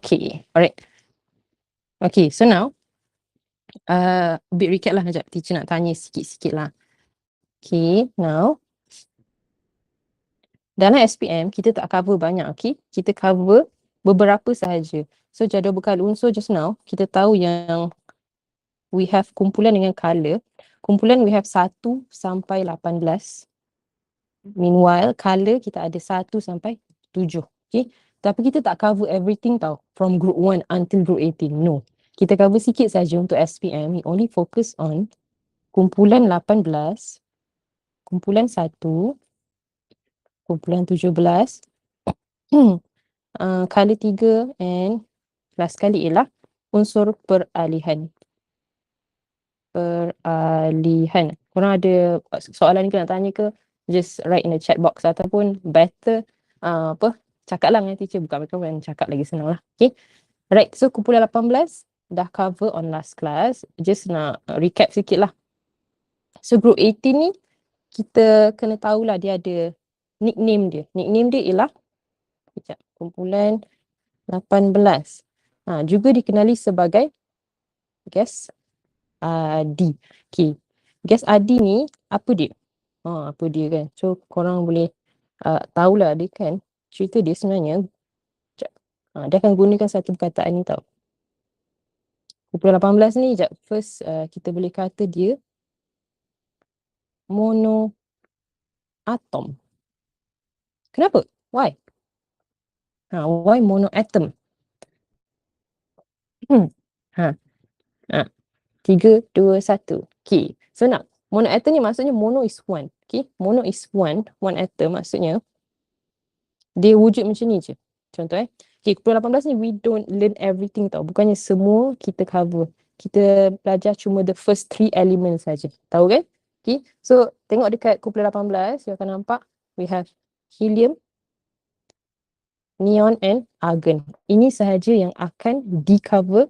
Okay, alright. Okay, so now bit recap lah sekejap. Teacher nak tanya sikit-sikit lah. Okay, now dalam SPM kita tak cover banyak, okay? Kita cover beberapa sahaja. So jadual bekal unsur just now, kita tahu yang we have kumpulan dengan color. Kumpulan we have 1 sampai 18. Meanwhile, color kita ada 1 sampai 7. Okay? Tapi kita tak cover everything tau. From group 1 until group 18. No. Kita cover sikit saja untuk SPM. We only focus on kumpulan 18, kumpulan 1, kumpulan 17, color 3 and last kali ialah unsur peralihan. Peralihan. Korang ada soalan ke nak tanya ke? Just write in the chat box ataupun better cakap lah dengan teacher, buka microphone cakap lagi senang lah. Okay. Alright, so kumpulan 18 dah cover on last class. Just nak recap sikit lah. So group 18 ni kita kena tahulah dia ada nickname dia. Nickname dia ialah kumpulan 18. Juga dikenali sebagai gas adi. Okay. Gas adi ni apa dia? Apa dia kan? So korang boleh tahulah dia kan. Cerita dia sebenarnya dia akan gunakan satu perkataan ni tau. Kumpulan 18 ni first kita boleh kata dia monoatom. Kenapa? Why? Why monoatom? 3, 2, 1. Okay. So nak monoatom ni maksudnya mono is one. Okay. Mono is one atom maksudnya dia wujud macam ni je. Contoh okay, kumpulan 18 ni we don't learn everything tau. Bukannya semua kita cover. Kita belajar cuma the first 3 elements saja. Tahu kan? Okay. So tengok dekat kumpulan 18 you akan nampak we have helium, neon and argon. Ini sahaja yang akan di-cover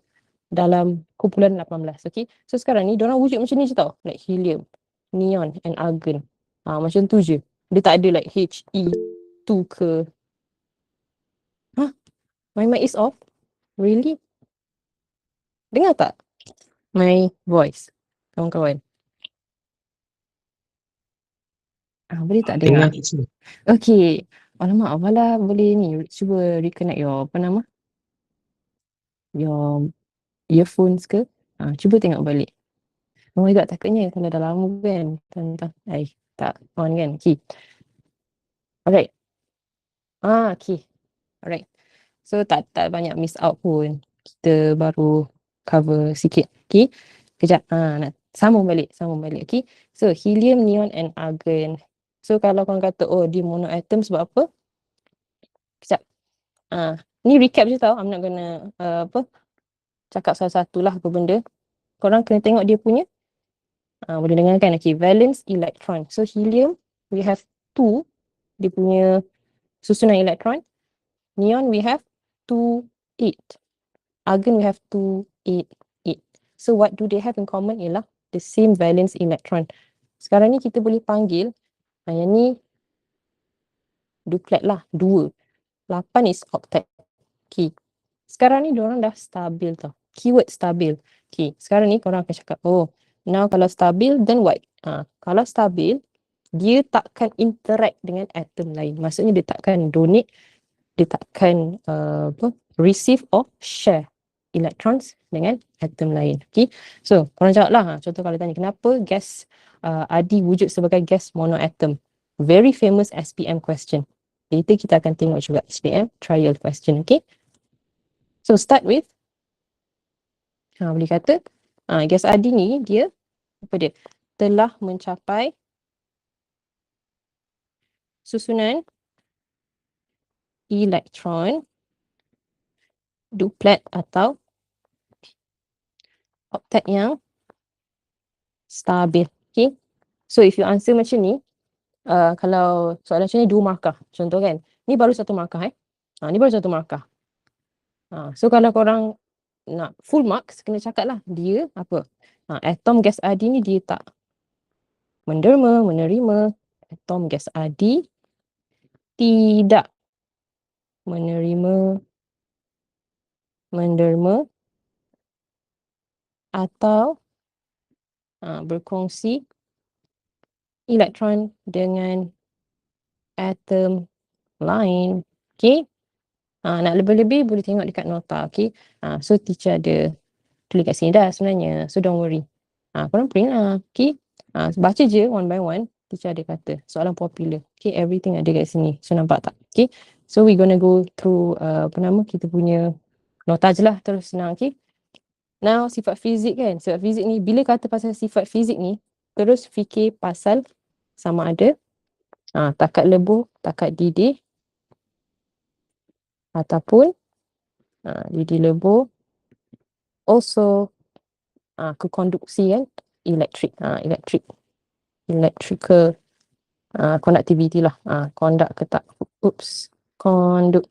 dalam kumpulan 18. Okay. So sekarang ni diorang wujud macam ni je tau. Like helium, neon and argon. Macam tu je. Dia tak ada like He2 ke. My mic is off? Really? Dengar tak my voice, kawan-kawan? Boleh tak dengar? Okay. Alamak, Awalah boleh ni cuba reconnect your your earphones ke? Cuba tengok balik. Oh my god, takutnya kalau dah lama kan tak on kan. Okay. Alright. Okay. Alright. So tak banyak miss out pun. Kita baru cover sikit. Okay. Kejap. Nak sambung balik. Okay. So helium, neon and argon. So kalau korang kata dia monoatom sebab apa? Kejap. Ni recap je tau. I'm not gonna cakap satu-satu lah apa benda. Korang kena tengok dia punya. Boleh dengarkan. Okay. Valence electron. So helium we have 2. Dia punya susunan elektron. Neon we have 2, 8. Argon we have 2, 8, 8. So what do they have in common ialah the same valence electron. Sekarang ni kita boleh panggil yang ni duplet lah, 2. 8 is octet. Okay. Sekarang ni diorang dah stabil tau. Keyword stabil. Okay. Sekarang ni korang akan cakap, now kalau stabil then what? Kalau stabil, dia takkan interact dengan atom lain. Maksudnya dia takkan donate, dia takkan receive or share electrons dengan atom lain. Okay. So korang jawab lah. Contoh kalau tanya kenapa gas adi wujud sebagai gas monoatom. Very famous SPM question. Later kita akan tengok juga SPM trial question. Okay. So start with boleh kata gas adi ni dia apa dia? Telah mencapai susunan elektron duplet atau octet yang stabil. Okay. So if you answer macam ni, kalau soalan macam ni 2 markah. Contoh kan. Ni baru 1 markah ni baru 1 markah. So kalau korang nak full marks, kena cakap lah dia apa. Atom gas adi ni dia tak menerima. Atom gas adi tidak menerima menderma atau berkongsi elektron dengan atom lain. Okay. Nak lebih-lebih boleh tengok dekat nota. Okay. So teacher ada tulis kat sini dah sebenarnya. So don't worry. Korang print lah. Okay. Baca je one by one. Teacher ada kata. Soalan popular. Okay. Everything ada kat sini. So nampak tak? Okay. So we gonna go through kita punya nota je lah. Terus senang. Okay. Now sifat fizik kan. Sifat fizik ni. Bila kata pasal sifat fizik ni. Terus fikir pasal sama ada takat lebur, takat didih ataupun didih lebur. Also kekonduksi kan, electrical conductivity lah, conduct ke tak, conduct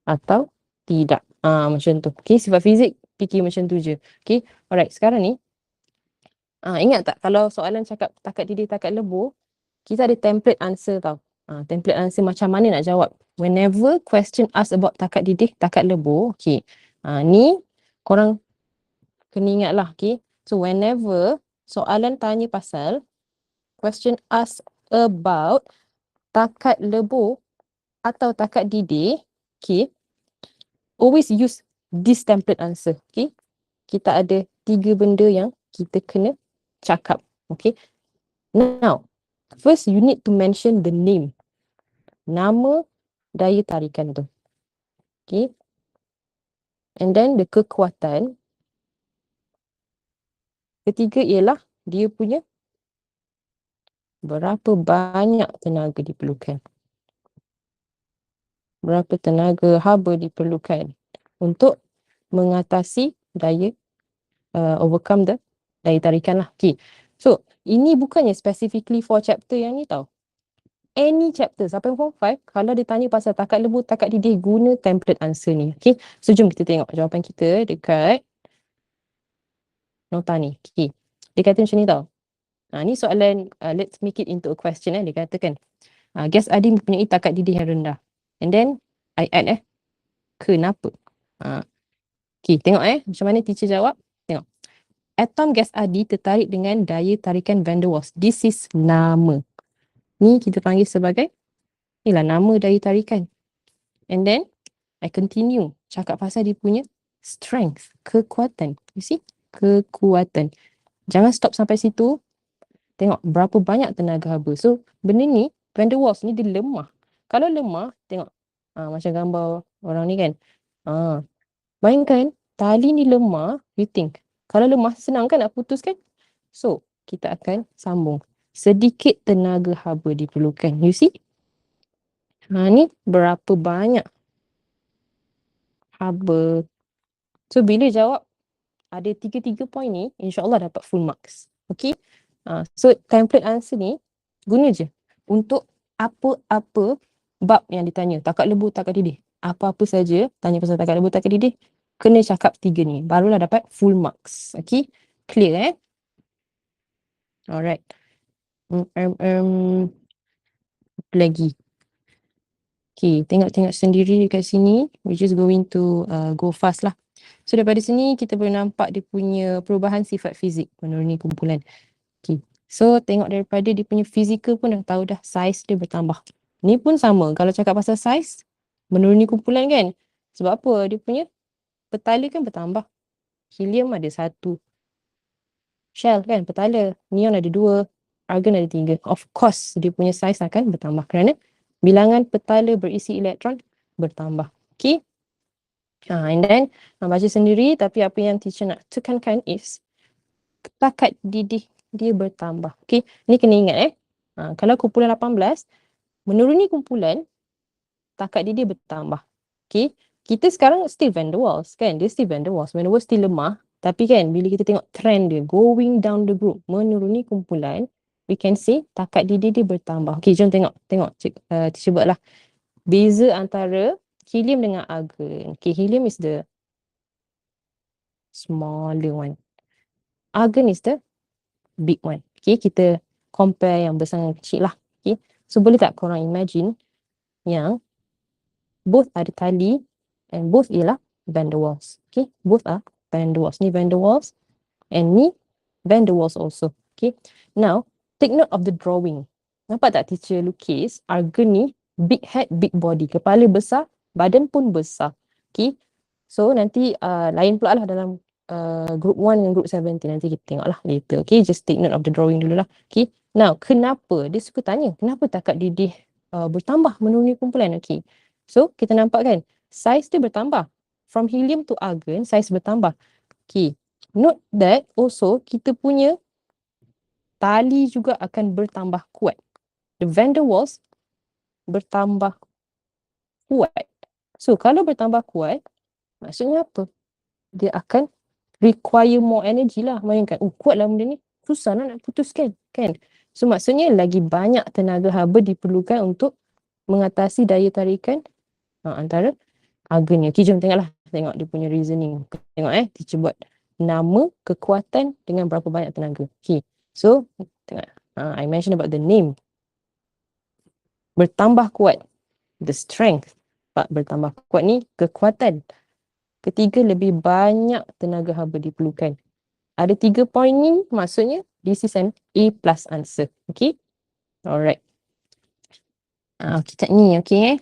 atau tidak, macam tu. Okay, sifat fizik fikir macam tu je. Okay, alright, sekarang ni ingat tak kalau soalan cakap takat didih, takat lebur, kita ada template answer tau. Template answer macam mana nak jawab. Whenever question ask about takat didih, takat lebur, okay, ni korang kena ingat lah, okay. So whenever soalan tanya pasal question ask about takat lebur atau takat didih, okay, always use this template answer, okay. Kita ada 3 benda yang kita kena cakap, okay. Now, first you need to mention the name. Nama daya tarikan tu. Okay. And then the kekuatan. Ketiga ialah dia punya berapa banyak tenaga diperlukan. Berapa tenaga haba diperlukan untuk mengatasi daya, overcome the daya tarikan lah. Okay. So, ini bukannya specifically for chapter yang ni tau. Any chapter, sampai form 5, kalau dia tanya pasal takat lebur, takat didih, guna template answer ni. Okay. So, jom kita tengok jawapan kita dekat nota ni. Okay. Dia kata macam ni tau. Ni soalan, let's make it into a question. Dia katakan, gas adi mempunyai takat didih yang rendah. And then, I add kenapa? Okay, tengok macam mana teacher jawab. Tengok. Atom gas adi tertarik dengan daya tarikan van der Waals. This is nama. Ni kita panggil sebagai nama daya tarikan. And then I continue cakap pasal dia punya strength, kekuatan. You see? Kekuatan. Jangan stop sampai situ. Tengok berapa banyak tenaga haba. So benda ni, van der Waals ni dia lemah. Kalau lemah, tengok macam gambar orang ni kan. Bayangkan tali ni lemah, you think. Kalau lemah senang kan nak putuskan? So kita akan sambung. Sedikit tenaga haba diperlukan. You see? Ni berapa banyak haba. So bila jawab ada 3 point ni, insyaAllah dapat full marks. Okay. So template answer ni guna je untuk apa-apa bab yang ditanya. Takat lebur, takat didih. Apa-apa saja tanya pasal takat lebur, takat didih, kena cakap 3 ni. Barulah dapat full marks. Okay. Clear Alright. Apa lagi? Okay, tengok-tengok sendiri dekat sini. We're just going to go fast lah. So daripada sini kita boleh nampak dia punya perubahan sifat fizik menuruni kumpulan. Okay. So tengok daripada dia punya fizikal pun dah tahu dah saiz dia bertambah. Ni pun sama. Kalau cakap pasal saiz menuruni kumpulan kan. Sebab apa? Dia punya petala kan bertambah. Helium ada 1. Shell kan petala. Neon ada 2. Argon ada 3. Of course dia punya saiz akan bertambah kerana bilangan petala berisi elektron bertambah. Okay. And then baca sendiri, tapi apa yang teacher nak tekankan is takat didih dia bertambah. Okay. Ni kena ingat kalau kumpulan 18 menuruni kumpulan takat didih bertambah. Okay. Kita sekarang still van der Waals kan. Dia still van der Waals. Van der Waals still lemah. Tapi kan bila kita tengok trend dia going down the group menuruni kumpulan, we can say takat didih dia bertambah. Okay, jom tengok. Teacher buat lah. Beza antara helium dengan argon. Okay, helium is the smaller one. Argon is the big one. Okay, kita compare yang besar dengan kecil lah. Okay, so boleh tak korang imagine yang both ada tali and both ialah van der Waals. Okay, both are van der Waals. Ni van der Waals and ni van der Waals also. Okay, now take note of the drawing. Nampak tak teacher lukis Argan ni big head, big body. Kepala besar, badan pun besar. Okay, so nanti lain pula lah dalam group 1 dengan group 17. Nanti kita tengok lah later. Okay, just take note of the drawing dulu lah. Okay, now kenapa? Dia suka tanya, kenapa takat didih bertambah menuruni kumpulan? Okay, so kita nampak kan, saiz dia bertambah. From helium to argon, saiz bertambah. Okay, note that also kita punya tali juga akan bertambah kuat. The van der Waals bertambah kuat. So kalau bertambah kuat, maksudnya apa? Dia akan require more energy lah. Bayangkan, kuat lah benda ni. Susah lah nak putuskan, kan? So maksudnya lagi banyak tenaga haba diperlukan untuk mengatasi daya tarikan antara argon ni. Okay, jom tengoklah. Tengok dia punya reasoning. Tengok teacher buat nama kekuatan dengan berapa banyak tenaga. Okay, so tengok. I mentioned about the name. Bertambah kuat. The strength. Bertambah kuat ni kekuatan. Ketiga, lebih banyak tenaga haba diperlukan. Ada 3 point ni, maksudnya this is an A plus answer. Okay, alright. Kita ni, okay.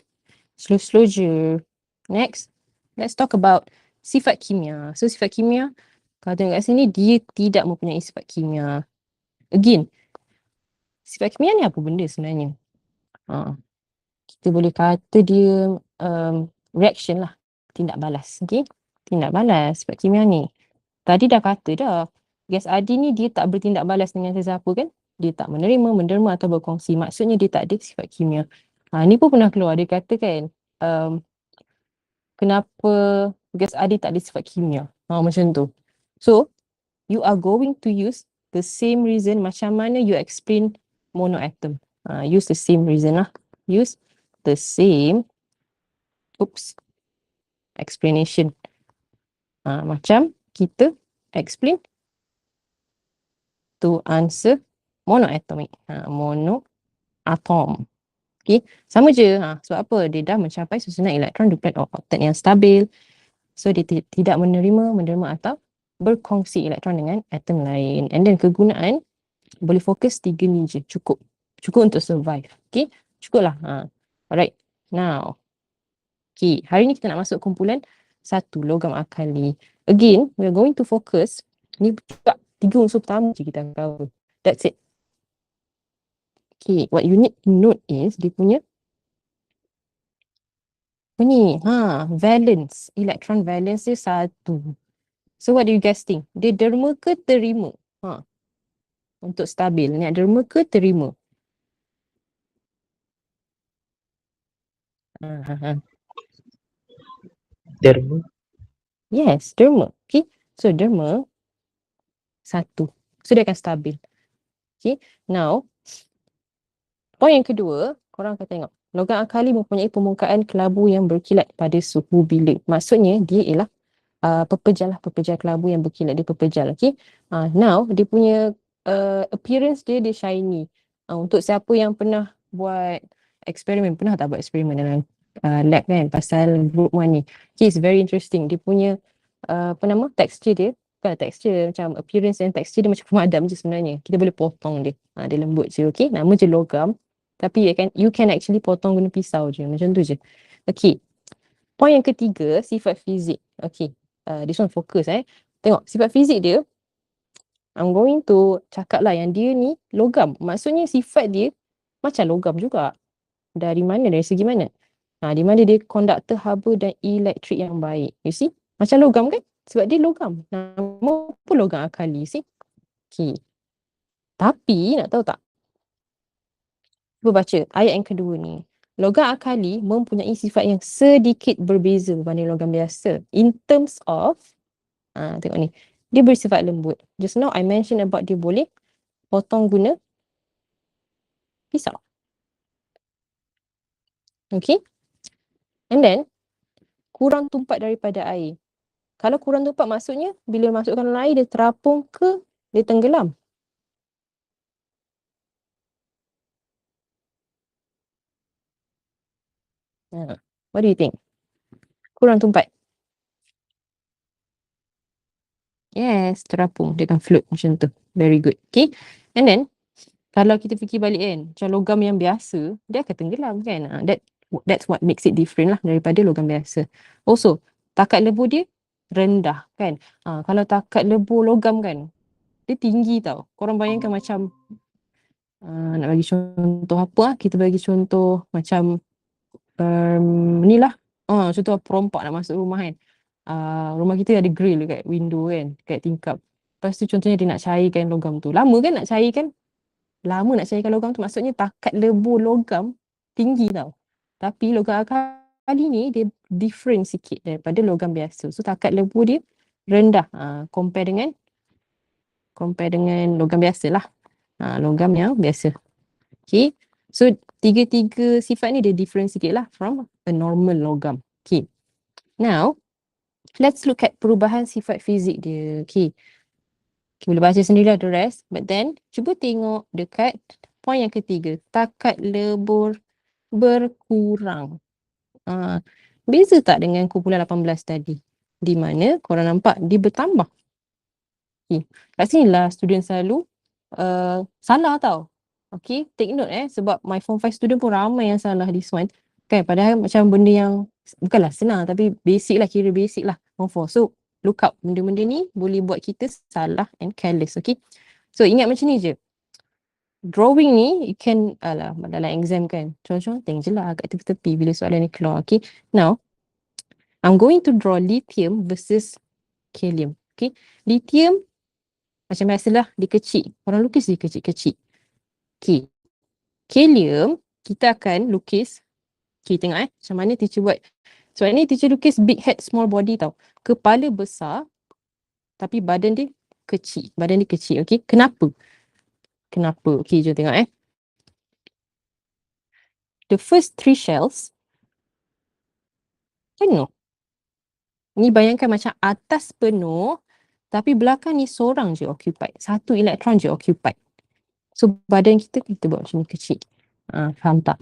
Slow-slow je. Next, let's talk about sifat kimia. So sifat kimia, kalau tengok kat sini, dia tidak mempunyai sifat kimia. Again, sifat kimia ni apa benda sebenarnya? Kita boleh kata dia reaction lah. Tindak balas. Okay, tindak balas sifat kimia ni. Tadi dah kata dah, gas adi ni dia tak bertindak balas dengan sesiapa kan? Dia tak menerima, menderma atau berkongsi. Maksudnya dia tak ada sifat kimia. Ni pun pernah keluar. Dia kata kan, kenapa gas adi tak ada sifat kimia? Macam tu. So, you are going to use the same reason macam mana you explain monoatom. Use the same reason lah. Use the same explanation. Macam kita explain to answer monoatomic. Monoatom. Okay, sama je. Sebab apa? Dia dah mencapai susunan elektron duplet oktet yang stabil. So dia tidak menerima, menderma atau berkongsi elektron dengan atom lain. And then kegunaan boleh fokus 3 ni je. Cukup. Cukup untuk survive. Okay, cukup lah. Alright. Now, okay, hari ni kita nak masuk kumpulan 1, logam alkali. Again, we are going to focus. Ni juga 3 unsur pertama je kita cover. That's it. Okay, what you need to note is dia punya ni, valence, elektron valence dia 1. So what do you guys think? Dia derma ke terima? Untuk stabil, ni derma ke terima? Derma. Yes, derma. Okay, so derma 1. So dia akan stabil. Okay, now point yang kedua, korang akan tengok. Logam alkali mempunyai permukaan kelabu yang berkilat pada suhu bilik. Maksudnya dia ialah pepejal kelabu yang berkilat, dia pepejal. Okay, now dia punya appearance dia shiny. Untuk siapa yang pernah buat eksperimen, pernah tak buat eksperimen dalam lab kan pasal group 1 ni. Okay, it's very interesting. Dia punya texture dia, bukan texture, macam appearance dan texture dia macam pemadam je sebenarnya. Kita boleh potong dia. Dia lembut je. Okay, nama je logam. Tapi you can actually potong guna pisau je. Macam tu je. Okay, point yang ketiga, sifat fizik. Okay, this one fokus Tengok, sifat fizik dia, I'm going to cakap lah yang dia ni logam. Maksudnya sifat dia macam logam juga. Dari mana? Dari segi mana? Di mana dia konduktor haba dan elektrik yang baik. You see? Macam logam kan? Sebab dia logam. Nama pun logam alkali. See? Okay. Tapi nak tahu tak? Cuba baca ayat yang kedua ni. Logam alkali mempunyai sifat yang sedikit berbeza berbanding logam biasa. In terms of, tengok ni. Dia bersifat lembut. Just now I mentioned about dia boleh potong guna pisau. Okay. And then, kurang tumpat daripada air. Kalau kurang tumpat maksudnya, bila masukkan dalam air, dia terapung ke dia tenggelam? What do you think? Kurang tumpat. Yes, terapung. Dia akan float macam tu. Very good. Okay. And then, kalau kita fikir balik kan, macam logam yang biasa, dia akan tenggelam kan. That's what makes it different lah daripada logam biasa. Also, takat lebur dia rendah kan. Kalau takat lebur logam kan, dia tinggi tau. Korang bayangkan macam, nak bagi contoh apa lah. Kita bagi contoh macam, ni lah. Contoh perompak nak masuk rumah kan. Rumah kita ada grill dekat window kan, dekat tingkap. Lepas tu contohnya dia nak cairkan logam tu. Lama kan nak cairkan? Lama nak cairkan logam tu, maksudnya takat lebur logam tinggi tau. Tapi logam alkali ni dia different sikit daripada logam biasa. So takat lebur dia rendah, compare dengan logam biasa lah. Logam yang biasa. Okay. So tiga-tiga sifat ni dia different sikit lah from a normal logam. Okay. Now, let's look at perubahan sifat fizik dia. Okay. Boleh baca sendirilah the rest. But then, cuba tengok dekat point yang ketiga. Takat lebur berkurang. Beza tak dengan kumpulan 18 tadi? Di mana korang nampak dia bertambah. Okay. Kat sini lah student selalu salah tau. Okay, take note sebab my form 5 student pun ramai yang salah this one. Kan, padahal macam benda yang bukanlah senang tapi basic lah, kira basic lah form 4. So, look out. Benda-benda ni boleh buat kita salah and careless. Okay. So, ingat macam ni je. Drawing ni, you can, dalam exam kan, conteng je lah kat tepi-tepi bila soalan ni keluar. Okay. Now, I'm going to draw lithium versus kalium. Okay. Lithium, macam biasalah, dia kecil. Orang lukis dia kecil-kecil. Okay. Kalium, kita akan lukis. Okay, tengok macam mana teacher buat. Sebab ni teacher lukis big head, small body tau. Kepala besar, tapi badan dia kecil. Badan dia kecil, okay. Kenapa? Okay, jom tengok The first 3 shells penuh. Ni bayangkan macam atas penuh, tapi belakang ni seorang je occupied. Satu elektron je occupied. So badan kita buat macam ni kecil. Faham tak?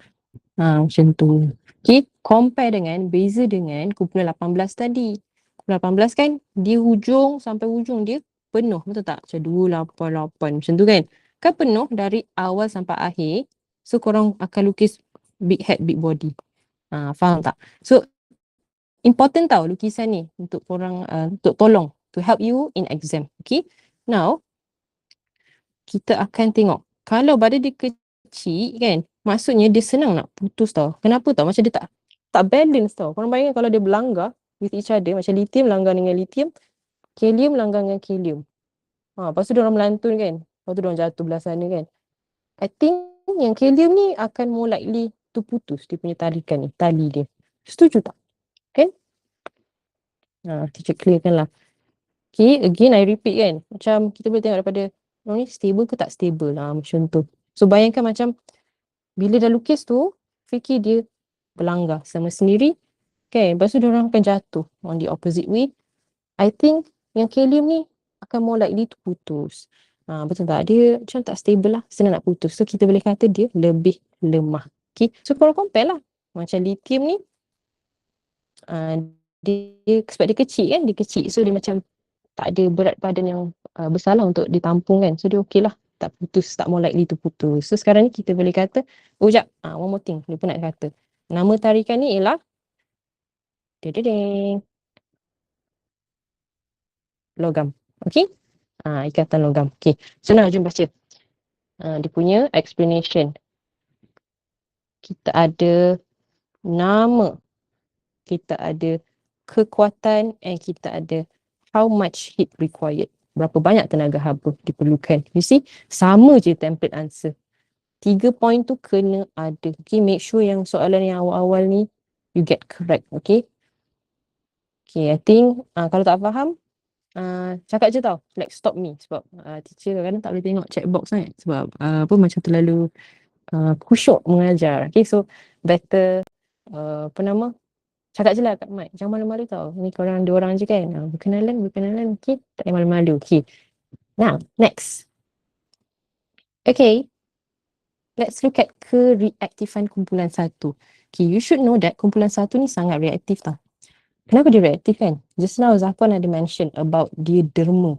Macam tu. Okay, compare beza dengan kumpulan 18 tadi. Kumpulan 18 kan, dia hujung sampai hujung dia penuh, betul tak? Macam 288 macam tu kan. Kan penuh dari awal sampai akhir. So korang akan lukis big head, big body. Faham tak? So important tau lukisan ni untuk korang, untuk tolong to help you in exam. Okay. Now, kita akan tengok. Kalau badan dia kecil kan, maksudnya dia senang nak putus tau. Kenapa tau? Macam dia tak balance tau. Korang bayangkan kalau dia berlanggar with each other, macam lithium langgar dengan lithium, kalium langgar dengan kalium. Lepas tu diorang melantun kan. Lepas tu diorang jatuh belah sana kan. I think yang kalium ni akan more likely to putus dia punya talikan ni, tali dia. Setuju tak? Kan? Teacher clearkan lah. Okay, again I repeat kan. Macam kita boleh tengok daripada ni stable ke tak stable lah macam tu. So bayangkan macam bila dah lukis tu, fikir dia berlanggar sama sendiri. Okay, lepas tu diorang akan jatuh on the opposite way. I think yang kalium ni akan more likely to putus. Betul tak? Dia macam tak stable lah. Senang nak putus. So kita boleh kata dia lebih lemah. Okay, so kalau compare lah. Macam lithium ni, dia sebab dia kecil kan, dia kecil. So dia macam tak ada berat badan yang besar lah untuk ditampung kan. So dia okey lah. Tak putus, tak more likely to putus. So sekarang ni kita boleh kata, jap, one more thing. Lupa nak kata. Nama tarikan ni ialah logam. Okay. Ikatan logam. Okay. So now jom baca. Dia punya explanation. Kita ada nama. Kita ada kekuatan and kita ada how much heat required. Berapa banyak tenaga haba diperlukan. You see, sama je template answer. 3 point tu kena ada. Okay, make sure yang soalan yang awal-awal ni you get correct. Okay. Okay, I think kalau tak faham, cakap je tau. Like stop me. Sebab teacher kadang-kadang tak boleh tengok checkbox sangat. Sebab macam terlalu khusyuk mengajar. Okay, so better cakap je lah kat mic. Jangan malu-malu tau. Ni korang 2 orang je kan. Berkenalan. Okay. Tak payah malu-malu. Okay. Now, next. Okay. Let's look at kereaktifan kumpulan 1. Okay, you should know that kumpulan 1 ni sangat reaktif tau. Kenapa dia reaktif kan? Just now Zafwan ada mention about dia derma.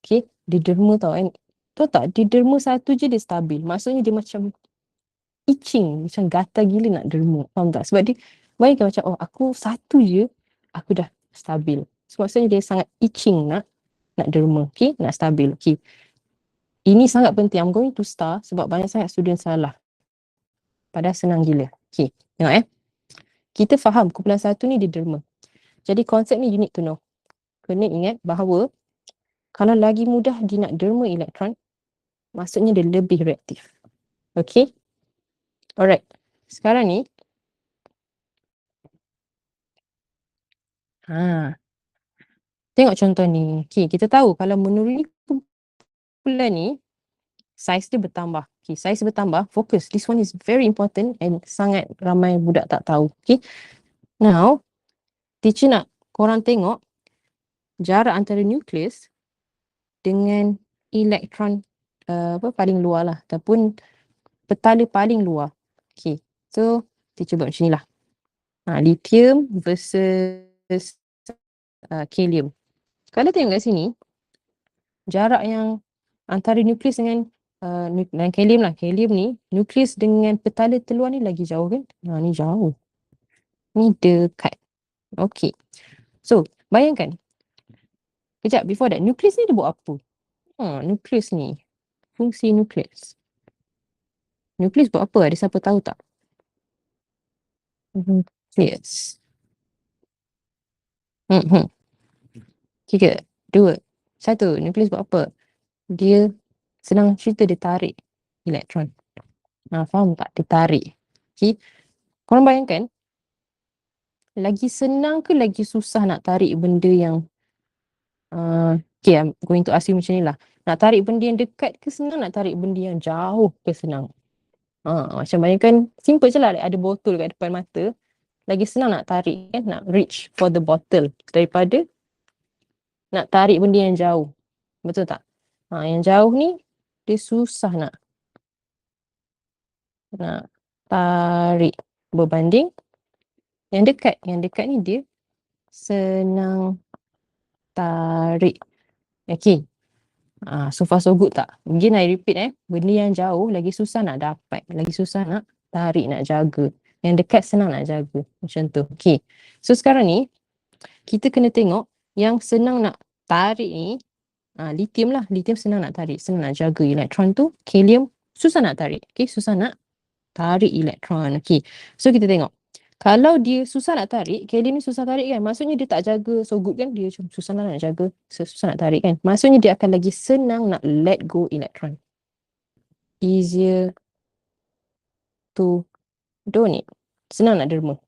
Okay, dia derma tau kan. Tahu tak, dia derma satu je dia stabil. Maksudnya dia macam itching, macam gatal gila nak derma. Faham tak? Sebab dia bayangkan macam, oh aku satu je, aku dah stabil. So maksudnya dia sangat itching nak derma. Okay, nak stabil. Okay, ini sangat penting. I'm going to star sebab banyak sangat student salah. Padahal senang gila. Okay, tengok kita faham kumpulan satu ni dia derma. Jadi konsep ni you need to know. Kena ingat bahawa kalau lagi mudah dia nak derma elektron, maksudnya dia lebih reaktif. Okay? Alright. Sekarang ni, tengok contoh ni. Okay, kita tahu kalau menuruni kumpulan ni, saiz dia bertambah. Okay, saiz bertambah, fokus. This one is very important and sangat ramai budak tak tahu. Okay? Now, teacher nak korang tengok jarak antara nukleus dengan elektron paling luar lah, ataupun petala paling luar. Okay, so teacher buat macam ni lah. Lithium versus helium. Kalau tengok kat sini, jarak yang antara nukleus dengan helium lah. Helium ni, nukleus dengan petala terluar ni lagi jauh kan? Ni jauh. Ni dekat. Okay. So, bayangkan. Kejap, before that, nukleus ni dia buat apa? Nukleus ni. Fungsi nukleus. Nukleus buat apa? Ada siapa tahu tak? Nukleus. 3, 2, 1. Nukleus buat apa? Dia senang cerita dia tarik elektron. Faham tak? Dia tarik. Okay. Korang bayangkan, lagi senang ke lagi susah nak tarik benda yang okay, I'm going to ask you macam ni lah. Nak tarik benda yang dekat ke senang, nak tarik benda yang jauh ke senang? Macam bayangkan, simple je lah, ada botol kat depan mata. Lagi senang nak tarik kan, nak reach for the bottle daripada nak tarik benda yang jauh. Betul tak? Yang jauh ni, dia susah nak tarik berbanding yang dekat. Yang dekat ni dia senang tarik. Okay. So far so good tak? Again I repeat benda yang jauh lagi susah nak dapat, lagi susah nak tarik, nak jaga. Yang dekat senang nak jaga. Macam tu. Okay. So sekarang ni, kita kena tengok yang senang nak tarik ni, lithium lah. Lithium senang nak tarik, senang nak jaga elektron tu. Helium susah nak tarik. Okay, susah nak tarik elektron. Okay. So kita tengok. Kalau dia susah nak tarik, helium ni susah tarik kan? Maksudnya dia tak jaga so good kan? Dia susah nak jaga, susah nak tarik kan? Maksudnya dia akan lagi senang nak let go elektron. Easier to donate. Senang nak derma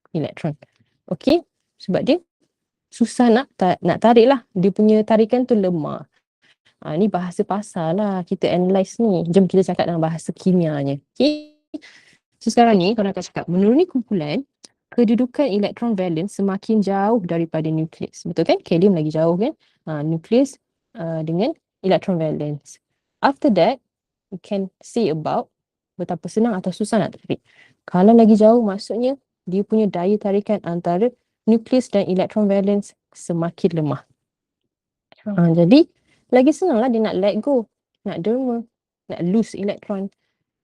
elektron. Okay? Sebab dia susah nak tarik lah. Dia punya tarikan tu lemah. Ni bahasa pasal lah. Kita analyse ni. Jom kita cakap dalam bahasa kimianya. Okay? So sekarang ni korang akan cakap, menuruni kumpulan, kedudukan elektron valence semakin jauh daripada nukleus. Betul kan? Helium lagi jauh kan? Nukleus dengan elektron valence. After that, we can say about betapa senang atau susah nak tarik. Kalau lagi jauh, maksudnya dia punya daya tarikan antara nukleus dan elektron valence semakin lemah. Jadi, lagi senang lah dia nak let go, nak derma, nak lose elektron.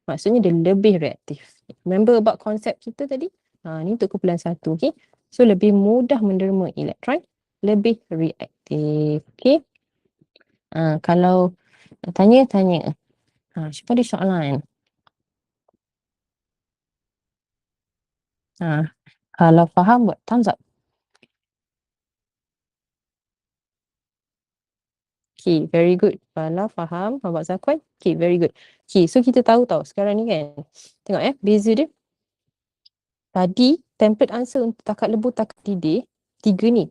Maksudnya dia lebih reaktif. Remember about konsep kita tadi? Ni untuk kumpulan satu, okay? So, lebih mudah menderma elektron, lebih reaktif, okay? Kalau tanya. Siapa ada soalan? Kalau faham, buat thumbs up. Okay, very good. Kalau faham, Abang Zakwan. Okay, very good. Okay, so kita tahu sekarang ni kan. Tengok beza dia. Tadi, template answer untuk takat lebur, takat didih, 3 ni.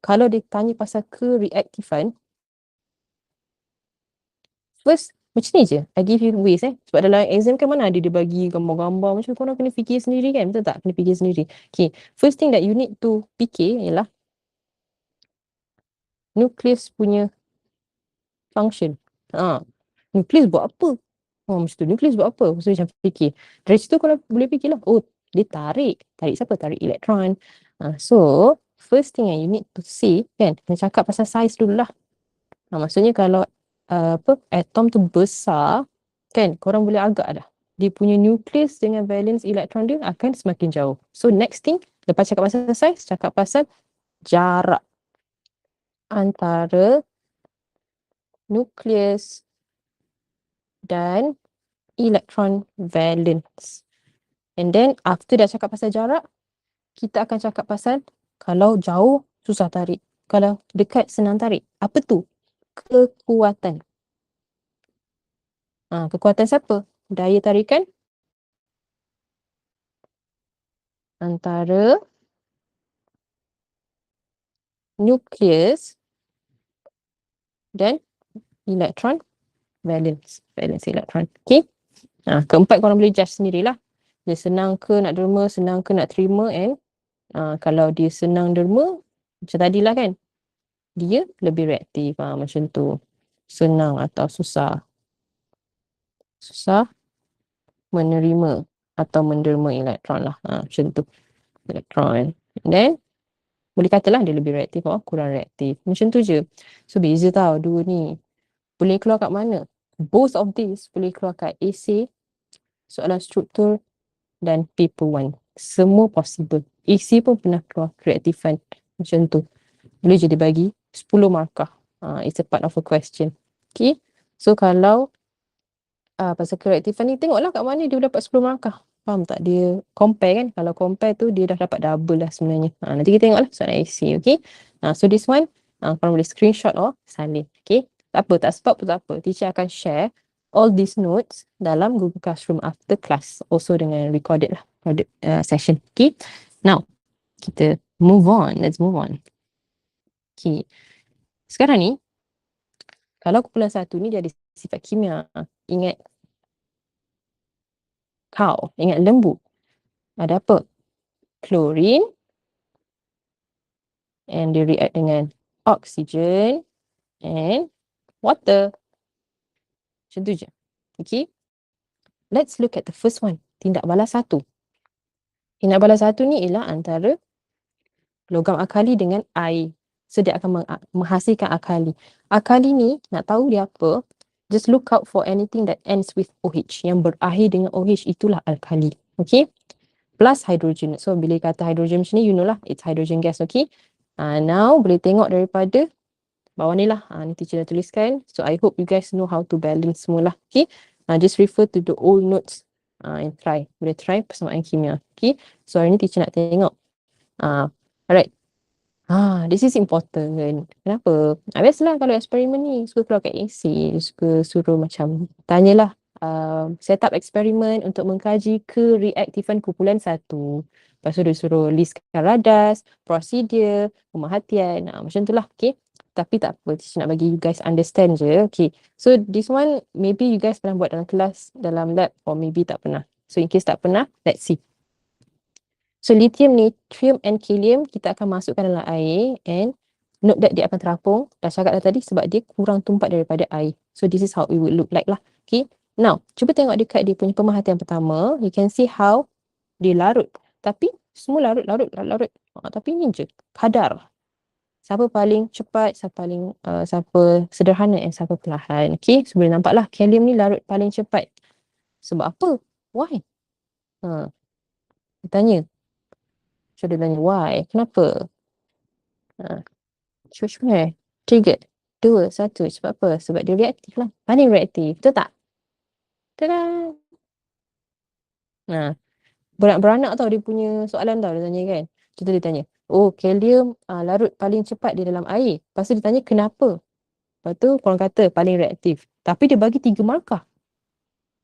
Kalau dia tanya pasal kereaktifan, first, macam ni je. I give you ways Sebab dalam exam kan mana ada dia bagi gambar-gambar. Macam korang kena fikir sendiri kan. Betul tak? Kena fikir sendiri. Okay, first thing that you need to fikir ialah nukleus punya function. Nukleus buat apa? Macam tu. Nukleus buat apa? So macam fikir. Dari situ kalau boleh fikirlah. Oh, dia tarik. Tarik siapa? Tarik elektron. So, first thing you need to see kan, kena cakap pasal size dulu lah. Maksudnya kalau atom tu besar kan, korang boleh agak dah. Dia punya nukleus dengan valence elektron dia akan semakin jauh. So next thing, lepas cakap pasal size, cakap pasal jarak antara nukleus dan elektron valence. And then after dah cakap pasal jarak, kita akan cakap pasal kalau jauh susah tarik, kalau dekat senang tarik. Apa tu? Kekuatan. Kekuatan siapa? Daya tarikan antara nukleus dan elektron valence elektron. Okay. Keempat korang boleh judge sendirilah. Dia senang ke nak derma, senang ke nak terima, and kalau dia senang derma, macam tadilah kan, dia lebih reaktif. Macam tu. Senang atau susah. Susah menerima atau menderma elektron lah. Macam tu. Elektron. And then, boleh katalah dia lebih reaktif atau kurang reaktif. Macam tu je. So, beza tau dua ni. Boleh keluar kat mana? Both of these boleh keluar kat essay, soalan struktur dan paper 1. Semua possible. Essay pun pernah keluar reaktifan. Macam tu. Boleh je dibagi 10 markah. It's a part of a question. Okay. So, kalau pasal kereaktifan ni, tengoklah kat mana dia dapat 10 markah. Faham tak? Dia compare kan. Kalau compare tu, dia dah dapat double lah sebenarnya. Nanti kita tengoklah soalan essay. Okay. So, this one, korang boleh screenshot or salin. Okay. Tak apa, tak sebab pun tak apa. Teacher akan share all these notes dalam Google Classroom after class. Also dengan recorded lah. Recorded session. Okay. Now, kita move on. Let's move on. Okay. Sekarang ni, kalau kumpulan satu ni dia ada sifat kimia. Ingat kau, ingat lembu. Ada apa? Klorin. And dia react dengan oxygen and water. Macam tu je. Okay. Let's look at the first one. Tindak balas satu. Tindak balas satu ni ialah antara logam akali dengan air. So dia akan menghasilkan akali. Akali ni nak tahu dia apa, just look out for anything that ends with OH. Yang berakhir dengan OH itulah alkali. Okay. Plus hydrogen. So bila kata hydrogen macam ni, you know lah, it's hydrogen gas. Okay. Now boleh tengok daripada bawah ni lah. Ni teacher dah tuliskan. So I hope you guys know how to balance semua lah. Okay. Just refer to the old notes and try. Boleh try persamaan kimia. Okay. So hari ni teacher nak tengok. Alright. This is important kan. Kenapa? Biasalah kalau eksperimen ni suka keluar kat essay, suka suruh macam tanyalah set up eksperimen untuk mengkaji kereaktifan kumpulan satu. Lepas tu dia suruh listkan radas, prosedur, pemerhatian. Macam tu lah. Okay. Tapi tak apa. Teacher nak bagi you guys understand je. Okay. So this one maybe you guys pernah buat dalam kelas, dalam lab, or maybe tak pernah. So in case tak pernah, let's see. So lithium, natrium and kalium kita akan masukkan dalam air and note that dia akan terapung. Dah cakap dah tadi sebab dia kurang tumpat daripada air. So this is how it would look like lah. Okay. Now, cuba tengok dekat dia punya pemerhatian pertama. You can see how dia larut. Tapi semua larut. Tapi ni je kadar. Siapa paling cepat, siapa sederhana and siapa perlahan. Okay. So boleh nampak lah kalium ni larut paling cepat. Sebab apa? Why? Dia tanya. So dia tanya why? Kenapa? Cuba trigger. 2, 1. Sebab apa? Sebab dia reaktif lah. Paling reaktif. Betul tak? Tada! Beranak tau dia punya soalan tau. Dia tanya kan. Contoh dia tanya. Oh, kalium larut paling cepat di dalam air. Lepas tu dia tanya kenapa? Lepas tu korang kata paling reaktif. Tapi dia bagi 3 markah.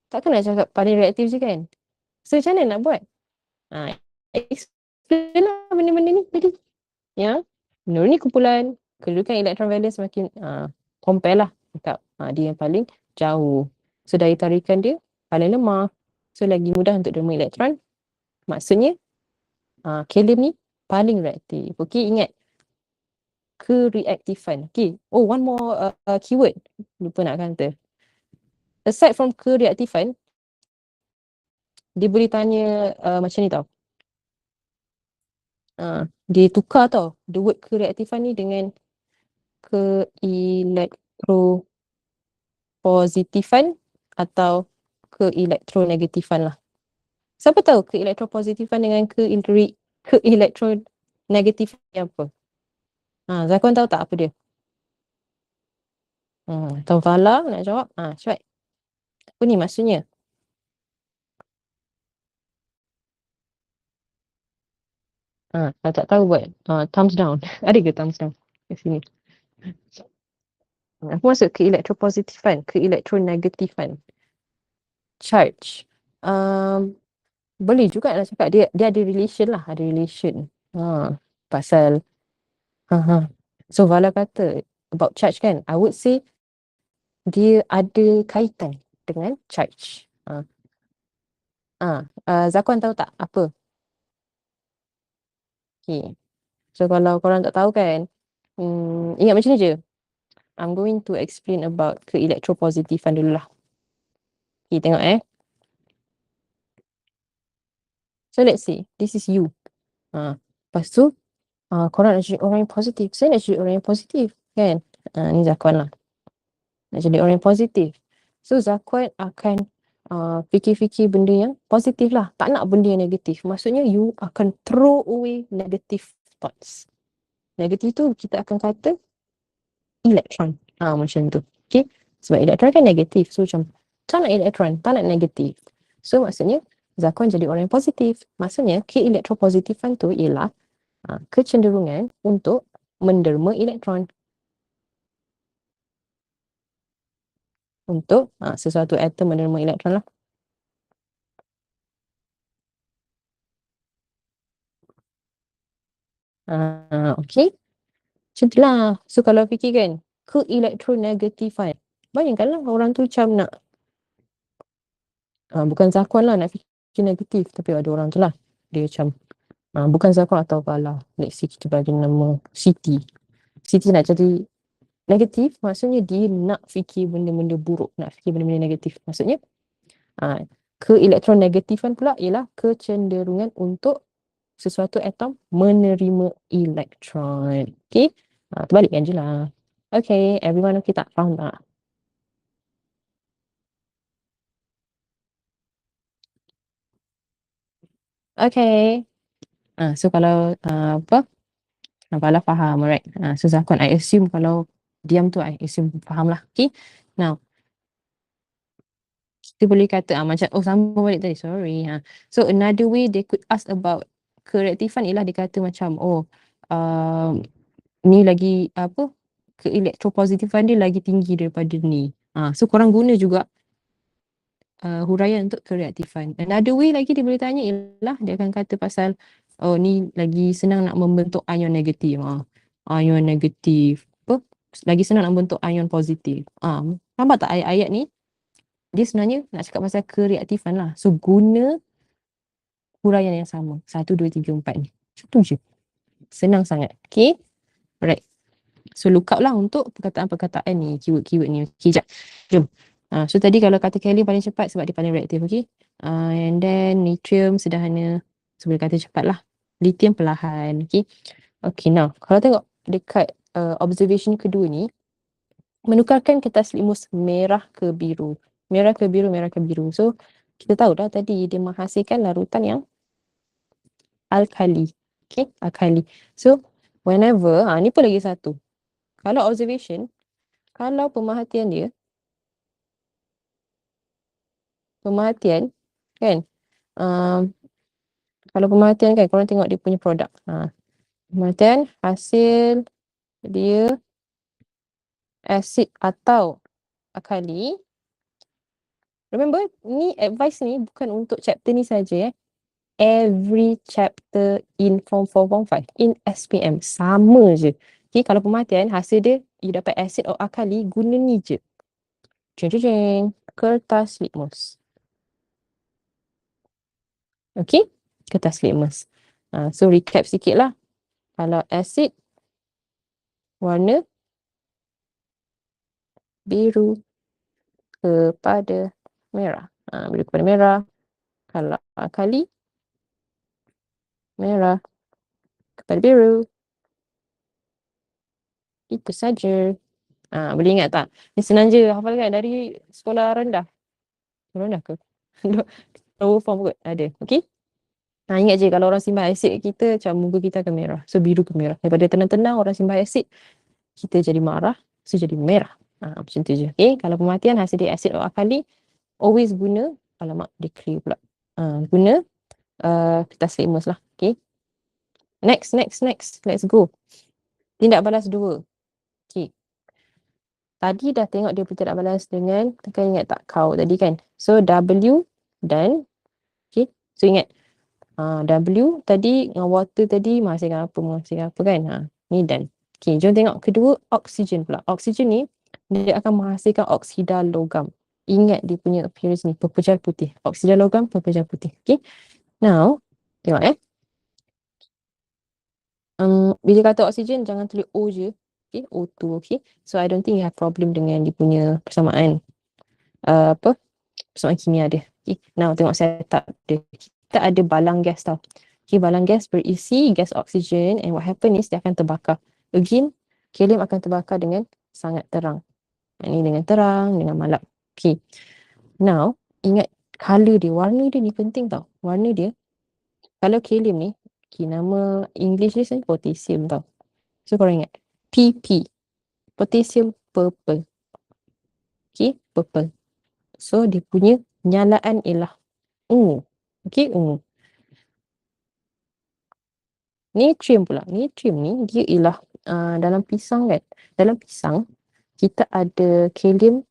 Takkan nak cakap paling reaktif je kan? So macam mana nak buat? Explain lah benda-benda ni tadi. Ya. Menurut ni kumpulan kedudukan elektron valence semakin compare lah. Cakap dia yang paling jauh. So daya tarikan dia paling lemah. So lagi mudah untuk derma elektron. Maksudnya kalium ni paling reaktif. Okay, ingat. Kereaktifan. Okay. Oh, one more keyword. Lupa nak kata. Aside from kereaktifan, dia boleh tanya macam ni tau. Dia tukar tau the word kereaktifan ni dengan keelektropositifan atau keelektronegatifan lah. Siapa tahu keelektropositifan dengan keelektronegatifan ni apa? Zakwan tahu tak apa dia? Tahu Fala nak jawab? Cepat. Apa ni maksudnya? Kalau tak tahu buat thumbs down. Ada ke thumbs down kat sini? Apa maksud keelektropositifan, keelektronegatifan? Charge. Boleh juga nak cakap dia ada relation lah, ada relation. Pasal so Vala kata about charge kan, I would say dia ada kaitan dengan charge. Zakwan tahu tak apa? Okay. So kalau korang tak tahu kan, ingat macam ni je. I'm going to explain about keelektropositifan dulu lah. Okay, tengok So let's say this is you. Lepas tu korang nak jadi orang yang positif. Saya nak jadi orang yang positif kan. Ni Zakwan lah. Nak jadi orang yang positif. So Zakwan akan fikir-fikir benda yang positif lah. Tak nak benda yang negatif. Maksudnya you akan throw away negative thoughts. Negatif tu kita akan kata elektron. Macam tu. Okay. Sebab elektron kan negatif. So macam tak nak elektron, tak nak negatif. So maksudnya Zakwan jadi orang yang positif. Maksudnya keelektropositifan tu ialah kecenderungan untuk menderma elektron. Untuk sesuatu atom menerima elektron lah. Okay. Macam tu lah. So kalau fikir kan, keelektronegatifan. Bayangkanlah orang tu macam nak, bukan Zakwan lah nak fikir negatif. Tapi ada orang tu lah. Dia macam, bukan Zakwan atau Fala. Let's say kita bagi nama Siti. Siti nak jadi negatif, maksudnya dia nak fikir benda-benda buruk. Nak fikir benda-benda negatif. Maksudnya, keelektronegatifan pula ialah kecenderungan untuk sesuatu atom menerima elektron. Okay. Terbalikkan je lah. Okay, everyone okay tak? Faham tak? Okay. So kalau apa? Kalau faham, alright. So Zakwan, I assume kalau diam tu, I assume faham lah. Okay. Now, kita boleh kata macam, sama balik tadi, sorry. So another way they could ask about kereaktifan ialah dia kata macam, ni lagi apa? Keelektropositifan dia lagi tinggi daripada ni. So korang guna juga huraian untuk kereaktifan. Another way lagi dia boleh tanya ialah dia akan kata pasal ni lagi senang nak membentuk ion negatif. Ion negatif. Apa? Lagi senang nak membentuk ion positif. Nampak tak ayat-ayat ni? Dia sebenarnya nak cakap pasal kereaktifan lah. So guna huraian yang sama. 1, 2, 3, 4 ni. Macam je. Senang sangat. Okay. Alright. So look out lah untuk perkataan-perkataan ni. Keyword-keyword ni. Okay, sekejap. Jom. So tadi kalau kata Kelly paling cepat sebab dia paling reaktif, okay. And then nitrium sederhana. So boleh kata cepat lah. Lithium perlahan, okay. Okay, now kalau tengok dekat observation kedua ni, menukarkan kertas litmus merah ke biru. Merah ke biru, merah ke biru. So kita tahu dah tadi dia menghasilkan larutan yang alkali. Okay, alkali. So whenever, ni pun lagi satu. Kalau observation, kalau pemerhatian dia, kan, kalau pemerhatian kan, korang tengok dia punya produk. Pemerhatian, hasil dia asid atau alkali. Remember, ni advice ni bukan untuk chapter ni saja. Every chapter in Form 4, Form 5, in SPM, sama je. Okay, kalau pemerhatian, hasil dia, you dapat asid atau alkali, guna ni je. Jeng, kertas litmus. Okay, kertas litmus. So recap sikit lah. Kalau asid, warna biru kepada merah. Biru kepada merah. Kalau alkali, merah pada biru. Itu saja. Boleh ingat tak? Ni senang je hafal kan dari sekolah rendah. Rendah ke? Lower form kot ada. Okay? Ingat je kalau orang simbah asid kita macam muka kita akan merah. So biru ke merah. Daripada tenang-tenang orang simbah asid kita jadi marah. So jadi merah. Macam tu je. Okay? Kalau pematian hasil dari asid alkali always guna, alamak dia clear pula. Guna kertas litmus lah. Okay? Next. Let's go. Tindak balas 2. Okay. Tadi dah tengok dia tindak balas dengan, kan ingat tak kau tadi kan? So W dan, okay. So ingat, W tadi dengan water tadi menghasilkan apa kan? Ni dan. Okay, jom tengok kedua oksigen pula. Oksigen ni dia akan menghasilkan oksida logam. Ingat dia punya appearance ni, pepejal putih. Oksida logam, pepejal putih. Okay. Now, tengok bila kata oksigen jangan tulis O je. Okay, O2. Okay. So I don't think you have problem dengan dia punya persamaan. Persamaan kimia dia. Okay. Now tengok setup dia. Kita ada balang gas tau. Okay, balang gas berisi gas oksigen and what happen is dia akan terbakar. Again, helium akan terbakar dengan sangat terang. Ini dengan terang, dengan malap. Okay. Now, ingat color dia, warna dia ni penting tau. Warna dia, kalau helium ni, okay, nama English dia sebenarnya potassium tau. So korang ingat, PP, potassium purple. Okay, purple. So dia punya nyalaan ialah ungu. Okay, ungu. Natrium pula. Natrium ni dia ialah dalam pisang kan. Dalam pisang kita ada helium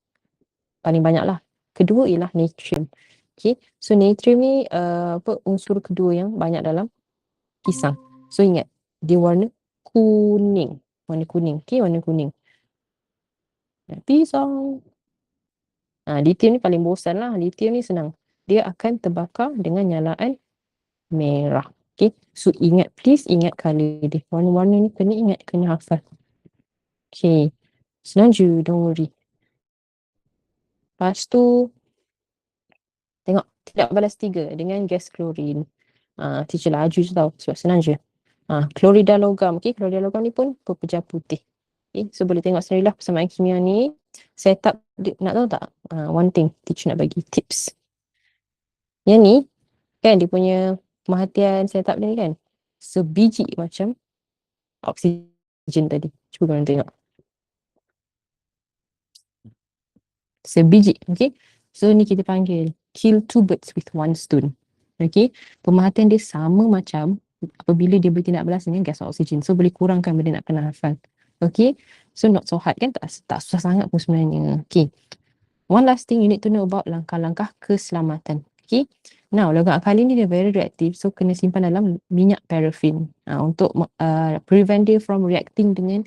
paling banyak lah. Kedua ialah natrium. Okay. So natrium ni unsur kedua yang banyak dalam pisang. So ingat dia warna kuning. Warna kuning. Okay, warna kuning. Pisang. Lithium ni paling bosan lah. Lithium ni senang. Dia akan terbakar dengan nyalaan merah. Okay. So ingat, please ingat colour dia. Warna-warna ni kena ingat, kena hafal. Okay. Senang je, don't worry. Lepas tu, tengok tindak balas 3 dengan gas klorin. Teacher laju je tau, sebab senang je. Klorida logam. Okay, klorida logam ni pun pepejal putih. Okay, so boleh tengok sendiri lah persamaan kimia ni. Setup, nak tahu tak? One thing, teacher nak bagi tips. Yang ni, kan dia punya pemerhatian setup dia ni kan, sebiji macam oksigen tadi. Cuba korang tengok. Sebiji, okay. So ni kita panggil kill two birds with one stone. Okay, pemerhatian dia sama macam apabila dia bertindak balas dengan gas oksigen. So boleh kurangkan benda nak kena hafal. Okay, so not so hard kan, tak susah sangat pun sebenarnya. Okay, one last thing you need to know about langkah-langkah keselamatan. Okay, now logam alkali ni dia very reactive, so kena simpan dalam minyak paraffin untuk prevent dia from reacting dengan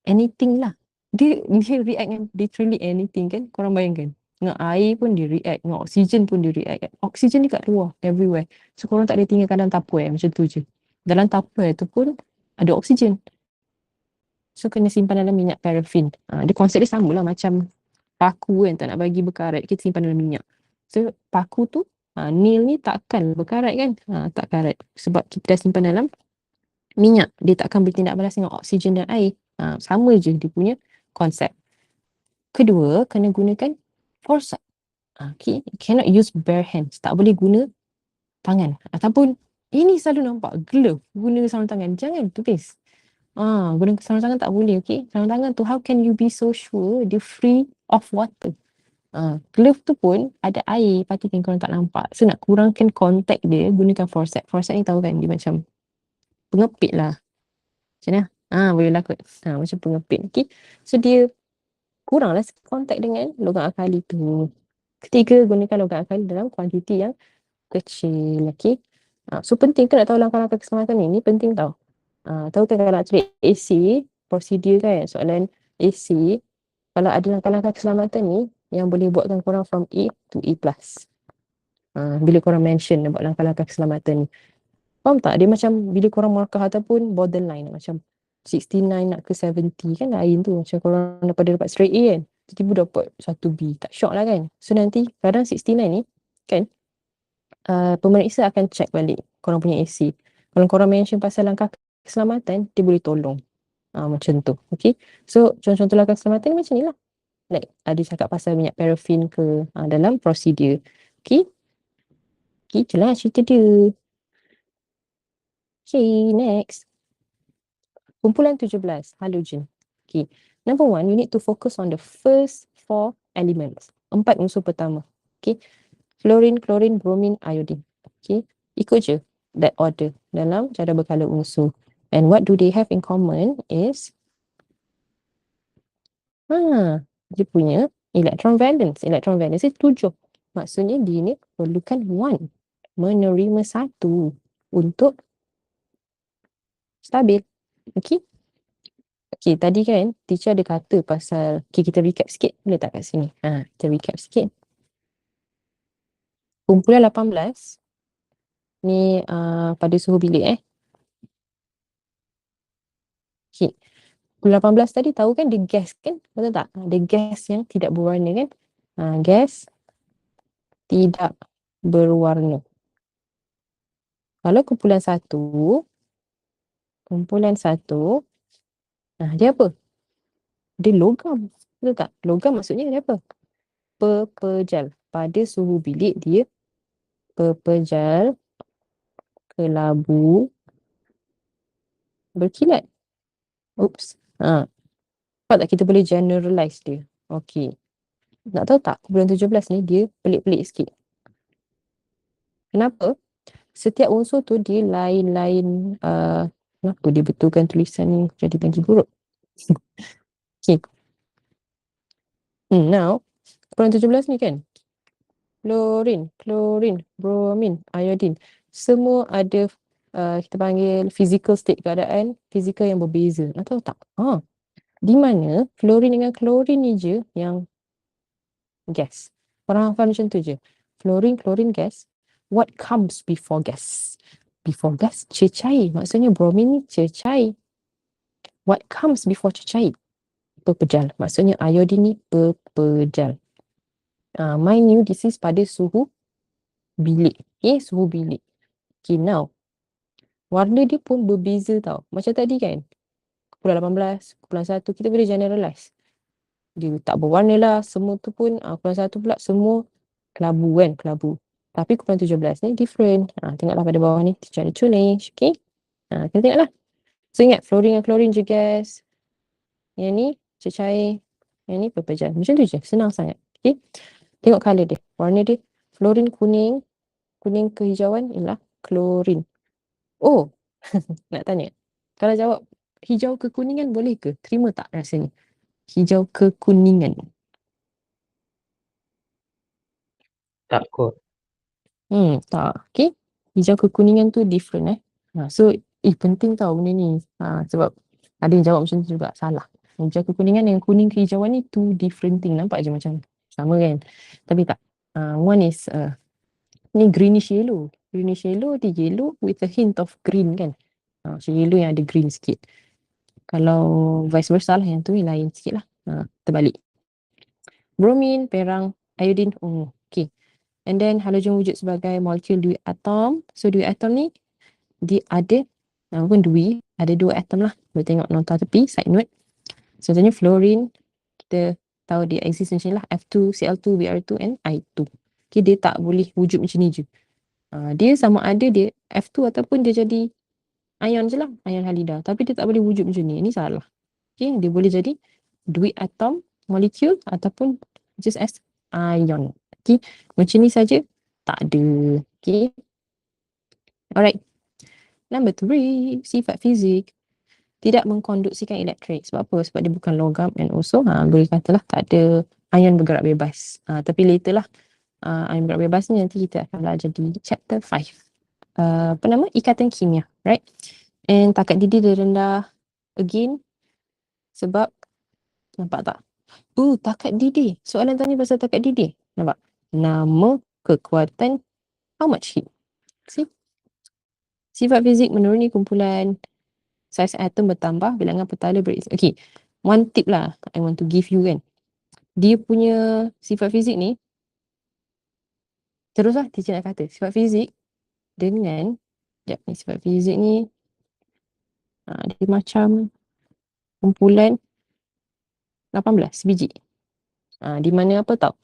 anything lah. Dia react dengan literally anything kan. Korang bayangkan, dengan air pun dia react, dengan oksigen pun dia react. Oksigen ni kat luar, everywhere. So korang tak boleh tinggalkan dalam tupperware, macam tu je. Dalam tupperware tu pun ada oksigen. So kena simpan dalam minyak paraffin. Dia konsep dia sama lah macam paku kan, tak nak bagi berkarat, kita simpan dalam minyak. So paku tu, nail ni takkan berkarat kan. Tak karat. Sebab kita dah simpan dalam minyak. Dia takkan bertindak balas dengan oksigen dan air. Sama je dia punya konsep. Kedua, kena gunakan foresight. Okay, cannot use bare hands. Tak boleh guna tangan. Ataupun ini selalu nampak glove, guna sarung tangan. Jangan tulis. Guna sarung tangan tak boleh. Okay, sarung tangan tu how can you be so sure dia free of water? Glove tu pun ada air, pastikan korang tak nampak. So nak kurangkan kontak dia, gunakan foresight. Foresight ni tahu kan, dia macam pengepit lah. Macam mana? Boleh lah kot. Macam pengepit. Okay, so dia kuranglah kontak dengan logam alkali tu. Ketiga, gunakan logam alkali dalam kuantiti yang kecil. Okay. So penting ke nak tahu langkah-langkah keselamatan ni? Ni penting tau. Tahu kan kalau nak cari AC, prosedur kan, soalan AC, kalau ada langkah-langkah keselamatan ni, yang boleh buatkan korang from A to A+. Bila korang mention about langkah-langkah keselamatan ni. Faham tak? Dia macam bila korang markah ataupun borderline, macam 69 nak ke 70 kan lain tu. Macam korang daripada dapat straight A kan, tiba-tiba dapat 1B. Tak shock lah kan. So nanti kadang 69 ni kan, pemeriksa akan check balik korang punya AC. Kalau korang mention pasal langkah keselamatan, dia boleh tolong. Macam tu. Okay. So, contoh-contoh langkah keselamatan macam ni lah. Like, ada cakap pasal minyak paraffin ke dalam prosedur. Okay. Okay, itulah cerita dia. Okay, next. Kumpulan 17, halogen. Okay. Number one, you need to focus on the first 4 elements. 4 unsur pertama. Okay. Fluorine, chlorine, bromine, iodine. Okay. Ikut je that order dalam cara berkala unsur. And what do they have in common is dia punya electron valence. Electron valence dia 7. Maksudnya dia ni perlukan 1. Menerima 1 untuk stabil. Okay. Okay, tadi kan teacher ada kata pasal, okay, kita recap sikit. Boleh tak kat sini? Kita recap sikit. Kumpulan 18 ni pada suhu bilik Okay. Kumpulan 18 tadi tahu kan dia gas kan? Betul tak? Dia gas yang tidak berwarna kan? Gas tidak berwarna. Kalau kumpulan 1, dia apa? Dia logam. Betul tak? Logam maksudnya dia apa? Pepejal. Pada suhu bilik dia pepejal, kelabu, berkilat. Oops. Nampak tak kita boleh generalize dia? Okey. Nak tahu tak kumpulan 17 ni dia pelik-pelik sikit. Kenapa? Setiap unsur tu dia lain-lain. Kenapa dia betulkan tulisan ni jadi bagi buruk? Okay. Now, kumpulan 17 ni kan, fluorine, chlorine, bromine, iodine. Semua ada kita panggil physical state, keadaan fizikal yang berbeza. Nak tahu tak? Di mana fluorine dengan chlorine ni je yang gas. Korang hafal macam tu je. Fluorine, chlorine, gas. What comes before gas? Before gas, cecair. Maksudnya bromine ni cecair. What comes before cecair? Pepejal. Maksudnya iodine ni pepejal. Mind you, this is pada suhu bilik. Okay, suhu bilik. Okay, now. Warna dia pun berbeza tau. Macam tadi kan. Kumpulan 18, kumpulan 1, kita boleh generalize. Dia tak berwarna lah. Semua tu pun, kumpulan 1 pula semua kelabu kan, kelabu. Tapi kumpulan 17 ni different. Tengoklah pada bawah ni, teacher ada tulis. Okay. Kita tengoklah. So ingat, fluorine dan chlorine je gas. Yang ni cecair. Yang ni pepejal. Macam tu je, senang sangat. Okay. Tengok colour dia. Warna dia, fluorine kuning. Kuning kehijauan ialah chlorine. Oh, nak tanya. Kalau jawab hijau kekuningan boleh ke? Terima tak rasanya? Hijau kekuningan. Tak kot. Tak. Okay. Hijau kekuningan tu different So, penting tau benda ni. Sebab ada yang jawab macam tu juga. Salah. Hijau kekuningan dengan kuning kehijauan ni two different thing. Nampak je macam sama kan? Tapi tak. One is ni greenish yellow. Greenish yellow, dia yellow with a hint of green kan? So yellow yang ada green sikit. Kalau vice versa lah, yang tu yang lain sikit lah. Terbalik. Bromine, perang, iodine, ungu. Okay. And then halogen wujud sebagai molekul duit atom. So duit atom ni dia ada, walaupun duit, ada 2 atom lah. Boleh tengok nota tepi, side note. Contohnya fluorine, kita tahu dia exist macam ni lah. F2, Cl2, Br2 and I2. Okay, dia tak boleh wujud macam ni je. Dia sama ada dia F2 ataupun dia jadi ion je lah, ion halida. Tapi dia tak boleh wujud macam ni. Ini salah. Okay, dia boleh jadi duit atom, molekul ataupun just as ion. Okay, macam ni saja tak ada. Okay, alright. Number 3, sifat fizik tidak mengkonduksikan elektrik. Sebab apa? Sebab dia bukan logam and also boleh katalah tak ada ion bergerak bebas. Tapi later lah ion bergerak bebas ni nanti kita akan belajar di chapter 5. Apa nama? Ikatan kimia, right? And takat didih dia rendah again sebab nampak tak? Takat didih. Soalan tanya pasal takat didih. Nampak? Nama kekuatan how much heat? See? Sifat fizik menuruni kumpulan, saiz atom bertambah, bilangan petala berisi. Okay, one tip lah I want to give you kan. Dia punya sifat fizik ni, teruslah teacher nak kata. Sifat fizik dengan, sekejap ni sifat fizik ni, Dia macam kumpulan 18 biji. Di mana apa tau,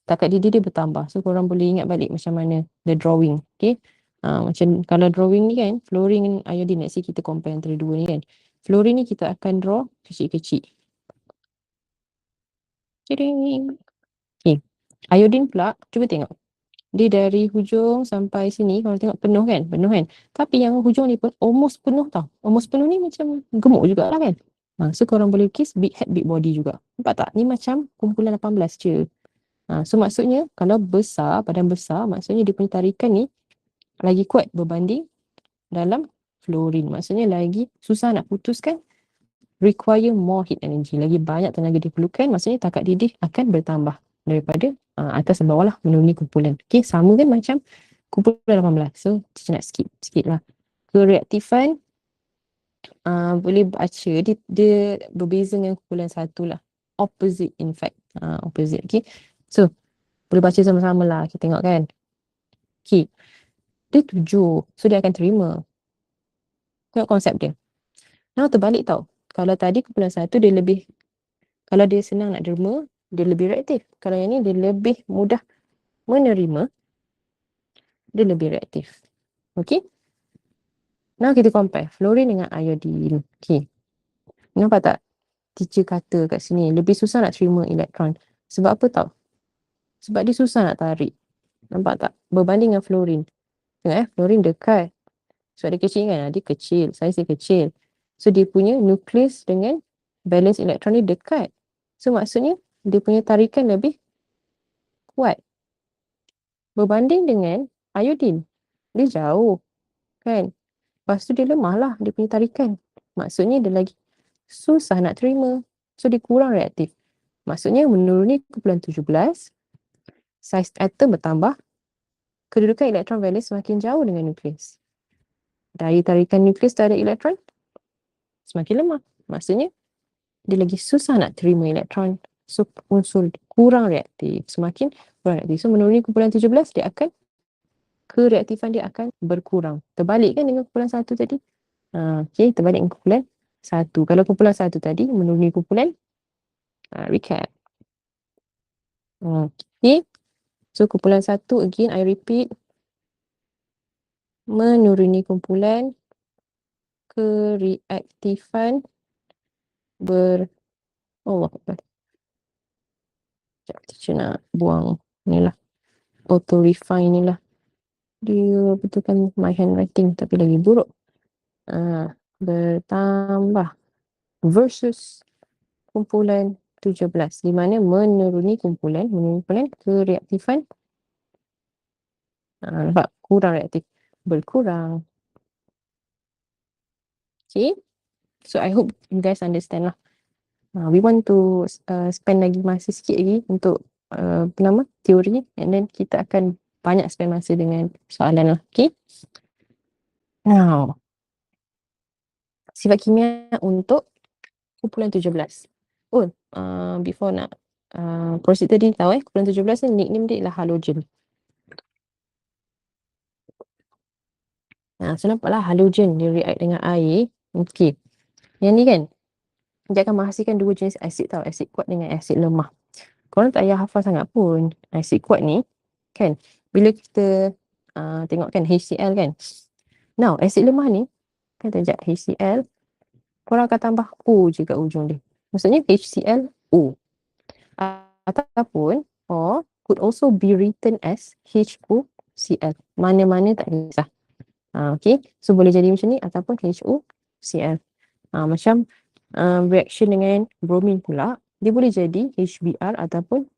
takat didih dia bertambah. So korang boleh ingat balik macam mana the drawing. Okay. Macam kalau drawing ni kan, fluorine dengan iodine, let's say kita compare antara dua ni kan. Fluorine ni kita akan draw kecil-kecil. Okay. Iodine pula, cuba tengok. Dia dari hujung sampai sini, kalau tengok penuh kan? Penuh kan? Tapi yang hujung ni pun almost penuh tau. Almost penuh ni macam gemuk jugalah kan? So korang boleh lukis big head, big body juga. Nampak tak? Ni macam kumpulan 18 je. So maksudnya kalau besar, badan besar, maksudnya dia punya tarikan ni lagi kuat berbanding dalam fluorine. Maksudnya lagi susah nak putuskan, require more heat energy. Lagi banyak tenaga diperlukan, maksudnya takat didih akan bertambah daripada atas dan bawah lah menuruni kumpulan. Okay, sama kan macam kumpulan 18. So, saya nak skip sikit lah. Kereaktifan, boleh baca, dia berbeza dengan kumpulan 1 lah. Opposite in fact. Opposite, okay. So, boleh baca sama-sama lah. Kita tengok kan. Okay. Dia 7. So, dia akan terima. Tengok konsep dia. Now, terbalik tau. Kalau tadi kumpulan 1 dia lebih, kalau dia senang nak derma, dia lebih reaktif. Kalau yang ni dia lebih mudah menerima, dia lebih reaktif. Okay. Now kita compare fluorine dengan iodine. Okay. Nampak tak? Teacher kata kat sini lebih susah nak terima elektron. Sebab apa tau? Sebab dia susah nak tarik. Nampak tak? Berbanding dengan fluorine. Tengok fluorine dekat. Sebab dia kecil kan? Dia kecil. Saiz dia kecil. So dia punya nukleus dengan balance elektron ni dekat. So maksudnya dia punya tarikan lebih kuat. Berbanding dengan iodine. Dia jauh. Kan? Lepas tu dia lemah lah dia punya tarikan. Maksudnya dia lagi susah nak terima. So dia kurang reaktif. Maksudnya menuruni kumpulan 17, saiz atom bertambah, kedudukan elektron valence semakin jauh dengan nukleus. Dari tarikan nukleus terhadap elektron semakin lemah. Maksudnya dia lagi susah nak terima elektron. So unsur kurang reaktif. Semakin kurang reaktif. So menuruni kumpulan 17 dia akan, kereaktifan dia akan berkurang. Terbalik kan dengan kumpulan 1 tadi. Okay, terbalik dengan kumpulan 1. Kalau kumpulan 1 tadi menuruni kumpulan, recap. Okay. So kumpulan 1 again I repeat, menuruni kumpulan, kereaktifan Allah Akbar. Sekejap, teacher nak buang ni lah. Auto refine ni lah. Dia betulkan my handwriting tapi lagi buruk. Bertambah versus kumpulan 17. Di mana menuruni kumpulan kereaktifan, nampak? Kurang reaktif. Berkurang. Okay. So I hope you guys understand lah. We want to spend lagi masa sikit lagi untuk teori, and then kita akan banyak spend masa dengan soalan lah. Okay. Now, sifat kimia untuk kumpulan 17. Before nak proceed tadi tahu kumpulan 17 ni nickname dia ialah halogen. So nampaklah halogen dia react dengan air. Okay. Yang ni kan, dia akan menghasilkan dua jenis asid tau. Asid kuat dengan asid lemah. Korang tak payah hafal sangat pun. Asid kuat ni, kan, bila kita tengok kan HCl kan. Now, asid lemah ni, kan sekejap HCl, korang akan tambah O je kat ujung dia. Maksudnya HClO. Ataupun, or could also be written as HOCl. Mana-mana tak kisah. Okay, so boleh jadi macam ni ataupun HOCl. Macam reaction dengan bromin pula, dia boleh jadi HBr ataupun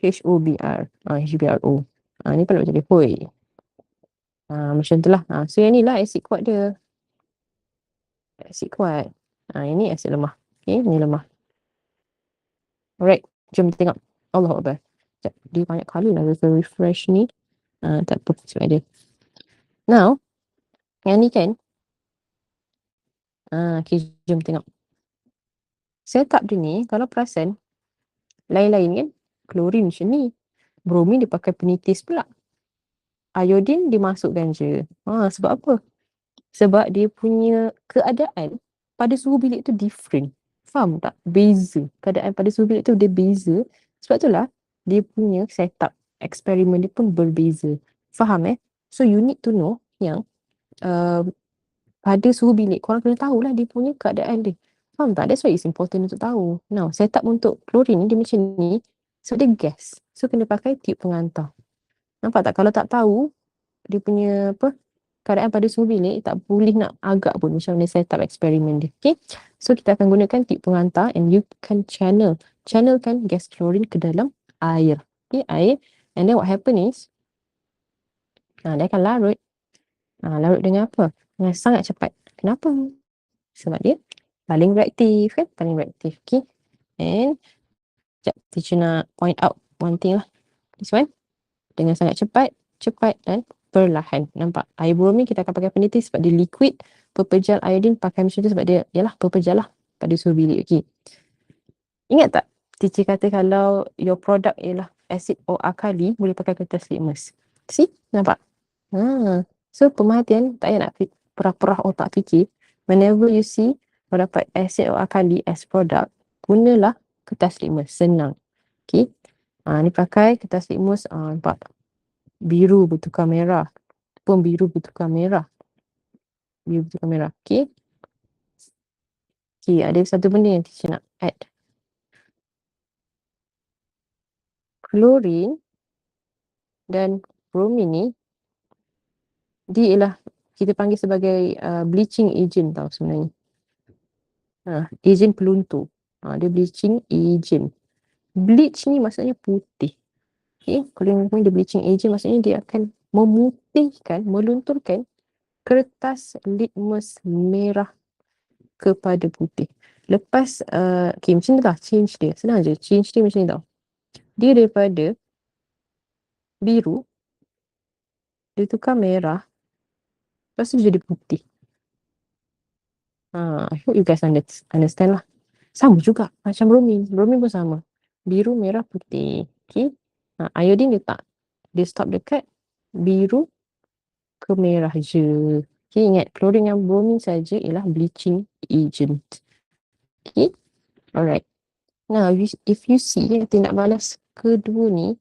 HOBr. HBrO. Ni pun nak jadi hoi. Macam tu lah. So yang ni lah asid kuat dia. Asid kuat. Yang ni asid lemah. Okay, ni lemah. Alright, jom tengok. Allah Akbar. Sekejap, dia banyak kali lah refresh ni. Tak apa, sebab dia. Now, yang ni kan. Okay, jom tengok. Setup dia ni, kalau perasan, lain-lain kan. Klorin macam ni. Bromin dia pakai penitis pula. Iodine dimasukkan je. Sebab apa? Sebab dia punya keadaan pada suhu bilik tu different. Faham tak? Beza. Keadaan pada suhu bilik tu dia beza. Sebab itulah dia punya setup eksperimen dia pun berbeza. Faham So you need to know yang uh, pada suhu bilik korang kena tahulah dia punya keadaan dia. Faham tak? That's why it's important untuk tahu. Now, setup untuk klorin ni dia macam ni. So dia gas. So kena pakai tube penghantar. Nampak tak? Kalau tak tahu dia punya keadaan pada suhu bilik, tak boleh nak agak pun macam mana setup eksperimen dia. Okay. So kita akan gunakan tube penghantar and you can channelkan gas klorin ke dalam air. Okay, air. And then what happen is dia akan larut. Larut dengan apa? Dengan sangat cepat. Kenapa? Sebab dia paling reaktif kan? Paling reaktif. Okay. And sekejap, teacher nak point out one thing lah. This one. Dengan sangat cepat dan perlahan. Nampak? Air bromin kita akan pakai peniti sebab dia liquid. Pepejal iodine pakai macam tu sebab dia, yalah, pepejal lah pada suhu bilik. Okay. Ingat tak? Teacher kata kalau your product ialah acid or alkali, boleh pakai kertas litmus. See? Nampak? So, pemerhatian, tak payah nak perah-perah otak fikir. Whenever you see kau dapat acid or alkali as product, gunalah kertas litmus. Senang. Okay. Ni pakai kertas litmus. Nampak? Biru bertukar merah. Pun biru bertukar merah. Biru bertukar merah. Okay. Okay, ada satu benda yang teacher nak add. Klorin dan bromin ni, dia ialah kita panggil sebagai bleaching agent tau sebenarnya. Agent peluntur. Dia bleaching agent. Bleach ni maksudnya putih. Okay, kalau dia bleaching agent maksudnya dia akan memutihkan, melunturkan kertas litmus merah kepada putih. Lepas, okay, macam tu lah change dia. Senang je, change dia macam ni tau. Dia daripada biru, dia tukar merah, lepas tu dia jadi putih. I hope you guys understand lah. Sama juga macam bromin. Bromin pun sama. Biru, merah, putih. Okay. Iodine dia stop dekat biru ke merah je. Okay, ingat klorin yang bromin saja ialah bleaching agent. Okay. Alright. Now, if you see tindak balas kedua ni,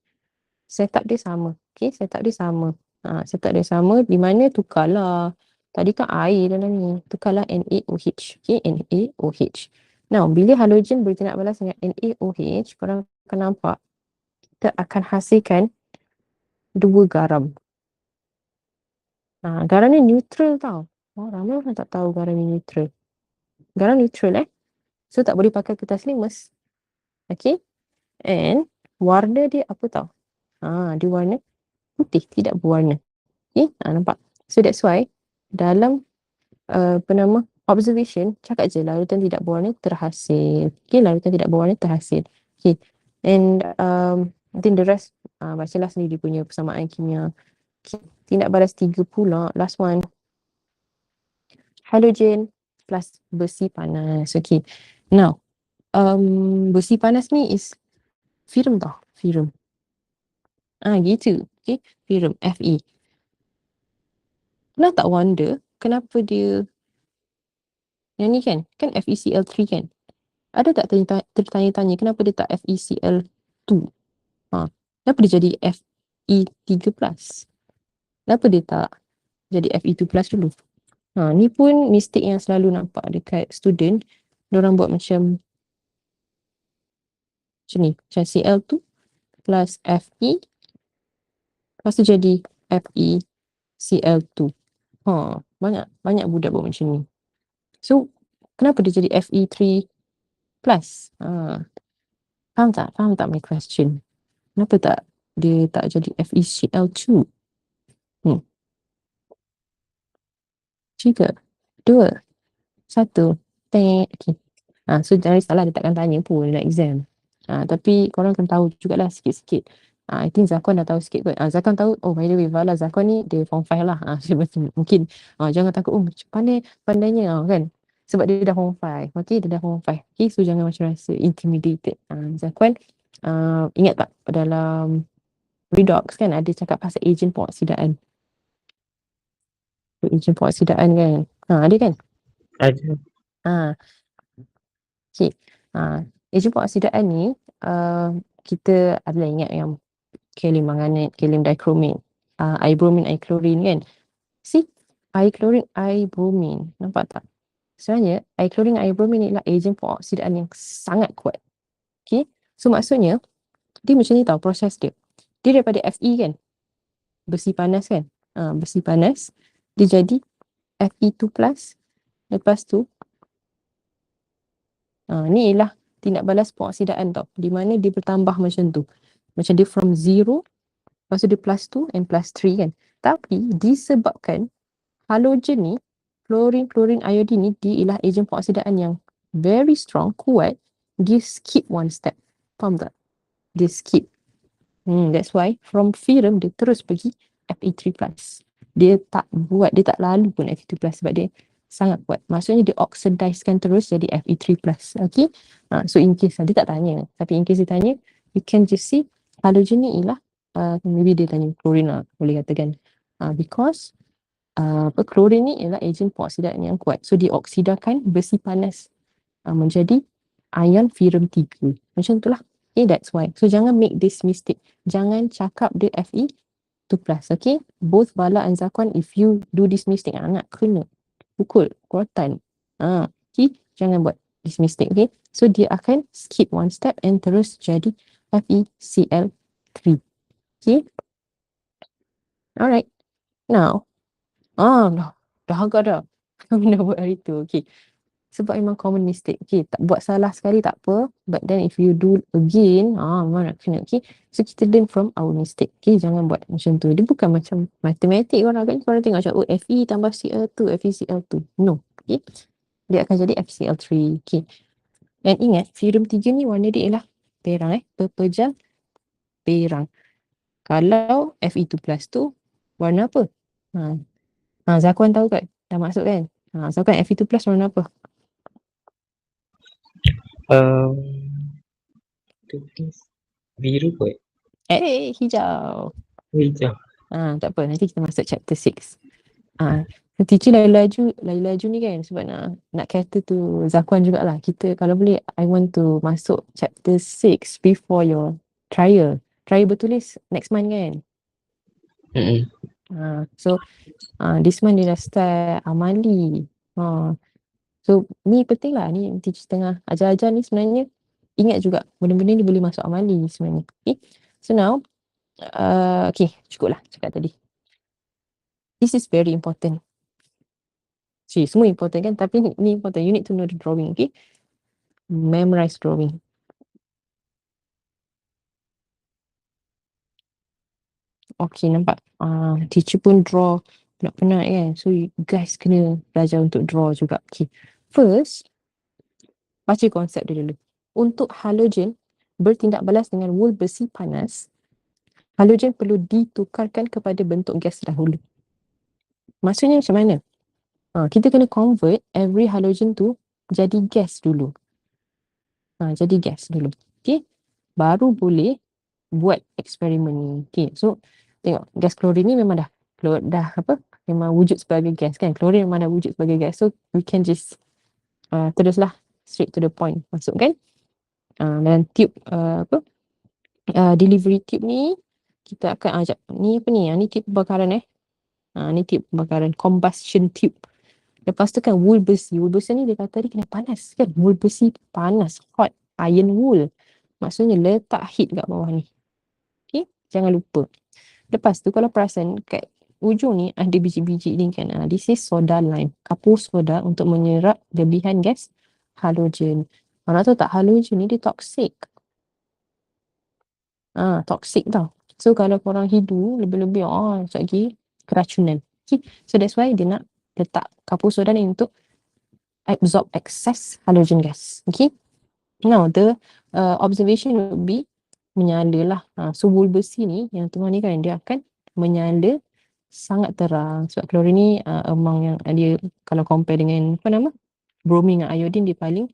setup dia sama. Okay, setup dia sama. Setup dia sama di mana tukarlah. Tadi kan air dalam ni. Tukarlah NaOH. Okay, NaOH. Now, bila halogen bertindak balas dengan NaOH, korang akan nampak kita akan hasilkan dua garam. Garam ni neutral tau. Ramai orang tak tahu garam ni neutral. Garam neutral So, tak boleh pakai kertas litmus. Okay. And warna dia apa tau? Dia warna putih, tidak berwarna. Okay, nampak? So, that's why dalam observation, cakap je larutan tidak berwarna terhasil. Okay, larutan tidak berwarna terhasil. Okay, and I think the rest, bacalah sendiri punya persamaan kimia. Okay. Tindak balas 3 pula, last one. Halogen plus besi panas. Okay, now, besi panas ni is firm tau, firm. Gitu. Okay, firm, Fe. Pernah tak wonder kenapa dia yang ni kan FeCl3 kan? Ada tak tertanya-tanya kenapa dia tak FeCl2? Kenapa dia jadi Fe3+? Kenapa dia tak jadi Fe2+ dulu? Ni pun mistake yang selalu nampak dekat student. Diorang buat macam ni. Macam Cl2 plus Fe. Lepas tu jadi FeCl2. Banyak budak buat macam ni. So, kenapa dia jadi Fe3+? Faham tak? Faham tak my question? Kenapa tak dia tak jadi FeCl2? 3, 2, 1. Okay. So jangan risaulah, dia takkan tanya pun dalam exam. Tapi korang kan tahu jugalah sikit-sikit. I think Zakon dah tahu sikit kot. Zakon tahu, oh by the way, Vala Zakon ni dia form 5 lah. Mungkin jangan takut, pandainya kan. Sebab dia dah form 5. Okay, dia dah form 5. Okay, so jangan macam rasa intimidated. Zakon, ingat tak dalam redox kan ada cakap pasal agent pengoksidaan. Ejen peroksidan kan. Ada kan? Ada. Ha, okay. Ejen peroksidan ni kita adalah ingat yang kalium manganat, kalium dichromate, air bromin, air klorin kan. See, air klorin, air bromin. Nampak tak? Sebenarnya air klorin, air bromin ni adalah ejen peroksidan yang sangat kuat. Okay. So maksudnya dia macam ni tau proses dia. Dia daripada Fe kan, besi panas kan. Besi panas dia jadi Fe2+. Lepas tu ni ialah tindak balas peroksidan tau, di mana dia bertambah macam tu. Macam dia from 0, lepas tu dia +2 and +3 kan. Tapi disebabkan halogen ni, klorin, klorin, iodin ni, dia ialah ejen peroksidan yang very strong, kuat, dia skip one step. Faham tak? Dia skip. That's why from ferrum dia terus pergi Fe3+. Dia tak lalu pun Fe2+ sebab dia sangat kuat. Maksudnya dia oxidizekan terus jadi Fe3+. Okay. So in case dia tak tanya, tapi in case dia tanya, you can just see halogen ni ialah maybe dia tanya klorin lah, boleh katakan. Because klorin ni ialah ejen peroksidan yang kuat. So dia oksidakan besi panas menjadi ion ferrum 3. Macam tu lah. Okay, that's why. So jangan make this mistake. Jangan cakap dia Fe2+. Okay. Both Bala and Zakwan, if you do this mistake, nak kena pukul kuatan. Okay. Jangan buat this mistake. Okay. So dia akan skip one step and terus jadi FeCl3. Okay. Alright. Now, dah agak dah. Kami dah buat hari tu. Okay. Sebab memang common mistake. Okay, tak buat salah sekali tak apa. But then if you do again, memang nak kena. Okay, so kita learn from our mistake. Okay, jangan buat macam tu. Dia bukan macam matematik korang kan. Korang tengok macam, Fe tambah Cl2, FeCl2. No. Okay, dia akan jadi FeCl3. Okay, dan ingat, ferrum 3 ni warna dia ialah perang pepejal perang. Kalau Fe2+ tu warna apa? Zakwan tahu kan? Dah masuk kan? Zakwan, Fe2+ warna apa? Biru kot. Hijau. Hijau. Tak apa, nanti kita masuk chapter 6. Teacher laju ni kan sebab nak kata tu Zakwan jugalah. Kita kalau boleh, I want to masuk chapter 6 before your trial. Trial bertulis next month kan. So this month dia dah start amali. So ni penting lah, ni teacher tengah ajar-ajar ni sebenarnya ingat juga benda-benda ni boleh masuk amali sebenarnya. Okay, so now okay, cukup lah cakap tadi. This is very important. Semua important kan, tapi ni important. You need to know the drawing. Okay, memorize drawing. Okay, nampak teacher pun draw penat-penat kan. So you guys kena belajar untuk draw juga. Okay, first baca konsep dia dulu. Untuk halogen bertindak balas dengan wool besi panas, halogen perlu ditukarkan kepada bentuk gas dahulu. Maksudnya macam mana? Kita kena convert every halogen tu jadi gas dulu. Jadi gas dulu. Okay, baru boleh buat eksperimen ni. Okay, so tengok gas klorin ni memang memang wujud sebagai gas kan. Klorin memang dah wujud sebagai gas. So we can just teruslah straight to the point masukkan. Dan tube delivery tube ni kita akan ni apa ni? Ni tube pembakaran ni tube pembakaran, combustion tube. Lepas tu kan wool besi ni dia kata dia kena panas kan. Wool besi panas, hot, iron wool. Maksudnya letak heat kat bawah ni. Okay, jangan lupa. Lepas tu kalau perasan kat ujung ni ada biji-biji ni kan. This is soda lime, kapur soda untuk menyerap lebihan gas halogen. Nak tahu tak halogen ni dia toxic. Toxic tau. So kalau korang hidu lebih-lebih sekejap lagi keracunan. Okay, so that's why dia nak letak kapur soda ni untuk absorb excess halogen gas. Okay, now the observation would be menyala lah. So wool besi ni yang tengah ni kan dia akan menyala sangat terang sebab klorin ni among yang dia kalau compare dengan bromin dengan iodine dia paling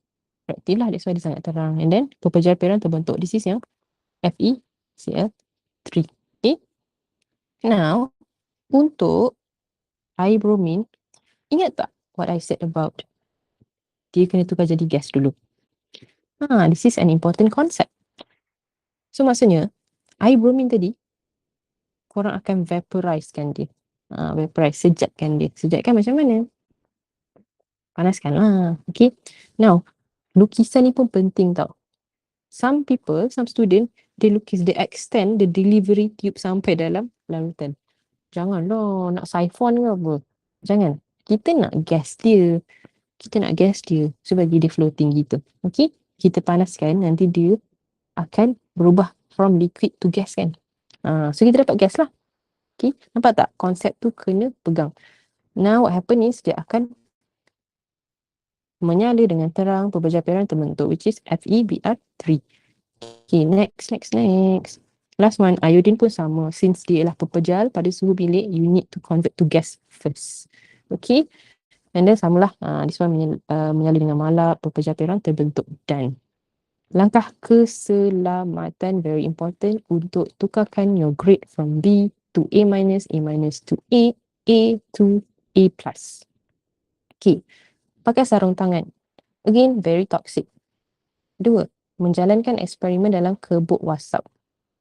reaktif lah, that's why dia sangat terang. And then pepejal perang terbentuk. This is yang FeCl3. Okay, now untuk air bromin, ingat tak what I said about dia kena tukar jadi gas dulu? This is an important concept. So maksudnya air bromin tadi korang akan vaporizekan dia. Vaporize, sejatkan dia. Sejatkan macam mana? Panaskan lah. Okay. Now, lukisan ni pun penting tau. Some people, some student, they lukis, they extend the delivery tube sampai dalam larutan. Janganlah nak siphon ke apa. Jangan. Kita nak gas dia. Kita nak gas dia. So bagi dia floating gitu. Okay. Kita panaskan, nanti dia akan berubah from liquid to gas kan. So kita dapat gas lah. Okay. Nampak tak? Konsep tu kena pegang. Now what happen is dia akan menyala dengan terang, peberjapairan terbentuk, which is FeBr3. Okay, next. Last one, iodine pun sama. Since dia ialah pepejal pada suhu bilik, you need to convert to gas first. Okay, and then samalah, this one menyala dengan malap, peberjapairan terbentuk. Dan langkah keselamatan very important untuk tukarkan your grade from B to A minus to A to A plus. Okay, pakai sarung tangan. Again, very toxic. 2. Menjalankan eksperimen dalam kebuk wasap.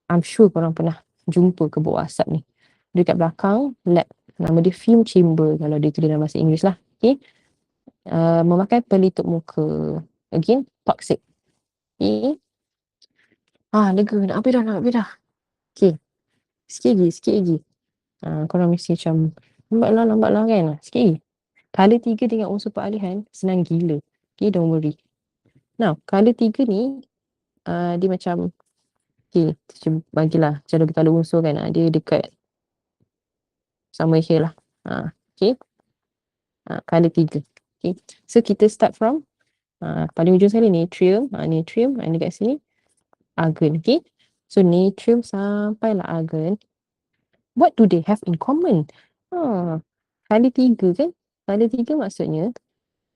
I'm sure korang pernah jumpa kebuk wasap ni. Dekat belakang, lab. Nama dia fume chamber kalau dia tulis dalam bahasa Inggeris lah. Okay. Memakai pelitup muka. Again, toxic. Okay. Lega. Nak habis dah. Okay. Sikit lagi. Korang mesti macam, lambat lah kan. Sikit lagi. Color 3 dengan unsur peralihan senang gila. Okay, don't worry. Now, color 3 ni dia macam bagilah cara kalau unsur kan, dia dekat sama here lah. Okay. Color 3. Okay. So kita start from paling ujung sekali natrium. Natrium dekat sini argon. Okay. So natrium sampailah argon. What do they have in common? Color 3 kan. Color 3 maksudnya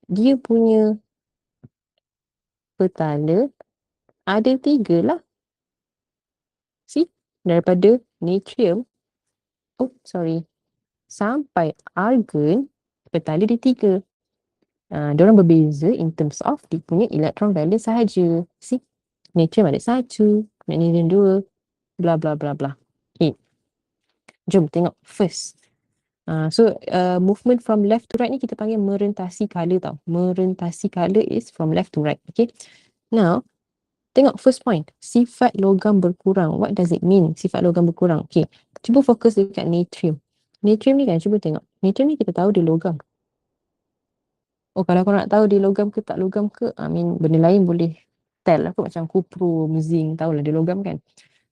dia punya petala ada 3 lah. See? Daripada natrium sampai argon, petala dia 3. Diorang berbeza in terms of dia punya electron valence sahaja. See? Natrium ada 1, magnesium 2, bla bla bla bla. Okay. Jom tengok first. Movement from left to right ni kita panggil merentasi color tau. Merentasi color is from left to right. Okay. Now, tengok first point. Sifat logam berkurang. What does it mean? Sifat logam berkurang. Okay. Cuba fokus dekat natrium. Natrium ni kan, cuba tengok. Natrium ni kita tahu dia logam. Kalau korang nak tahu dia logam ke tak logam ke, benda lain boleh tell lah. Macam kuprum, zinc, tahulah dia logam kan.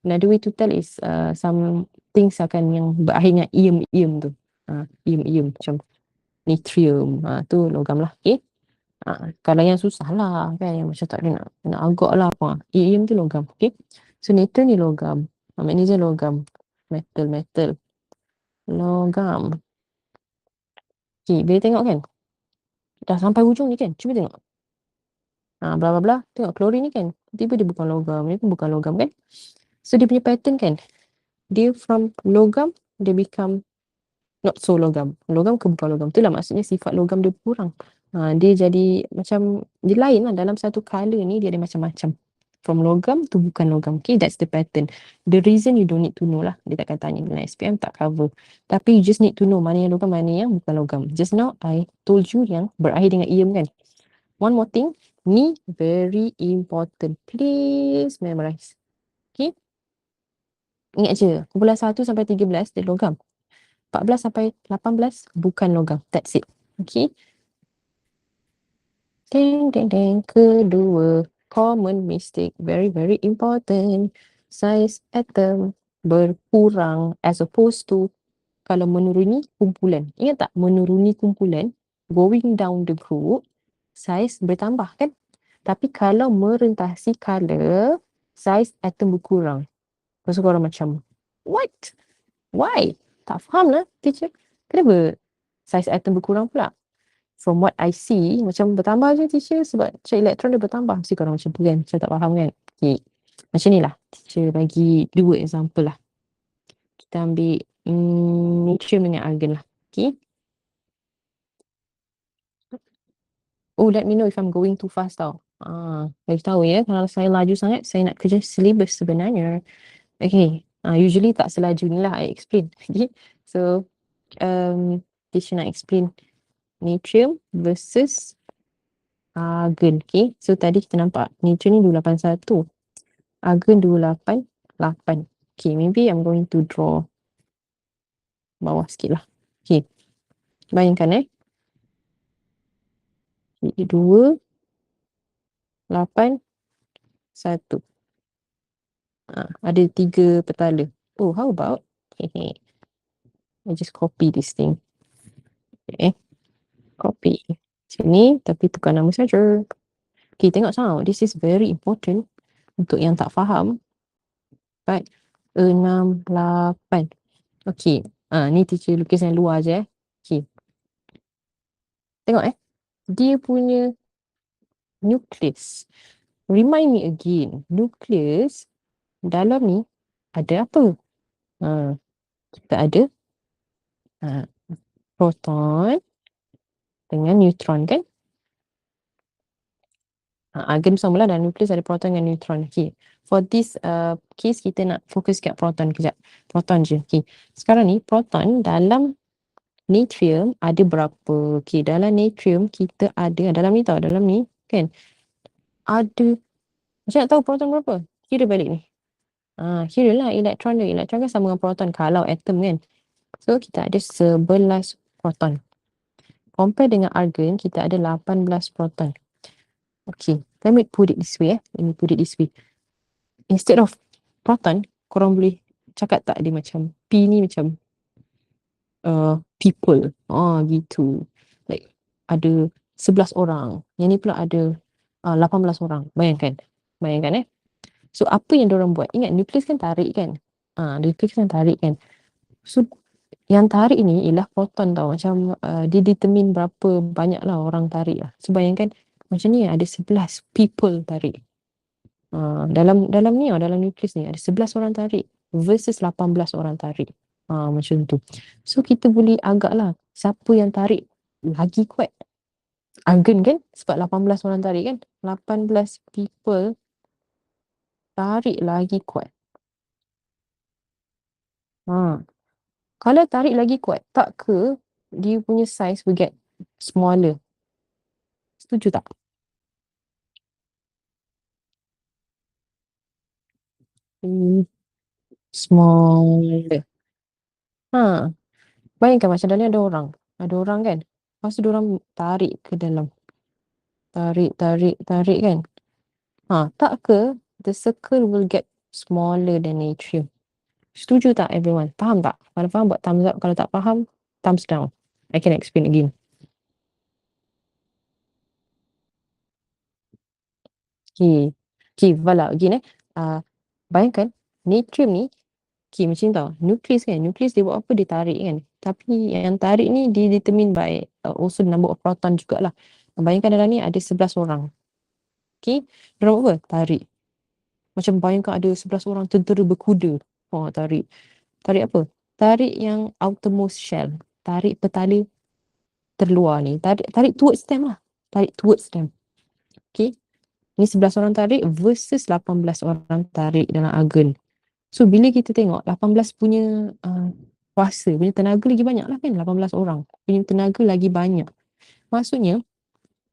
Another way to tell is some things akan yang berakhir dengan ium tu. Ium macam natrium. Tu logam lah. Okay. Kalau yang susah lah kan, yang macam tak ada nak agak lah apa. Ium tu logam. Okay. So natrium ni logam. Magnesium logam. Metal. Logam. Okay, boleh tengok kan? Dah sampai hujung ni kan? Cuba tengok. Bla bla bla. Tengok klorin ni kan? Tiba dia bukan logam. Ni pun bukan logam kan? So dia punya pattern kan? Dia from logam, dia become not so logam. Logam ke bukan logam. Itulah maksudnya sifat logam dia kurang. Dia jadi macam, dia lain lah. Dalam satu color ni dia ada macam-macam. From logam to bukan logam. Okay, that's the pattern. The reason you don't need to know lah. Dia takkan tanya dalam SPM, tak cover. Tapi you just need to know mana yang logam, mana yang bukan logam. Just now I told you yang berakhir dengan ium kan. One more thing. Ni very important. Please memorize. Okay. Ingat je. Kumpulan 1 sampai 13 dia logam. 14 sampai 18 bukan logam. That's it. Okay. Kedua, common mistake. Very, very important. Size atom berkurang as opposed to kalau menuruni kumpulan. Ingat tak? Menuruni kumpulan, going down the group, size bertambah kan? Tapi kalau merentasi color, size atom berkurang. Lepas tu korang macam, what? Why? Tak faham lah, teacher. Kenapa size atom berkurang pula? From what I see, macam bertambah je teacher sebab charge elektron dia bertambah. Mesti korang macam tu kan? Macam tak faham kan? Okay. Macam ni lah. Teacher bagi 2 example lah. Kita ambil natrium dengan argon lah. Okay. Oh, let me know if I'm going too fast tau. Bagi tahu ya, kalau saya laju sangat, saya nak kerja syllabus sebenarnya. Okay, usually tak selaju ni lah I explain. Okay, so teacher nak explain natrium versus argon. Okay, so tadi kita nampak natrium ni 281, argon 288. Okay, maybe I'm going to draw bawah sikit lah. Okay, bayangkan 2, 8, 1. Ada 3 petala. Oh, how about I just copy this thing. Okay, copy sini tapi tukar nama saja. Okay, tengok sound. This is very important untuk yang tak faham. Right, 6, 8. Okay, ni teacher lukis yang luar je. Okay, tengok dia punya nucleus. Remind me again, nucleus dalam ni ada apa? Kita ada proton dengan neutron kan? Argon semula dan nukleus ada proton dan neutron. Okay, for this case kita nak fokus kat proton kejap. Proton je. Okay, sekarang ni proton dalam natrium ada berapa? Okay, dalam natrium kita ada, dalam ni tau, dalam ni kan ada, macam nak tahu proton berapa? Kira balik ni. Kira lah elektron dia. Elektron kan sama dengan proton kalau atom kan. So kita ada 11 proton. Compare dengan argon kita ada 18 proton. Okay, let me put it this way. Instead of proton, korang boleh cakap tak dia macam P ni macam people. Gitu. Like ada 11 orang. Yang ni pula ada 18 orang. Bayangkan. So apa yang diorang buat? Ingat nukleus kan tarik kan? Nukleus kan tarik kan? So yang tarik ni ialah proton tau. Macam dia determine berapa banyak lah orang tarik lah. So bayangkan macam ni ada 11 people tarik. Dalam ni dalam nukleus ni ada 11 orang tarik versus 18 orang tarik. Macam tu. So kita boleh agak lah siapa yang tarik lagi kuat. Argon kan sebab 18 orang tarik kan. 18 people tarik lagi kuat. Kalau tarik lagi kuat, tak ke dia punya size will get smaller? Setuju tak? Smaller. Bayangkan macam dalam ni ada orang. Ada orang kan. Lepas tu diorang tarik ke dalam. Tarik kan. Tak ke the circle will get smaller than natrium? Setuju tak everyone? Faham tak? Kalau faham buat thumbs up. Kalau tak faham, thumbs down. I can explain again. Okay, Vala again bayangkan natrium ni macam tau, nukleus kan, nukleus dia buat apa, dia tarik kan, tapi yang tarik ni dia determine by also number of proton jugalah. Bayangkan dalam ni ada 11 orang. Okay, dia buat apa? Tarik. Macam bayangkan ada 11 orang tentera berkuda. Tarik apa? Tarik yang outermost shell, tarik petala terluar ni, tarik towards them lah, tarik towards them. Okay, ni 11 orang tarik versus 18 orang tarik dalam argon. So bila kita tengok 18 punya kuasa, punya tenaga lagi banyak lah kan. 18 orang punya tenaga lagi banyak. Maksudnya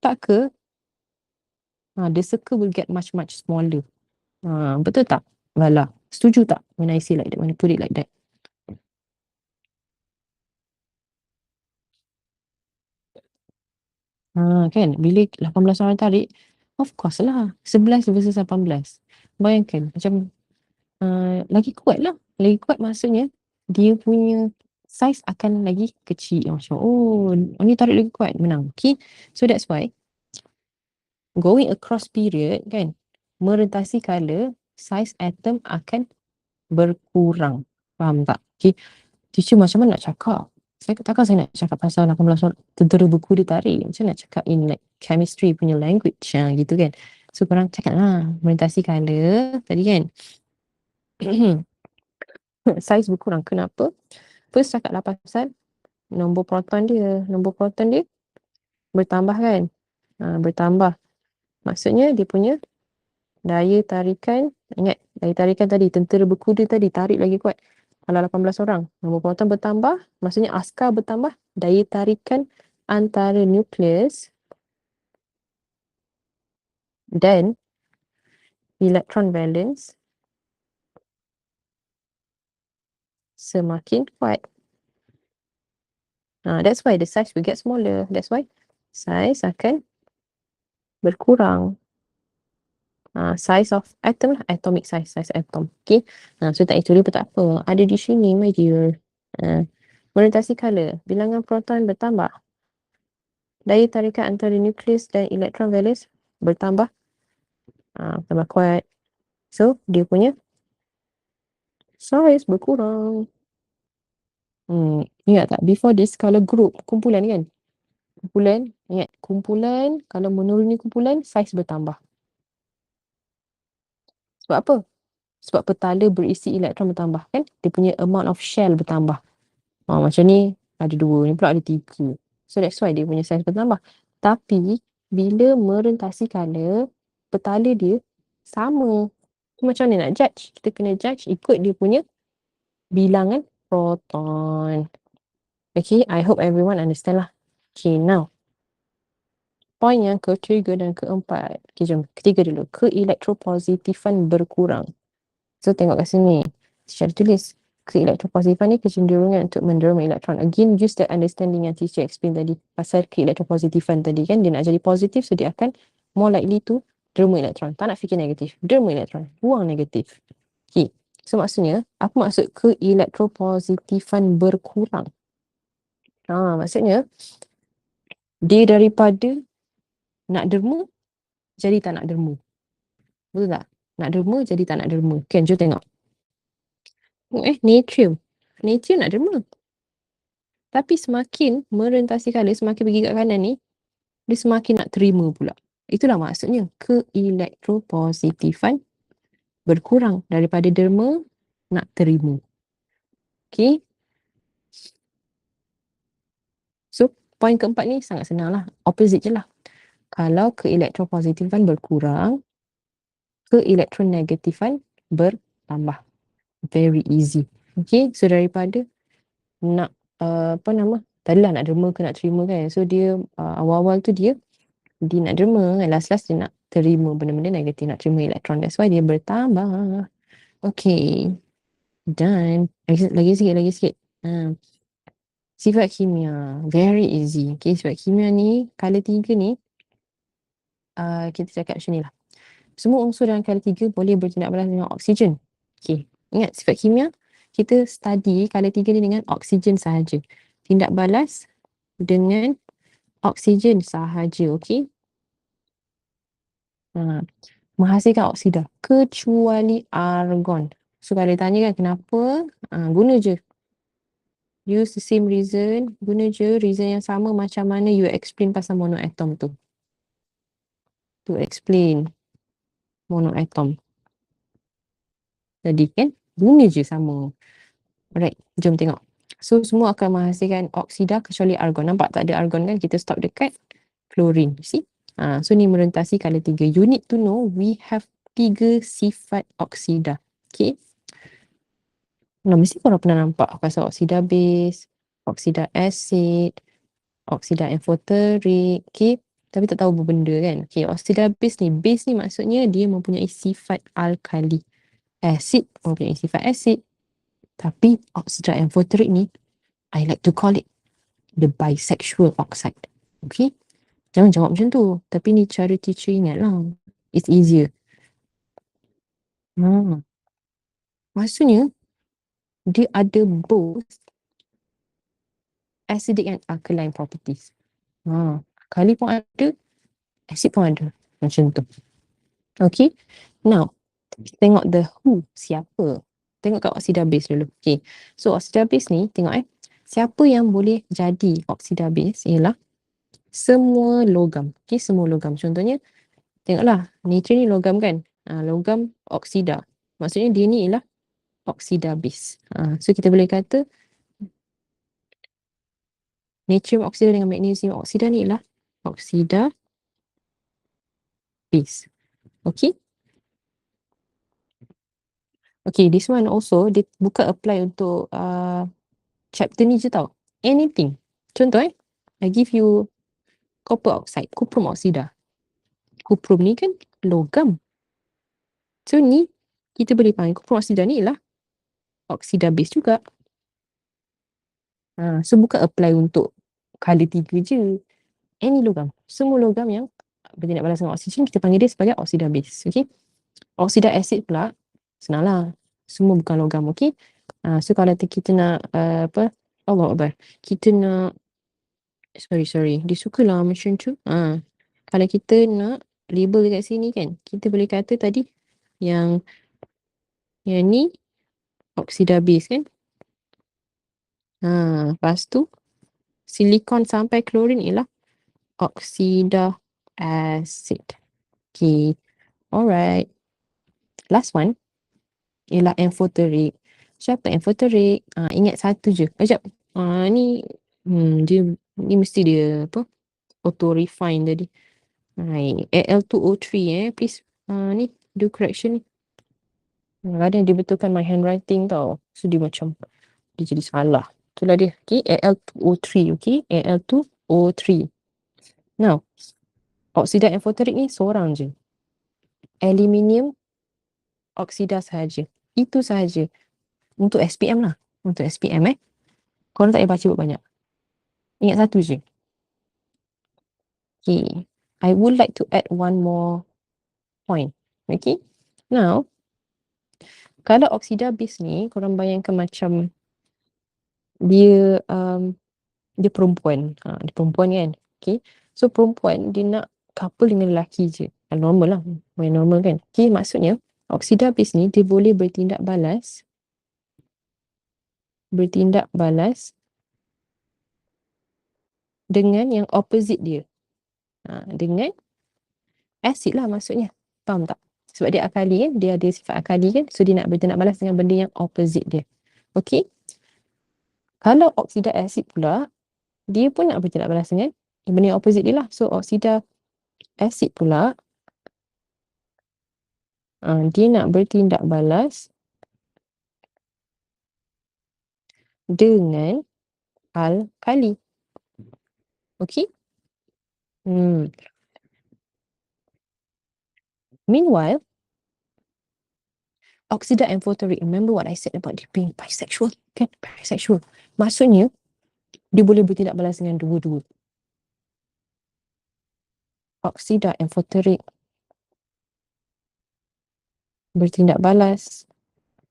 tak ke the circle will get much smaller. Betul tak Vala? Setuju tak when I say like that, when I put it like that? Kan bila 18 orang tarik, of course lah 11 versus 18. Bayangkan macam lagi kuat lah. Lagi kuat maksudnya dia punya size akan lagi kecil. Macam ni tarik lagi kuat, menang. Okay, so that's why going across period kan, merentasi kala, size atom akan berkurang. Faham tak? Okay, teacher macam mana nak cakap? Takkan saya nak cakap pasal 18 orang tentera berkuda tarik. Macam nak cakap in like chemistry punya language gitu kan. So korang cakap lah merentasi kala tadi kan. Size berkurang. Kenapa? First cakap lah pasal nombor proton dia bertambah kan. bertambah. Maksudnya dia punya daya tarikan, ingat daya tarikan tadi, tentera berkuda tadi tarik lagi kuat. Kalau 18 orang, nombor proton bertambah, maksudnya askar bertambah, daya tarikan antara nukleus dan elektron valence semakin kuat. That's why the size will get smaller. That's why size akan berkurang. Size of atom lah, atomic size atom. Okay. So tak itu dia pun tak apa. Ada di sini, my dear. Orientasi color. Bilangan proton bertambah. Daya tarikan antara nukleus dan elektron valence bertambah. Tambah kuat. So, dia punya size berkurang. Ingat tak? Before this, kalau group, kumpulan kan? Kumpulan, ingat. Kumpulan, kalau menuruni kumpulan, size bertambah. Sebab apa? Sebab petala berisi elektron bertambah kan? Dia punya amount of shell bertambah. Macam ni ada 2, ni pula ada 3. So that's why dia punya size bertambah. Tapi bila merentasi kala, petala dia sama. So, macam ni nak judge? Kita kena judge ikut dia punya bilangan proton. Okay, I hope everyone understand lah. Okay, now. Point yang ketiga dan keempat. Okay, jom. Ketiga dulu. Keelektropositifan berkurang. So, tengok kat sini. Secara tulis. Keelektropositifan ni kecenderungan untuk menderma elektron. Again, use the understanding yang teacher explain tadi. Pasal keelektropositifan tadi kan. Dia nak jadi positif, so dia akan more likely to derma elektron. Tak nak fikir negatif. Derma elektron. Buang negatif. Okay. So, maksudnya, apa maksud keelektropositifan berkurang? Maksudnya, dia daripada nak derma, jadi tak nak derma. Betul tak? Nak derma, jadi tak nak derma. Kan, jom tengok. Natrium. Natrium nak derma. Tapi semakin merentasi kala, semakin pergi kat kanan ni, dia semakin nak terima pula. Itulah maksudnya keelektropositifan berkurang daripada derma nak terima. Okay. So, poin keempat ni sangat senang lah. Opposite je lah. Kalau keelektropositifan berkurang, keelektronegatifan bertambah. Very easy. Okay. So, daripada nak tadilah nak derma ke nak terima kan. So dia awal-awal tu dia nak derma kan, last dia nak terima benda-benda negatif, nak terima elektron. That's why dia bertambah. Okay, done. Lagi sikit. Sifat kimia, very easy. Okay, sifat kimia ni kala 3 ni kita cakap macam ni lah. Semua unsur dalam kala 3 boleh bertindak balas dengan oksigen. Okay, ingat sifat kimia kita study kala 3 ni dengan oksigen sahaja. Tindak balas dengan oksigen sahaja, okey. Menghasilkan oksida kecuali argon. So kalau tanya kan kenapa, guna je. Use the same reason, guna je reason yang sama macam mana you explain pasal monoatom tu. To explain monoatom. Jadi kan, guna je sama. Alright, jom tengok. So semua akan menghasilkan oksida kecuali argon. Nampak tak ada argon kan? Kita stop dekat fluorine. See? So ni merentasi kala 3. You need to know we have 3 sifat oksida. Okay. Mesti korang pernah nampak pasal oksida base, oksida acid, oksida amphoteric. Okay. Tapi tak tahu apa benda kan. Okay. Oksida base ni maksudnya dia mempunyai sifat alkali. Acid mempunyai sifat acid. Tapi oksida amphoteric ni, I like to call it the bisexual oxide. Okay. Jangan jawab macam tu. Tapi ni cara teacher ingat lah. It's easier. Maksudnya, dia ada both acidic and alkaline properties. Alkali pun ada, acid pun ada. Macam tu. Okay. Now, tengok the who, siapa. Tengok kat oksida base dulu. Okay. So, oksida base ni, tengok siapa yang boleh jadi oksida base ialah semua logam. Okay, semua logam. Contohnya, tengoklah, natrium ni logam kan? Logam oksida. Maksudnya dia ni ialah oksida base. So kita boleh kata natrium oksida dengan magnesium oksida ni ialah oksida base. Okay. Okay, this one also dia bukan apply untuk chapter ni je tau. Anything. Contoh I give you copper oxide, cuprum oxida. Cuprum ni kan logam. So ni kita boleh panggil cuprum oxida ni ialah oxida base juga. So bukan apply untuk color 3 je. Any logam. Semua logam yang bertindak balas dengan oksigen kita panggil dia sebagai oxida base. Okay. Oxida acid pula senanglah. Semua bukan logam. Okay. So kalau kita nak Allah Akbar. Kita nak sorry. Dia sukalah macam tu. Kalau kita nak label dekat sini kan, kita boleh kata tadi yang ni oxida base kan. Lepas tu silikon sampai klorin ialah oxida acid. Okay. Alright. Last one ialah amphoteric. Siapa amphoteric? Ingat satu je. Sekejap. Ni ni mesti dia auto refine tadi. Al2O3 please ni do correction ni. Kadang dia betulkan my handwriting tau. So dia macam dia jadi salah. Itulah dia. Okay. Al2O3. Okay. Al2O3. Now oksida amphoteric ni seorang je. Aluminium oksida sahaja. Itu sahaja. Untuk SPM lah. Untuk SPM korang tak payah baca banyak. Ingat satu je. Okay. I would like to add one more point. Okay. Now, kalau oksida base ni, korang bayangkan macam dia perempuan. Dia perempuan kan. Okay. So, perempuan dia nak couple dengan lelaki je. Normal lah. Main normal kan. Okay. Maksudnya, oksida base ni dia boleh bertindak balas dengan yang opposite dia. Dengan acid lah maksudnya. Faham tak? Sebab dia akali kan. Dia ada sifat akali kan. So dia nak bertindak balas dengan benda yang opposite dia. Okay. Kalau oksida acid pula, dia pun nak bertindak balas dengan benda yang opposite dia lah. So oksida acid pula, dia nak bertindak balas dengan alkali. Okay. Meanwhile, oksida amphoteric, remember what I said about dia being bisexual kan? Bisexual. Maksudnya, dia boleh bertindak balas dengan dua-dua. Oksida amphoteric bertindak balas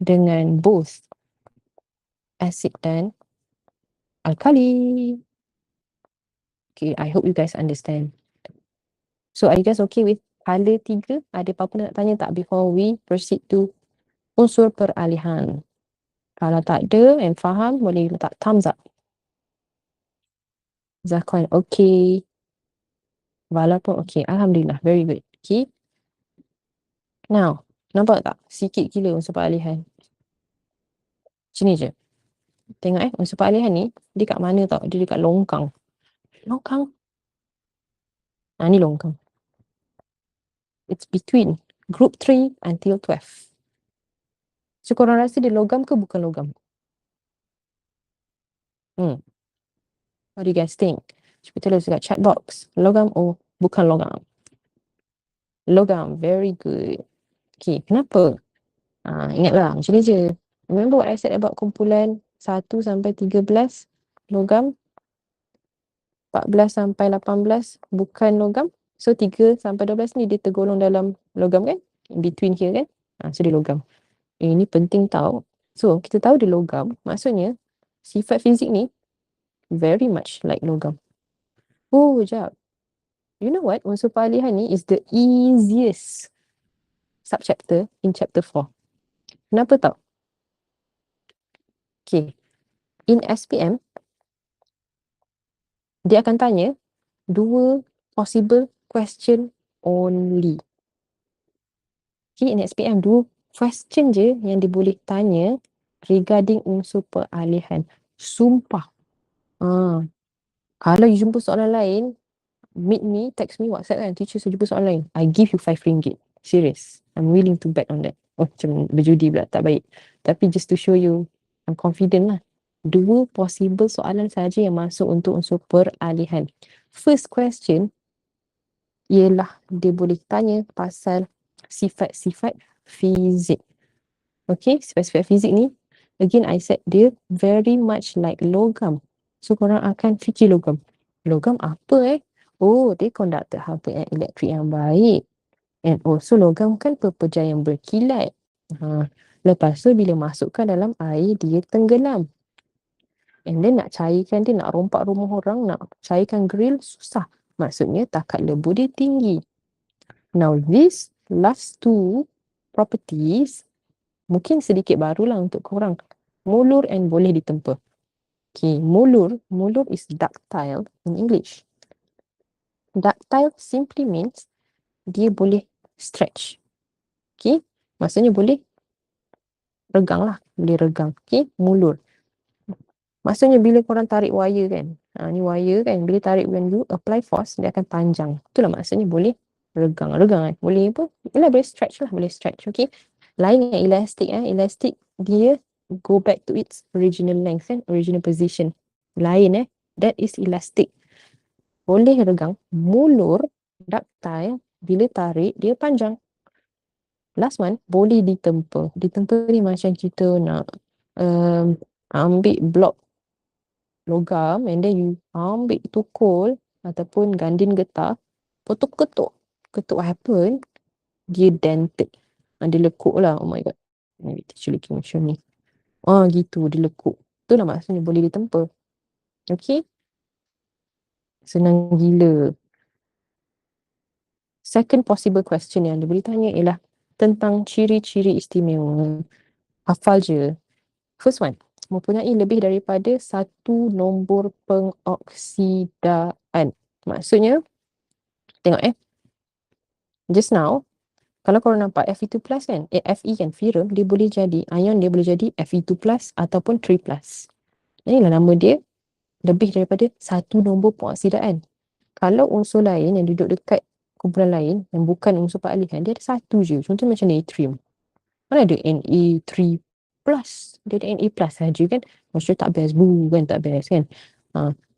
dengan both acid dan alkali. Okay, I hope you guys understand. So, are you guys okay with color 3? Ada apa-apa nak tanya tak before we proceed to unsur peralihan? Kalau tak ada and faham, boleh letak thumbs up. Zakwan, okay. Vala pun okay. Alhamdulillah, very good. Okay. Now, nampak tak? Sikit gila unsur peralihan. Sini je. Tengok unsur peralihan ni, dia kat mana tau? Dia dekat longkang. Longkang? Ni longkang. It's between group 3 until 12. So, korang rasa dia logam ke bukan logam? What do you guys think? Cuba tulis dekat chat box. Logam bukan logam? Logam, very good. Okay, kenapa? Ingatlah, macam ni je. Remember what I said about kumpulan 1 sampai 13 logam, 14 sampai 18 bukan logam. So 3 sampai 12 ni dia tergolong dalam logam kan? In between here kan? So dia logam. Ini penting tau. So kita tahu dia logam, maksudnya sifat fizik ni very much like logam. Sekejap. You know what? Unsur peralihan ni is the easiest subchapter in chapter 4. Kenapa tau? Okay. In SPM, dia akan tanya 2 possible question only. Okay, in SPM 2 question je yang dia boleh tanya regarding unsur peralihan. Sumpah. Kalau you jumpa soalan lain, meet me, text me, WhatsApp kan, teacher saya jumpa soalan lain, I give you RM5. Serious. I'm willing to bet on that. Oh, macam berjudi pula, tak baik. Tapi just to show you, I'm confident lah. 2 possible soalan saja yang masuk untuk unsur peralihan. First question, ialah dia boleh tanya pasal sifat-sifat fizik. Okay, sifat-sifat fizik ni, again I said dia very much like logam. So korang akan fikir logam. Logam apa Oh, dia conductor haba and elektrik yang baik. And also logam kan pepeja yang berkilat. Lepas tu bila masukkan dalam air, dia tenggelam. And then nak cairkan dia, nak rompak rumah orang, nak cairkan grill, susah. Maksudnya takat lebu dia tinggi. Now these last 2 properties mungkin sedikit barulah untuk korang. Mulur and boleh ditempa. Okay, mulur is ductile in English. Ductile simply means dia boleh stretch. Okay, maksudnya boleh regang lah. Boleh regang. Okay, mulur. Maksudnya bila korang tarik wire kan, ni wire kan, bila tarik when you apply force, dia akan panjang. Itulah maksudnya boleh regang. Regang kan, boleh apa? Yalah, boleh stretch lah, boleh stretch. Okay, lain dengan elastic. Elastic dia go back to its original length kan, original position. Lain that is elastic. Boleh regang. Mulur, ductile, bila tarik dia panjang. Last one, boleh ditempa. Ditempa ni macam kita nak ambil blok logam and then you ambil tukul ataupun gandin getah, ketuk. Ketuk what happen? Dia dented. Dia lekuk lah. Oh my god. Maybe teacher looking macam ni. Gitu, dia lekuk. Itulah maksudnya boleh ditempa. Okay? Senang gila. Second possible question yang dia boleh tanya ialah tentang ciri-ciri istimewa. Hafal je. First one, mempunyai lebih daripada 1 nombor pengoksidaan. Maksudnya, tengok just now, kalau korang nampak Fe2 plus kan, Fe kan, ferrum, dia boleh jadi, ion dia boleh jadi Fe2 plus ataupun 3 plus. Inilah nama dia, lebih daripada 1 nombor pengoksidaan. Kalau unsur lain yang duduk dekat kumpulan lain, yang bukan unsur peralihan, dia ada 1 je. Contoh macam natrium. Mana ada Na3 plus, dia ada Na plus saja kan. Maksudnya tak best, kan, tak best kan.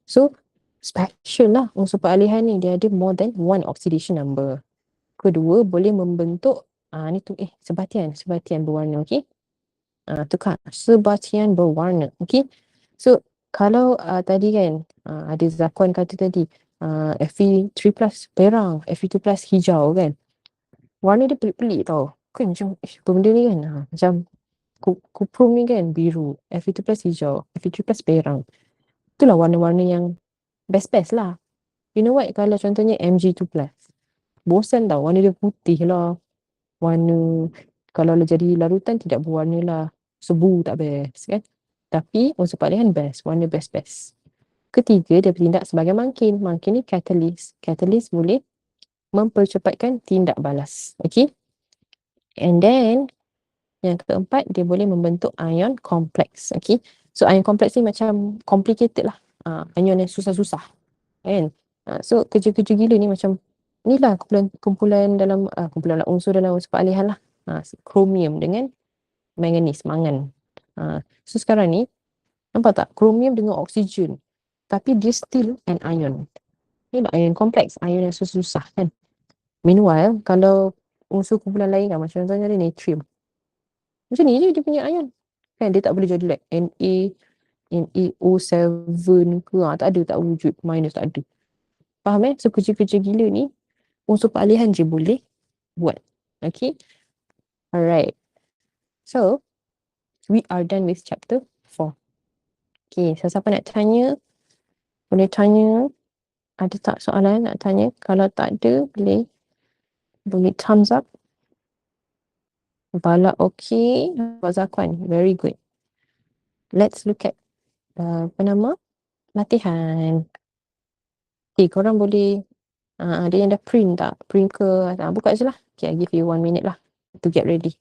So, special lah unsur peralihan ni, dia ada more than 1 oxidation number. Kedua, boleh membentuk ni tu sebatian berwarna. Okay, tukar sebatian berwarna. Okay, so kalau tadi kan ada Zakuan kata tadi Fe3 plus perang, Fe2 plus hijau kan, warna dia pelik-pelik tau kan, macam apa benda ni kan, macam kuprum ni kan biru, Fe2 plus hijau, Fe3 plus perang. Itulah warna-warna yang best lah. You know what, kalau contohnya Mg2 plus, bosan tau, warna dia putih lah, warna kalau jadi larutan tidak berwarna lah, sebu tak best kan. Tapi unsur peralihan best, warna best. Ketiga, dia bertindak sebagai mangkin. Mangkin ni catalyst. Catalyst boleh mempercepatkan tindak balas. Okay, and then yang keempat, dia boleh membentuk ion kompleks. Okay, so ion kompleks ni macam complicated lah, ion yang susah-susah kan. So kerja-kerja gila ni macam inilah kumpulan dalam kumpulan unsur dalam unsur peralihan lah. Kromium dengan manganis, mangan. So sekarang ni nampak tak, kromium dengan oksigen, tapi dia still an ion. Ni lah ion kompleks, ion yang susah-susah kan. Meanwhile, kalau unsur kumpulan lain kan, macam contohnya ada natrium, macam ni je dia punya ion kan, dia tak boleh jadi like NaO7 ke, tak ada, tak wujud, minus tak ada. Faham so kerja-kerja gila ni unsur peralihan je boleh buat. Okay, alright, so we are done with chapter 4. Okay, siapa nak tanya boleh tanya. Ada tak soalan nak tanya? Kalau tak ada, boleh thumbs up. Bala okay, Zakuan, very good. Let's look at latihan. Okay, korang boleh ada yang dah print tak? Print ke? Buka je lah. Okay, I give you 1 minute lah to get ready.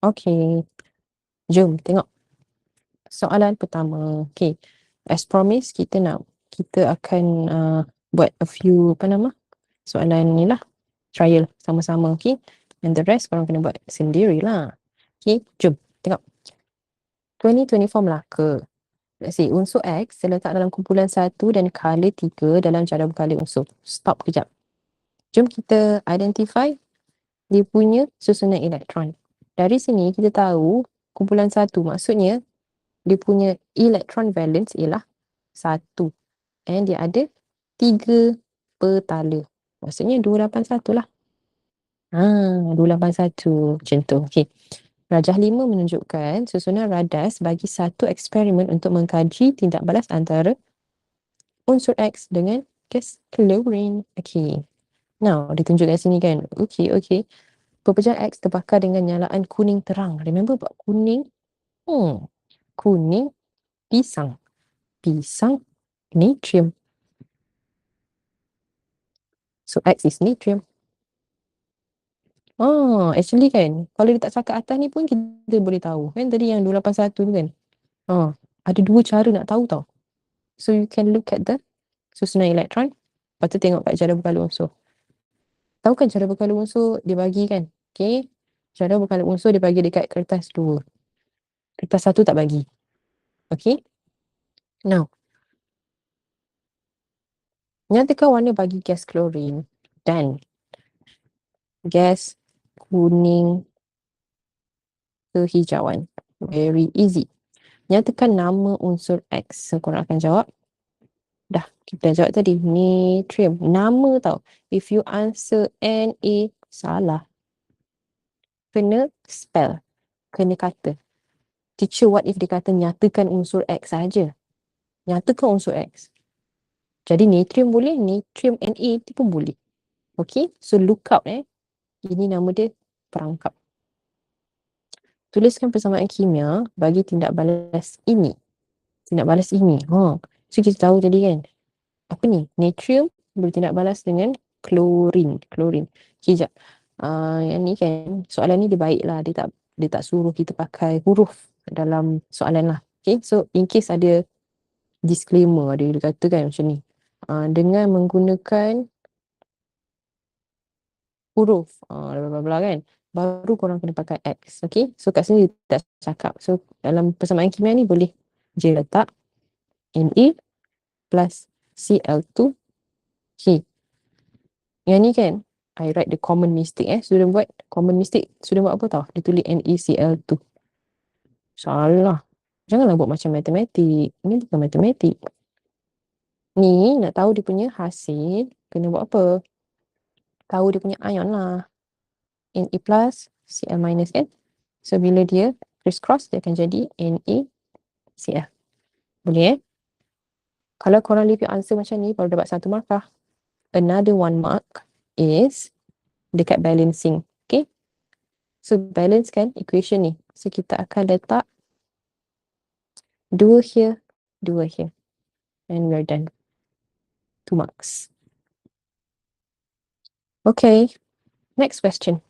Okay. Jom tengok soalan pertama. Okay. As promised, kita akan buat a few soalan ni lah. Trial sama-sama. Okay. And the rest korang kena buat sendirilah. Okay. Jom tengok. 2024 Melaka. Let's say unsur X terletak dalam kumpulan 1 dan kala 3 dalam jadual berkala unsur. Stop kejap. Jom kita identify dia punya susunan elektron. Dari sini kita tahu kumpulan 1 maksudnya dia punya elektron valence ialah 1. And dia ada 3 petala. Maksudnya 281 lah. 281 macam tu. Okay. Rajah 5 menunjukkan susunan radas bagi satu eksperimen untuk mengkaji tindak balas antara unsur X dengan gas klorin. Okay. Now, ditunjuk kat sini kan. Okay. Pepecahan X terbakar dengan nyalaan kuning terang. Remember buat kuning? Kuning pisang. Pisang natrium. So X is natrium. Actually kan, kalau dia tak cakap atas ni pun kita boleh tahu. Kan tadi yang 281 tu kan. Ada dua cara nak tahu tau. So you can look at the susunan elektron. Lepas tu tengok kat jadual berkala unsur. Tahu kan jadual berkala unsur dia bagi kan? Okay. Jadual berkala unsur dia bagi dekat kertas 2. Kertas 1 tak bagi. Okay. Now. Nyatakan warna bagi gas klorin dan gas kuning kehijauan. Very easy. Nyatakan nama unsur X. So, korang akan jawab. Dah, kita jawab tadi. Natrium. Nama tau. If you answer Na, salah. Kena spell. Kena kata. Teacher, what if dia kata nyatakan unsur X saja? Nyatakan unsur X. Jadi natrium boleh, natrium Na itu pun boleh. Okay, so look out Ini nama dia perangkap. Tuliskan persamaan kimia bagi tindak balas ini. Tindak balas ini. So kita tahu tadi kan. Apa ni? Natrium bertindak balas dengan klorin. Okay, sekejap. Yang ni kan, soalan ni dia baik lah. Dia tak suruh kita pakai huruf dalam soalan lah. Okay, so in case ada disclaimer, dia kata kan macam ni. Dengan menggunakan huruf, bla bla kan, baru korang kena pakai X. Okay, so kat sini dia tak cakap. So dalam persamaan kimia ni boleh je letak Na plus Cl2. Okay. Yang ni kan, I write the common mistake Student buat common mistake. Student buat apa tau? Dia tulis NaCl2. Salah. Janganlah buat macam matematik. Ini bukan matematik. Ni nak tahu dia punya hasil, kena buat apa? Tahu dia punya ion lah. Na plus Cl minus N. So bila dia criss-cross, dia akan jadi NaCl. Boleh Kalau korang leave your answer macam ni, baru dapat 1 markah. Another 1 mark is dekat balancing. Okay. So balance kan equation ni. So kita akan letak 2 here, 2 here. And we're done. 2 marks. Okay. Next question.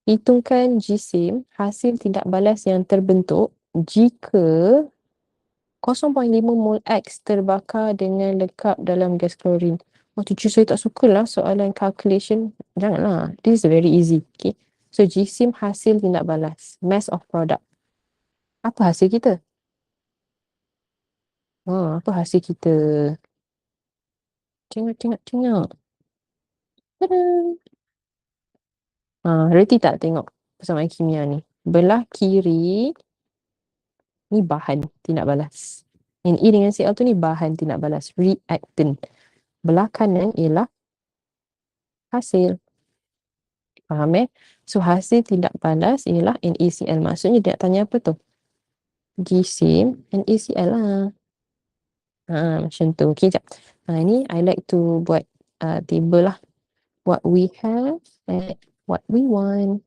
Hitungkan jisim hasil tindak balas yang terbentuk jika 0.5 mol X terbakar dengan lekap dalam gas klorin. Teacher, saya tak suka lah soalan calculation. Janganlah. This is very easy. Okay. So jisim hasil tindak balas. Mass of product. Apa hasil kita? Apa hasil kita? Tengok. Reti tak tengok persamaan kimia ni. Belah kiri ni bahan tindak balas. Na dengan Cl tu ni bahan tindak balas. Reactant. Belah kanan ialah hasil. Faham So hasil tindak balas ialah NaCl. Maksudnya dia nak tanya apa tu? Jisim NaCl lah. Macam tu. Okay, sekejap. Ini I like to buat table lah. What we have and what we want.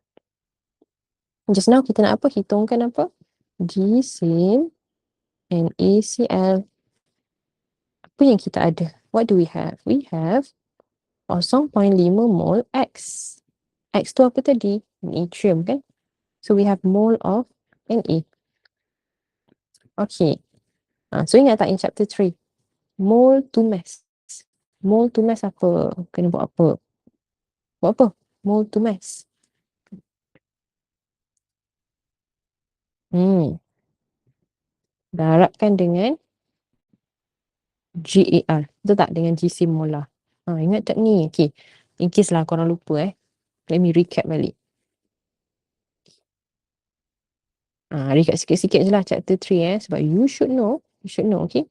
Just now kita nak apa? Hitungkan apa? Jisim NaCl. Apa yang kita ada? What do we have? We have 0.5 mol X. X tu apa tadi? natrium kan. So we have mole of Na. Okay. So ingat tak in chapter 3? Mole to mass. Mole to mass apa? Kena buat apa? Buat apa? Mole to mass. Darabkan dengan GAR. Betul tak? Dengan GC molar. Ingat tak ni? Okay. In case lah korang lupa let me recap balik. Recap sikit-sikit je lah chapter 3 sebab you should know. You should know, okay?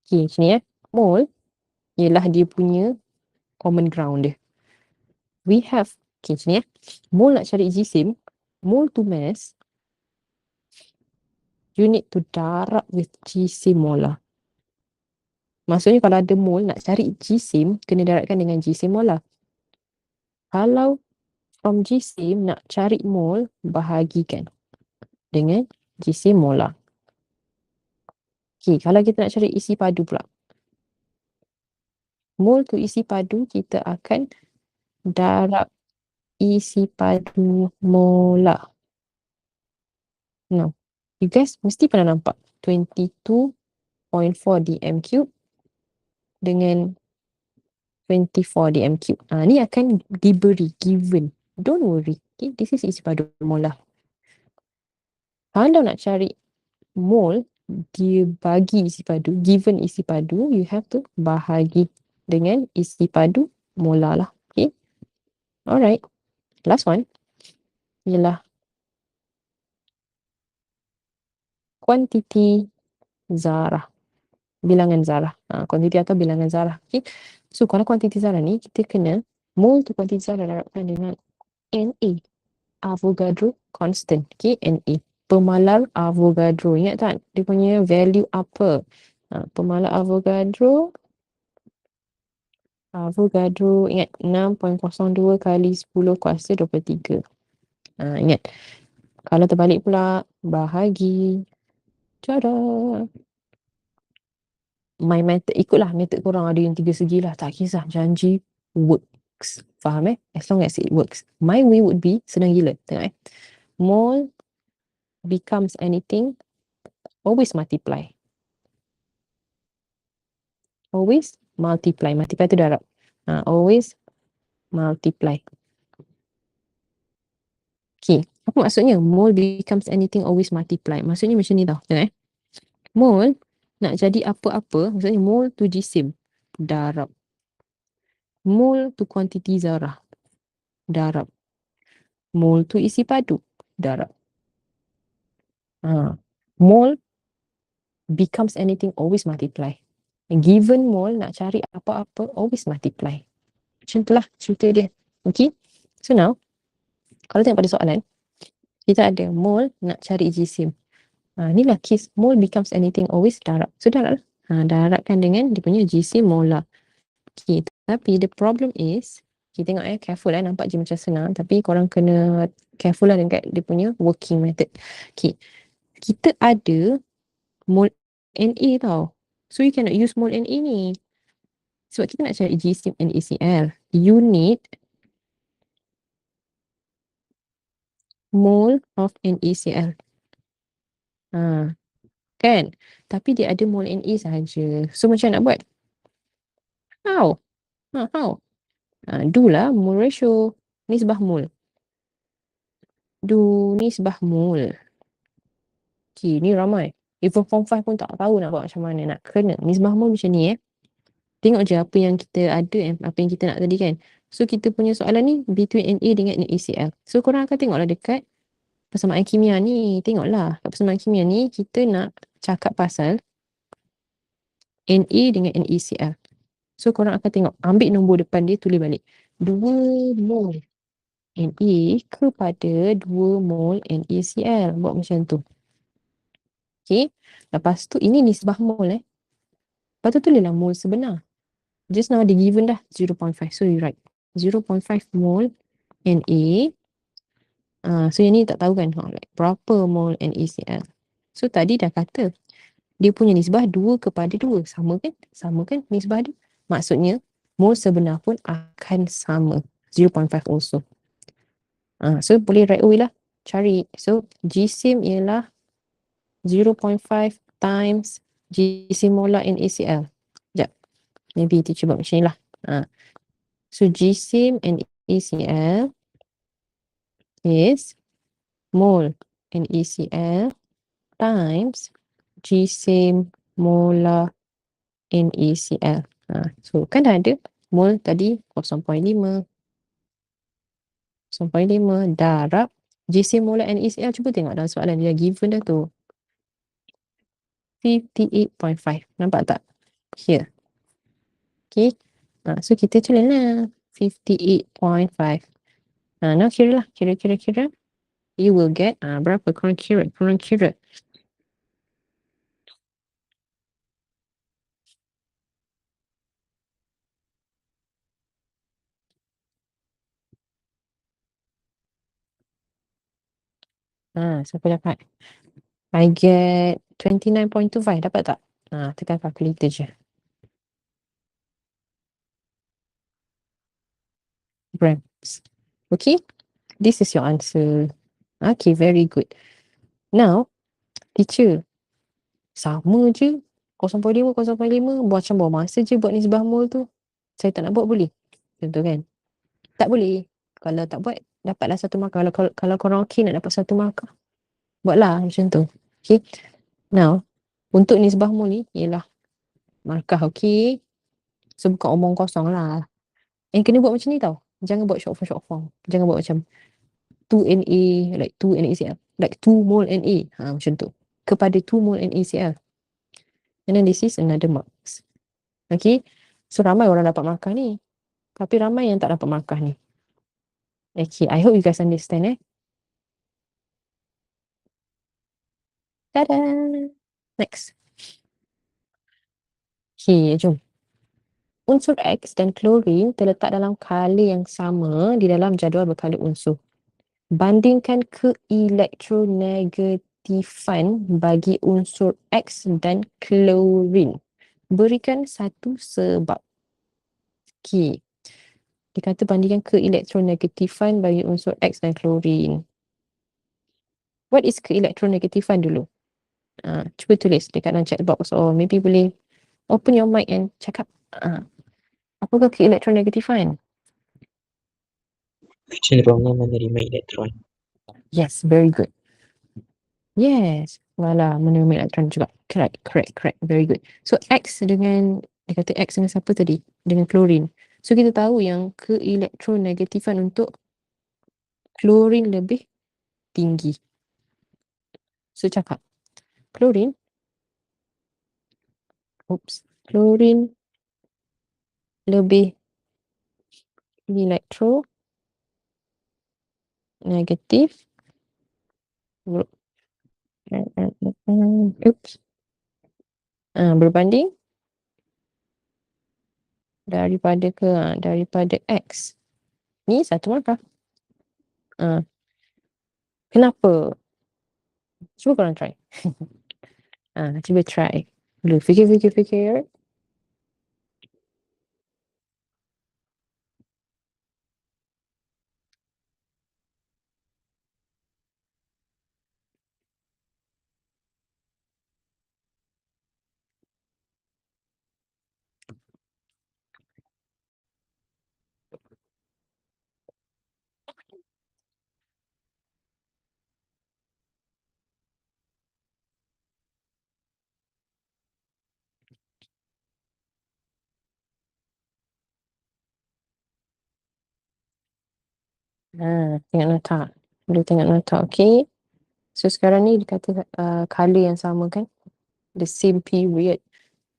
Okay, macam ni Mole ialah dia punya common ground dia. We have, okay macam ni Mole nak cari jisim, mole to mass, you need to darab with GC molar. Maksudnya kalau ada mole nak cari jisim, kena darabkan dengan GC molar. Kalau from jisim nak cari mole, bahagikan dengan GC molar. Okay, kalau kita nak cari isi padu pula. Mole to isi padu, kita akan darab isi padu molar. Now, you guys mesti pernah nampak 22.4 dm cube dengan 24 dm cube. Ni akan diberi, given. Don't worry. Okay, this is isi padu molar. Kalau nak cari mole, dia bagi isi padu, given isi padu, you have to bahagi dengan isi padu molar lah. Okay. Alright. Last one ialah kuantiti zarah. Bilangan zarah. Kuantiti atau bilangan zarah. Okay. So, kalau kuantiti zarah ni, kita kena mole to kuantiti zarah darabkan dengan Na. Avogadro constant. Okay, Na. Pemalar Avogadro. Ingat tak? Dia punya value apa? Pemalar Avogadro. Avogadro. Ingat 6.02 kali 10 kuasa 23. Ingat. Kalau terbalik pula, bahagi. Tada. My method, ikutlah method korang, ada yang 3 segi lah. Tak kisah, janji works. Faham As long as it works. My way would be, senang gila. Tengok Mole becomes anything, always multiply. Always multiply. Multiply tu darab. Always multiply. Okay. Apa maksudnya? Mole becomes anything, always multiply. Maksudnya macam ni tau. Tengok Mole nak jadi apa-apa, maksudnya mole to jisim, darab. Mole to kuantiti zarah, darab. Mole to isi padu, darab. Mole becomes anything, always multiply. Given mole nak cari apa-apa, always multiply. Macam itulah cerita dia. Okay. So now, kalau tengok pada soalan, kita ada mole nak cari jisim. Inilah case mole becomes anything, always darab. So darab lah. Darabkan dengan dia punya jisim molar. Okay. Tapi the problem is, kita tengok careful nampak je macam senang. Tapi korang kena careful lah dengan dia punya working method. Okay. Kita ada mole Na tau. So you cannot use mole Na ni. Sebab kita nak cari jisim NaCl. You need mole of NaCl. Kan? Tapi dia ada mole Na sahaja. So macam nak buat? How? How? Do lah mole ratio. Nisbah mole. Do nisbah mole. Okay, ni ramai. Even form 5 pun tak tahu nak buat macam mana. Nak kena. Nisbah mole macam ni Tengok je apa yang kita ada, apa yang kita nak tadi kan. So kita punya soalan ni between Na dengan NaCl. So korang akan tengoklah dekat persamaan kimia ni. Tengoklah kat persamaan kimia ni kita nak cakap pasal Na dengan NaCl. So korang akan tengok, ambil nombor depan dia, tulis balik 2 mol Na kepada 2 mol NaCl. Buat macam tu. Okay. Lepas tu ini nisbah mol Lepas tu tulislah mol sebenar. Just now dia given dah 0.5. So you write 0.5 mol Na. So yang ni tak tahu kan berapa mol NaCl. So tadi dah kata dia punya nisbah 2 kepada 2. Sama kan? Sama kan nisbah dia? Maksudnya mol sebenar pun akan sama. 0.5 also. So boleh right away lah cari. So GSIM ialah 0.5 times GSIM molar in ACl. Sekejap. Maybe teacher buat macam ni lah. So GSIM and ACl is mole in ACl times GSIM molar in ACl. So kan dah ada mole tadi 0.5 darab GSIM molar and ACl. Cuba tengok dalam soalan dia given dah tu 58.5. Nampak tak? Here. Okay. So kita tulis lah 58.5. Now kira lah. Kira. You will get berapa? Korang kira. Siapa dapat? I get 29.25. Dapat tak? Tekan calculator je. Grams. Okay. This is your answer. Okay, very good. Now, teacher, sama je 0.5 macam buang masa je buat nisbah mol tu. Saya tak nak buat boleh? Contoh kan? Tak boleh. Kalau tak buat, dapatlah 1 markah. Kalau korang okey nak dapat 1 markah, buatlah macam tu. Okay. Now, untuk nisbah mol ni ialah markah okey. So bukan omong kosong lah. Kena buat macam ni tau. Jangan buat short form. Jangan buat macam 2Na, like 2NaCl. Like 2 mole Na. Macam tu. Kepada 2 mole NaCl. And then this is another marks. Okay. So ramai orang dapat markah ni. Tapi ramai yang tak dapat markah ni. Okay. I hope you guys understand Tada! Next. Okay, jom. Unsur X dan klorin terletak dalam kala yang sama di dalam jadual berkala unsur. Bandingkan keelektronegatifan bagi unsur X dan klorin. Berikan satu sebab. Okay. Dia kata bandingkan keelektronegatifan bagi unsur X dan klorin. What is keelektronegatifan dulu? Cuba tulis dekat dalam chat box, or maybe boleh open your mic and cakap. Apakah keelektronegatifan? Kecenderungan menerima elektron. Yes, very good. Yes, malah menerima elektron juga. Correct. Very good. So X dengan, dia kata X dengan siapa tadi? Dengan klorin. So kita tahu yang keelektronegatifan untuk klorin lebih tinggi. So cakap klorin lebih elektronegatif berbanding daripada X. Ni satu markah. Kenapa? Cuba korang try. Cuba try. Dulu fikir. Tengok nota. Boleh tengok nota, okay. So sekarang ni dikata kala yang sama kan. The same period.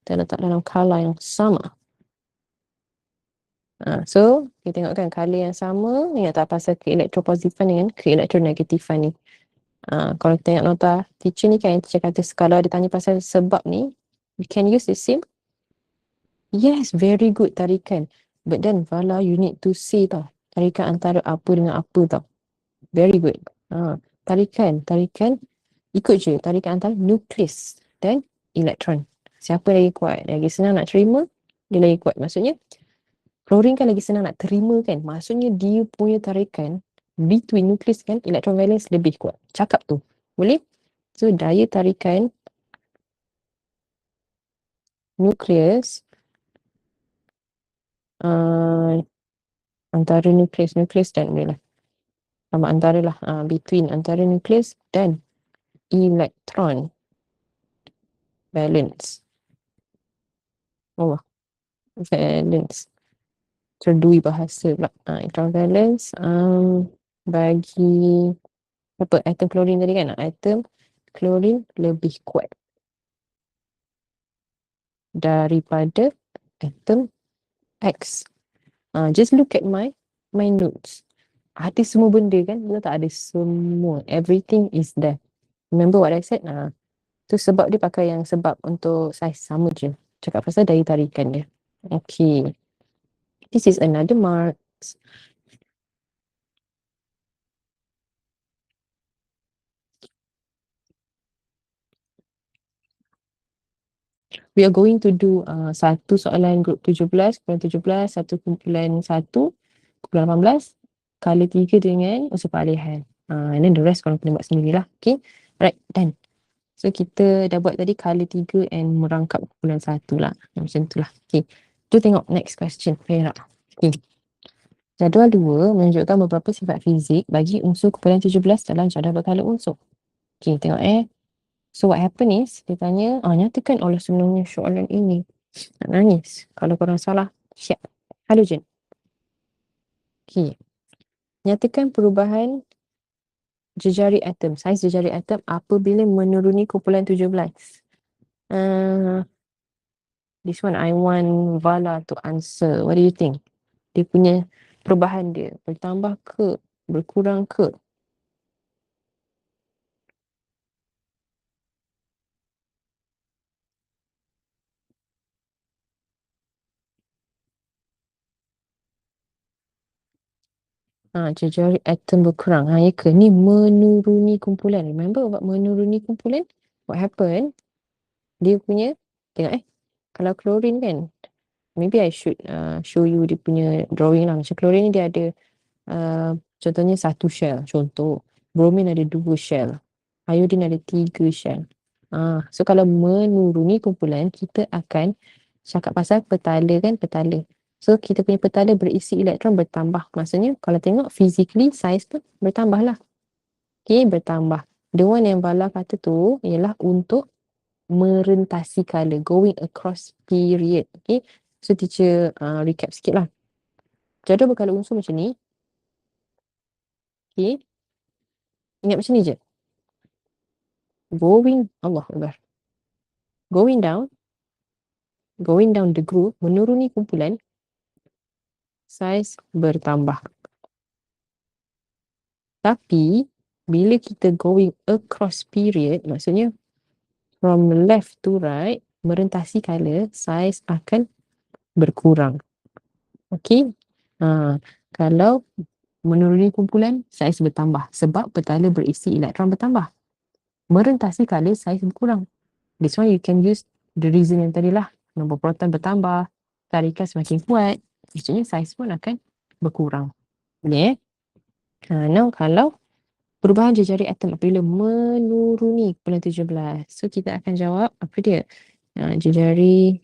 Terletak dalam kala yang sama. So kita tengok kan kala yang sama. Ingat tak pasal keelektropositifan dengan keelektronegatifan ni. Kalau kita tengok nota teacher ni kan, teacher kata kalau dia tanya pasal sebab ni, we can use the same. Yes, very good tarikan. But then Vala, you need to say tau. Tarikan antara apa dengan apa tau. Very good. Tarikan. Ikut je. Tarikan antara nukleus dan elektron. Siapa lagi kuat? Lagi senang nak terima, dia lagi kuat. Maksudnya, Klorin kan lagi senang nak terima kan. Maksudnya dia punya tarikan between nukleus kan, elektron valence lebih kuat. Cakap tu. Boleh? So daya tarikan nukleus antara nukleus dan boleh lah. Sama antara lah. Between antara nukleus dan elektron valence. Oh, valence. Terdui bahasa pula. Elektron valence bagi apa atom klorin tadi kan, atom klorin lebih kuat daripada atom X. Just look at my notes. Ada semua benda kan, betul tak? Ada semua, everything is there. Remember what I said? Tu sebab dia pakai yang sebab untuk saiz sama je. Cakap pasal daya tarikan dia. Okay, this is another mark. We are going to do satu soalan grup 17, kumpulan 17, satu kumpulan 1, kumpulan 18, kali 3 dengan unsur peralihan. And then the rest korang kena buat sendirilah. Okay, right, done. So kita dah buat tadi kali 3 and merangkap kumpulan 1 lah. Macam tu lah. Okay, tu tengok next question. Perak. Okay. Jadual 2 menunjukkan beberapa sifat fizik bagi unsur kumpulan 17 dalam jadual berkala unsur. Okay, tengok So what happen is, dia tanya, nyatakan oleh sebenarnya soalan ini. Nak nangis. Kalau korang salah, siap. Halogen. Okay. Nyatakan perubahan jejari atom, saiz jejari atom apabila menuruni kumpulan 17. This one I want Vala to answer. What do you think? Dia punya perubahan dia bertambah ke, berkurang ke? Jejari atom berkurang. Ya ke? Ni menuruni kumpulan. Remember about menuruni kumpulan? What happened? Dia punya, tengok kalau klorin kan, maybe I should show you dia punya drawing lah. Macam klorin ni dia ada contohnya satu shell. Contoh, bromin ada 2 shell. Iodine ada 3 shell. So kalau menuruni kumpulan, kita akan cakap pasal petala kan, petala. So kita punya petala berisi elektron bertambah. Maksudnya kalau tengok physically size tu bertambah lah. Okay, bertambah. The one yang Vala kata tu ialah untuk merentasi kala, going across period. Okay, so teacher recap sikit lah. Jadual berkala unsur macam ni. Okay, ingat macam ni je. Allah Akbar. Going down the group, menuruni kumpulan, saiz bertambah. Tapi bila kita going across period, maksudnya from left to right, merentasi kala, saiz akan berkurang. Okay. Kalau menuruni kumpulan, saiz bertambah sebab petala berisi elektron bertambah. Merentasi kala, saiz berkurang. This one you can use the reason yang tadi lah. Nombor proton bertambah, tarikan semakin kuat, maksudnya saiz pun akan berkurang. Boleh Now kalau perubahan jejari atom apabila menuruni kumpulan 17. So kita akan jawab apa dia? Jejari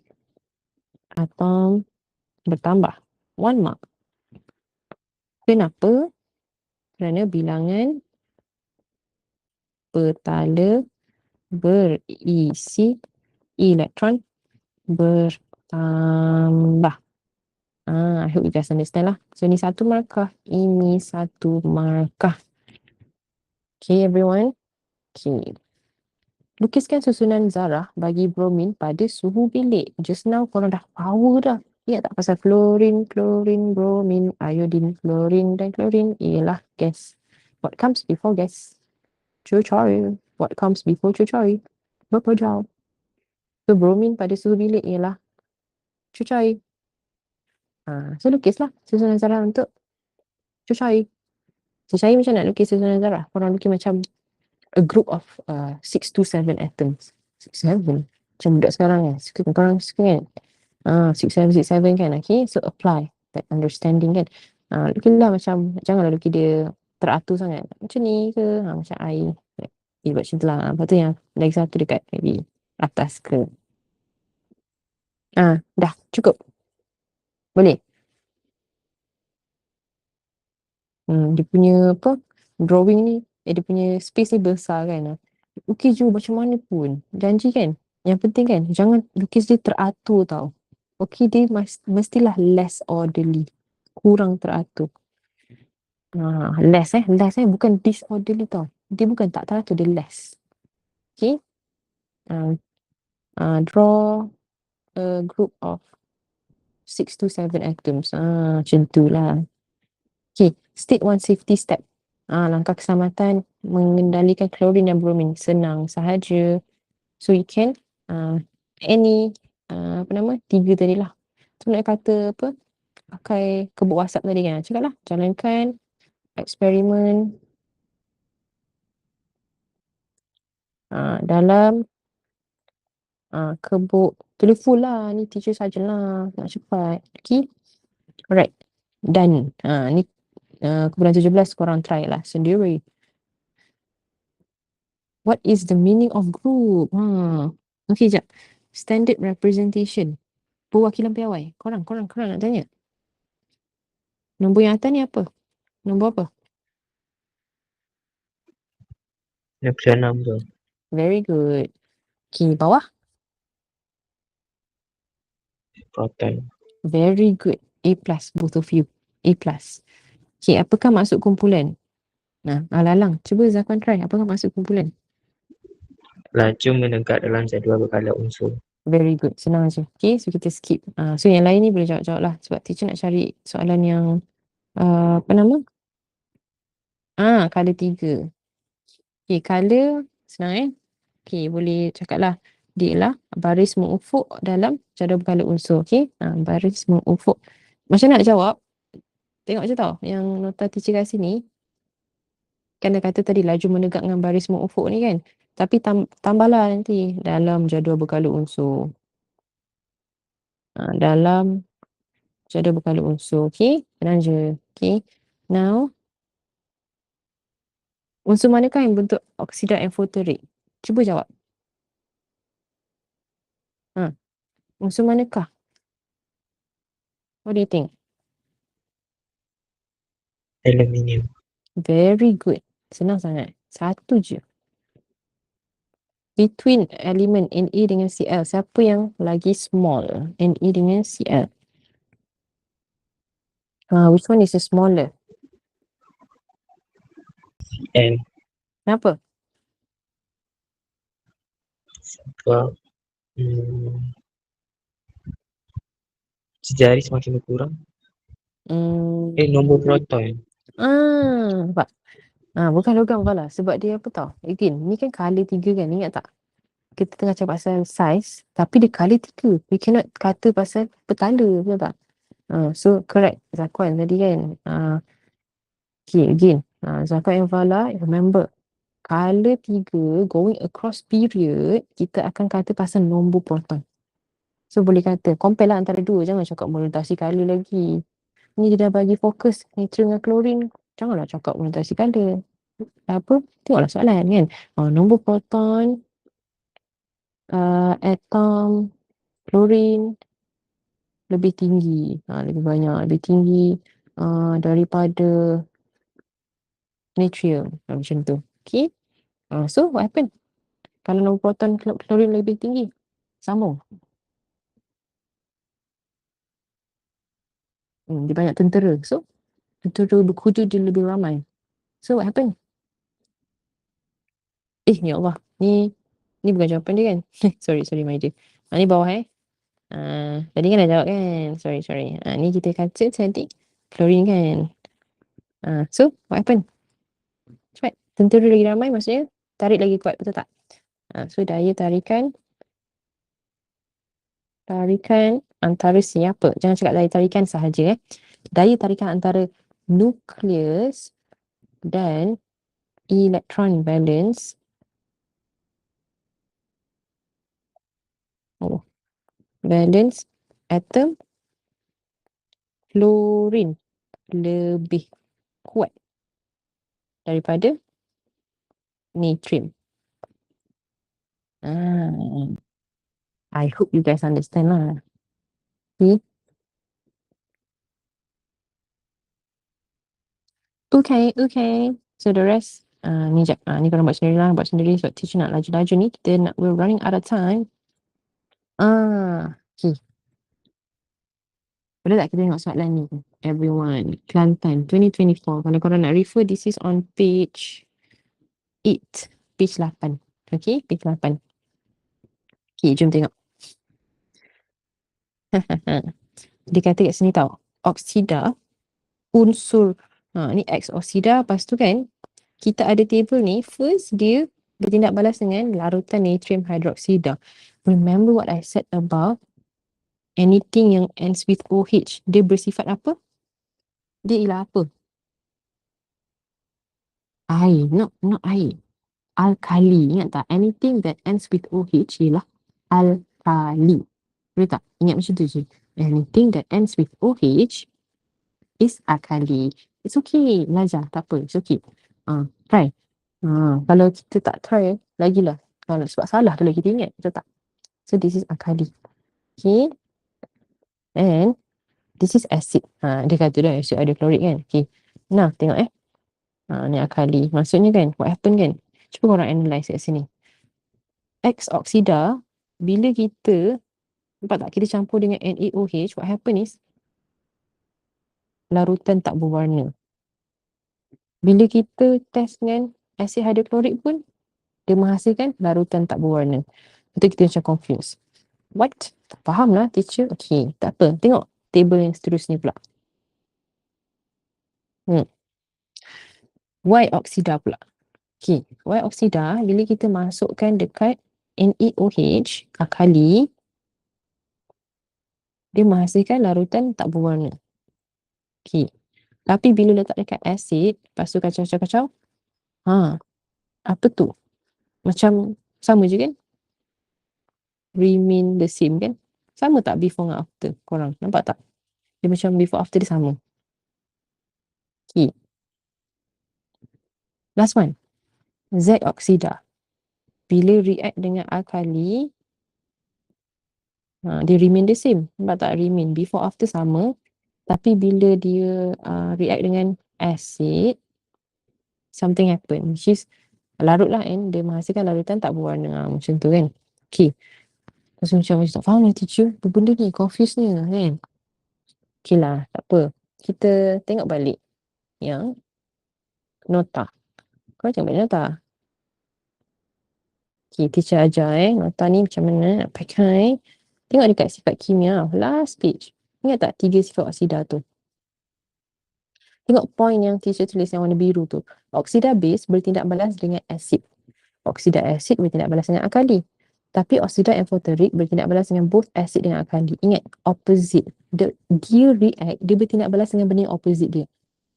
atom bertambah. 1 mark. Kenapa? Kerana bilangan petala berisi elektron bertambah. I hope you guys understand lah. So ni 1 markah, ini 1 markah. Okay everyone. Okay. Lukiskan susunan zarah bagi bromin pada suhu bilik. Just now korang dah power dah. Ya tak, pasal klorin, bromin, iodine, klorin dan klorin ialah gas. What comes before gas? Cucai. What comes before cucai? Berapa jauh? So bromin pada suhu bilik ialah cucai. So lukislah susunan zarah untuk cucai. Cucai macam nak lukis susunan zarah? Korang lukis macam a group of 6 to 7 atoms. 6, 7. Macam budak sekarang kan. Korang suka kan? 6, 7, 6, 7 kan. Okay, so apply. that understanding kan. Lukis lah macam, janganlah lukis dia teratur sangat. Macam ni ke, macam air. Buat macam tu lah. Lepas tu yang lagi satu dekat maybe atas ke. Dah, cukup. Boleh. Dia punya apa, drawing ni, dia punya space ni besar kan. Lukis je macam mana pun. Janji kan. Yang penting kan, jangan lukis dia teratur tau. Okay, dia mestilah less orderly. Kurang teratur. Less bukan disorderly tau. Dia bukan tak teratur, dia less. Okay. Draw a group of 6 to 7 atoms. Macam tu lah. Okay, state one safety step. Langkah keselamatan mengendalikan klorin dan bromin. Senang sahaja. So you can any apa nama, 3 tadi lah. Tu nak kata apa, pakai kebut asap tadi kan. Cakap lah, jalankan eksperimen dalam kebut. Tulis full lah, ni teacher sajalah nak cepat. Okay, alright, done. Ni kumpulan 17 korang try lah sendiri. What is the meaning of group? Okay, jap. Standard representation. Perwakilan piawai. Korang nak tanya. Nombor yang atas ni apa? Nombor apa? 66 tu. Very good. Okay, bawah. Proton. Very good. A plus, both of you. A plus. Okay, apakah maksud kumpulan? Alalang. Cuba Zakwan try. Apakah maksud kumpulan? Laju menegak dalam jadual berkala unsur. Very good. Senang je. Okay, so kita skip. So yang lain ni boleh jawab-jawab lah. Sebab teacher nak cari soalan yang apa nama? Color 3. Okay, color senang Okay, boleh cakap lah. Dia lah baris mengufuk dalam jadual berkala unsur. Okay, baris mengufuk. Macam nak jawab? Tengok je tau. Yang nota teacher kasih ni. Kan dah kata tadi laju menegak dengan baris mengufuk ni kan. Tapi tambahlah nanti dalam jadual berkala unsur. Dalam jadual berkala unsur. Okay, senang je. Okay, now unsur manakah yang bentuk oksida enfoterik? Cuba jawab. Unsur manakah? What do you think? Aluminium. Very good. Senang sangat. Satu je. Between element Na dengan Cl, siapa yang lagi small? Na dengan Cl. Which one is the smaller? Cl. Kenapa? Sebab sejari semakin berkurang. Nombor proton. Nampak? Bukan logam pula. Sebab dia apa tau? Again, ni kan color 3 kan? Ingat tak? Kita tengah cakap pasal size, tapi dia color 3. We cannot kata pasal petala, betul tak? So correct Zakwan tadi kan. Okay, again. Zakwan and Vala, remember. Color 3 going across period, kita akan kata pasal nombor proton. So boleh kata, compare lah antara dua. Jangan cakap orientasi color lagi. Ni dia dah bagi fokus nitro dengan klorin. Janganlah cakap orientasi color. Apa? Tengoklah soalan kan. Nombor proton, atom, klorin lebih tinggi. Lebih banyak, lebih tinggi daripada natrium. Macam tu. Okay. So what happen? Kalau nombor proton klorin lebih tinggi, sambung. Dia banyak tentera. So, tentera berkuda dia lebih ramai. So, what happened? Ya Allah. Ni bukan jawapan dia kan? Sorry my dear. Ni bawah tadi kan dah jawab kan? Sorry. Ni kita kata tadi klorin kan? So, what happened? Cepat. Tentera lagi ramai maksudnya tarik lagi kuat, betul tak? So, daya tarikan antara siapa? Jangan cakap daya tarikan sahaja Daya tarikan antara nukleus dan electron valence valence atom Fluorine lebih kuat daripada natrium. I hope you guys understand lah. Okay. Okay. So the rest, ni jap. Ni korang buat sendiri lah. Buat sendiri sebab teacher nak laju-laju ni. We're running out of time. Okay. Boleh tak kita tengok soalan ni? Everyone. Kelantan 2024. Kalau korang nak refer, this is on page 8. Page 8. Okay, page 8. Okay, jom tengok. Dia kata kat sini tau. Oksida, unsur. Ni X oksida. Lepas tu kan, kita ada table ni. First, dia bertindak balas dengan larutan natrium hydroksida. Remember what I said about anything yang ends with OH. Dia bersifat apa? Dia ialah apa? Air. Not air. Alkali. Ingat tak? Anything that ends with OH ialah alkali. Boleh tak? Ingat macam tu je. Anything that ends with OH is alkali. It's okay. Belajar. Tak apa. It's okay. Try. Kalau kita tak try, lagilah. Sebab salah tu lagi kita ingat. Betul tak? So this is alkali. Okay. And this is acid. Dia kata dah acid hydrochloric kan. Okay. Nah, tengok ni alkali. Maksudnya kan, what happen kan? Cuba korang analyse kat sini. X oksida, bila kita, nampak tak? Kita campur dengan NaOH, what happen is, larutan tak berwarna. Bila kita test dengan acid hydrochloric pun, dia menghasilkan larutan tak berwarna. Itu kita macam confused. What? Tak faham lah teacher. Okay, tak apa. Tengok table yang seterusnya pula. Y oksida pula. Okay, Y oksida bila kita masukkan dekat NaOH, alkali, dia menghasilkan larutan tak berwarna. Okay. Tapi bila letak dekat acid, lepas tu kacau-kacau, apa tu? Macam sama je kan? Remain the same kan? Sama tak before dengan after? Korang nampak tak? Dia macam before after dia sama. Okay. Last one. Z oksida. Bila react dengan alkali, dia remain the same. Nampak tak? Remain. Before after sama. Tapi bila dia react dengan acid, something happen. Which is larut lah and dia menghasilkan larutan tak berwarna. Macam tu kan. Okay. Terus macam tak faham lah teacher. Apa benda ni? Confused ni kan. Okay lah. Tak apa. Kita tengok balik yang nota. Kau tengok balik nota. Okay. Teacher ajar nota ni macam mana nak pakai. Tengok dekat sifat kimia. Last page. Ingat tak 3 sifat oksida tu? Tengok point yang teacher tulis yang warna biru tu. Oksida base bertindak balas dengan asid. Oksida asid bertindak balas dengan alkali. Tapi oksida amphoteric bertindak balas dengan both asid dengan alkali. Ingat, opposite. Dia react, dia bertindak balas dengan benda yang opposite dia.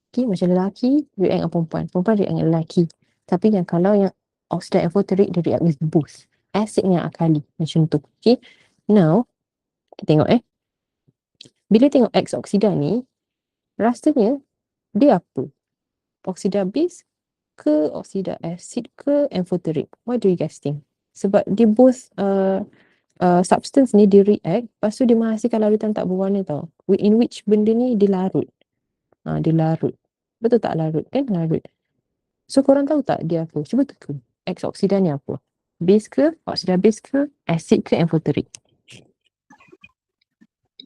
Okay, macam lelaki react dengan perempuan. Perempuan react dengan lelaki. Tapi yang kalau yang oksida amphoteric, dia react with both. Asid dengan alkali. Macam tu. Okay. Now, kita tengok bila tengok X oksida ni, rasanya dia apa? Oksida base ke oksida acid ke amphoteric? What do you guys think? Sebab dia both substance ni dia react, lepas tu dia menghasilkan larutan tak berwarna tau. In which benda ni dia larut. Dia larut. Betul tak larut kan? Larut. So korang tahu tak dia apa? Cuba teka. X oksida ni apa? Base ke? Oksida base ke? Acid ke amphoteric?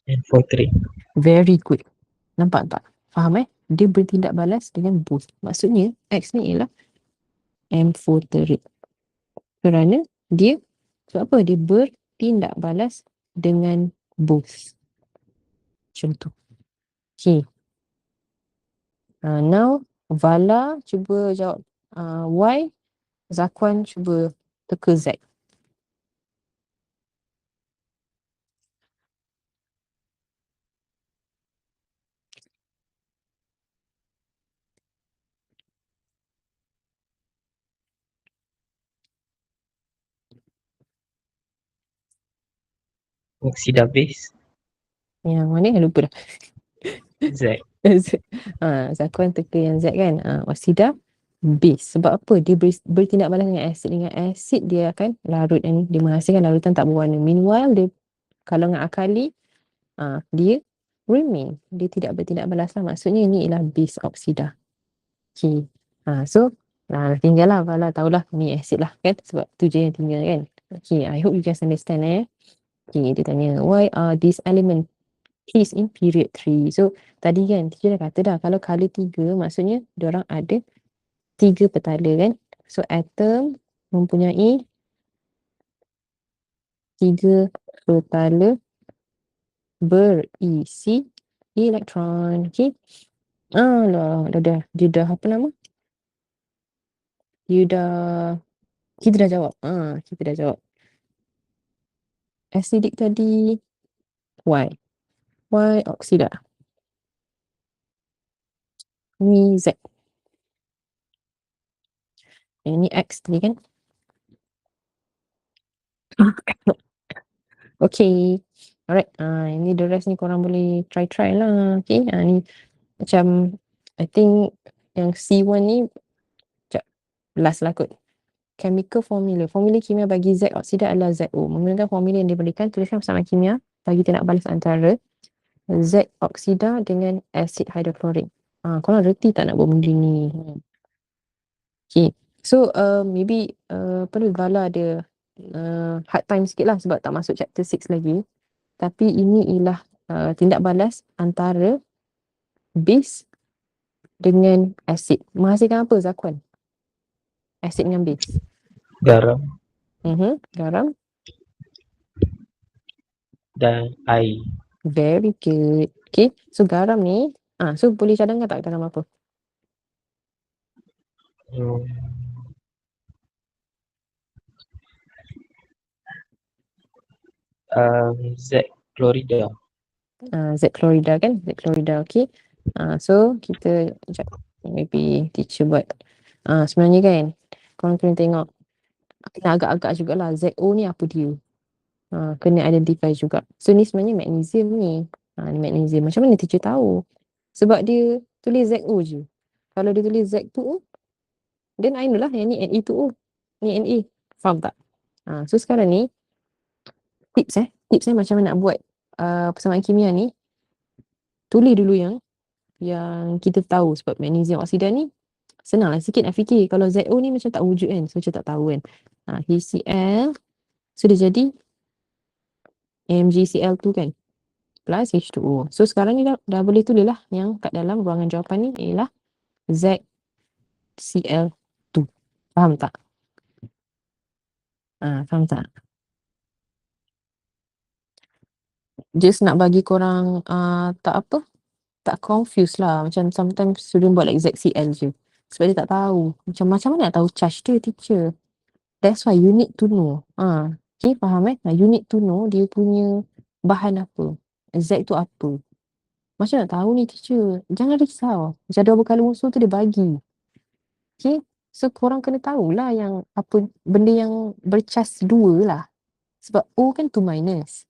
Amphoteric. Very good. Nampak tak? Faham Dia bertindak balas dengan both. Maksudnya X ni ialah amphoteric. Kerana dia, sebab apa? Dia bertindak balas dengan both. Macam tu. Okay. Now, Vala cuba jawab Y. Zakwan cuba teka Z. Oksida base. Yang mana? Lupa dah. Z. Zakwan teka yang Z kan. Oksida base. Sebab apa? Dia bertindak balas dengan asid. Dengan asid dia akan larut ni. Dia menghasilkan larutan tak berwarna. Meanwhile dia kalau dengan alkali dia remain. Dia tidak bertindak balas lah. Maksudnya ni ialah base oksida. Okay. So tinggal lah Fala tahulah ni asid lah kan. Sebab tu je yang tinggal kan. Okay, I hope you guys understand Okay, dia tanya why are these element placed in period 3? So tadi kan teacher dah kata dah kalau color 3 maksudnya diorang ada 3 petala kan. So atom mempunyai 3 petala berisi elektron. Okay. Dia dah apa nama? Kita dah jawab. Kita dah jawab. Acidic tadi Y. Y oksida. Ni Z. Ini X tadi kan. Okay. Alright. Ini the rest ni korang boleh try lah. Okay. Ni macam I think yang C1 ni sekejap, last lah kot. Chemical formula. Formula kimia bagi Z oksida adalah ZO. Menggunakan formula yang diberikan, tuliskan persamaan kimia bagi tindak balas antara Z oksida dengan asid hidroklorik. Korang reti tak nak buat benda ni? Okay. So maybe perlu Vala ada hard time sikit lah sebab tak masuk chapter 6 lagi. Tapi ini ialah tindak balas antara base dengan asid. Menghasilkan apa Zakwan? Asid dengan base. Garam Garam. dan air. Very good. Okay. So garam ni. So boleh cadangkan tak garam apa? Hmm. Z klorida. Z klorida kan? Z klorida. Okay. So kita sekejap. Maybe teacher buat. Sebenarnya kan. Korang kena tengok. Kena agak-agak jugalah. ZO ni apa dia? Kena identify juga. So ni sebenarnya magnesium ni. Ni magnesium. Macam mana teacher tahu? Sebab dia tulis ZO je. Kalau dia tulis Z2O, then I know lah yang ni Ne2O. Ni Na. Faham tak? So sekarang ni tips macam mana nak buat persamaan kimia ni. Tulis dulu yang kita tahu sebab magnesium oksida ni senang lah sikit nak fikir. Kalau ZO ni macam tak wujud kan. So macam tak tahu kan. HCl. So dia jadi MgCl2 kan. Plus H2O. So sekarang ni dah boleh tulis lah yang kat dalam ruangan jawapan ni ialah ZCl2. Faham tak? Faham tak? Just nak bagi korang tak confuse lah. Macam sometimes student buat like ZCl je. Sebab dia tak tahu. Macam mana nak tahu charge dia teacher. That's why you need to know. Okay, faham you need to know dia punya bahan apa. Z tu apa. Macam nak tahu ni teacher. Jangan risau. Macam dua berkala unsur tu dia bagi. Okay. So korang kena tahulah yang apa benda yang bercas 2 lah. Sebab O kan 2 minus.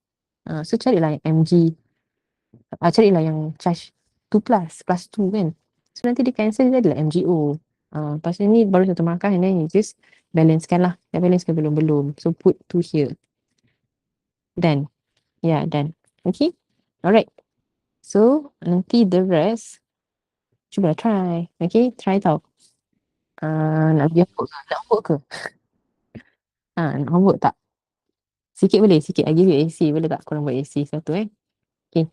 So carilah yang Mg. Carilah yang charge 2 plus 2 kan. So nanti dia cancel dia adalah MgO. Lepas ni baru satu markah and then you just balancekan lah. Dah balance ke belum? So put 2 here. Done. Yeah, done. Okay. Alright. So nanti the rest cubalah try. Okay, try tau. Nak pergi homework ke? Nak homework tak? Sikit boleh? Sikit. I give you AC. Boleh tak korang buat AC satu Okay.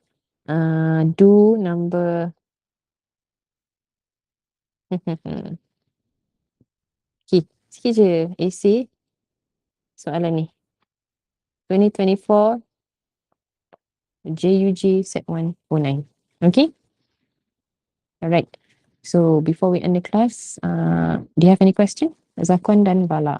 Do number okay. Sikit je AC soalan ni. 2024 JUG Set 109. Okay. Alright. So before we end the class, do you have any question? Zakwan dan Bala.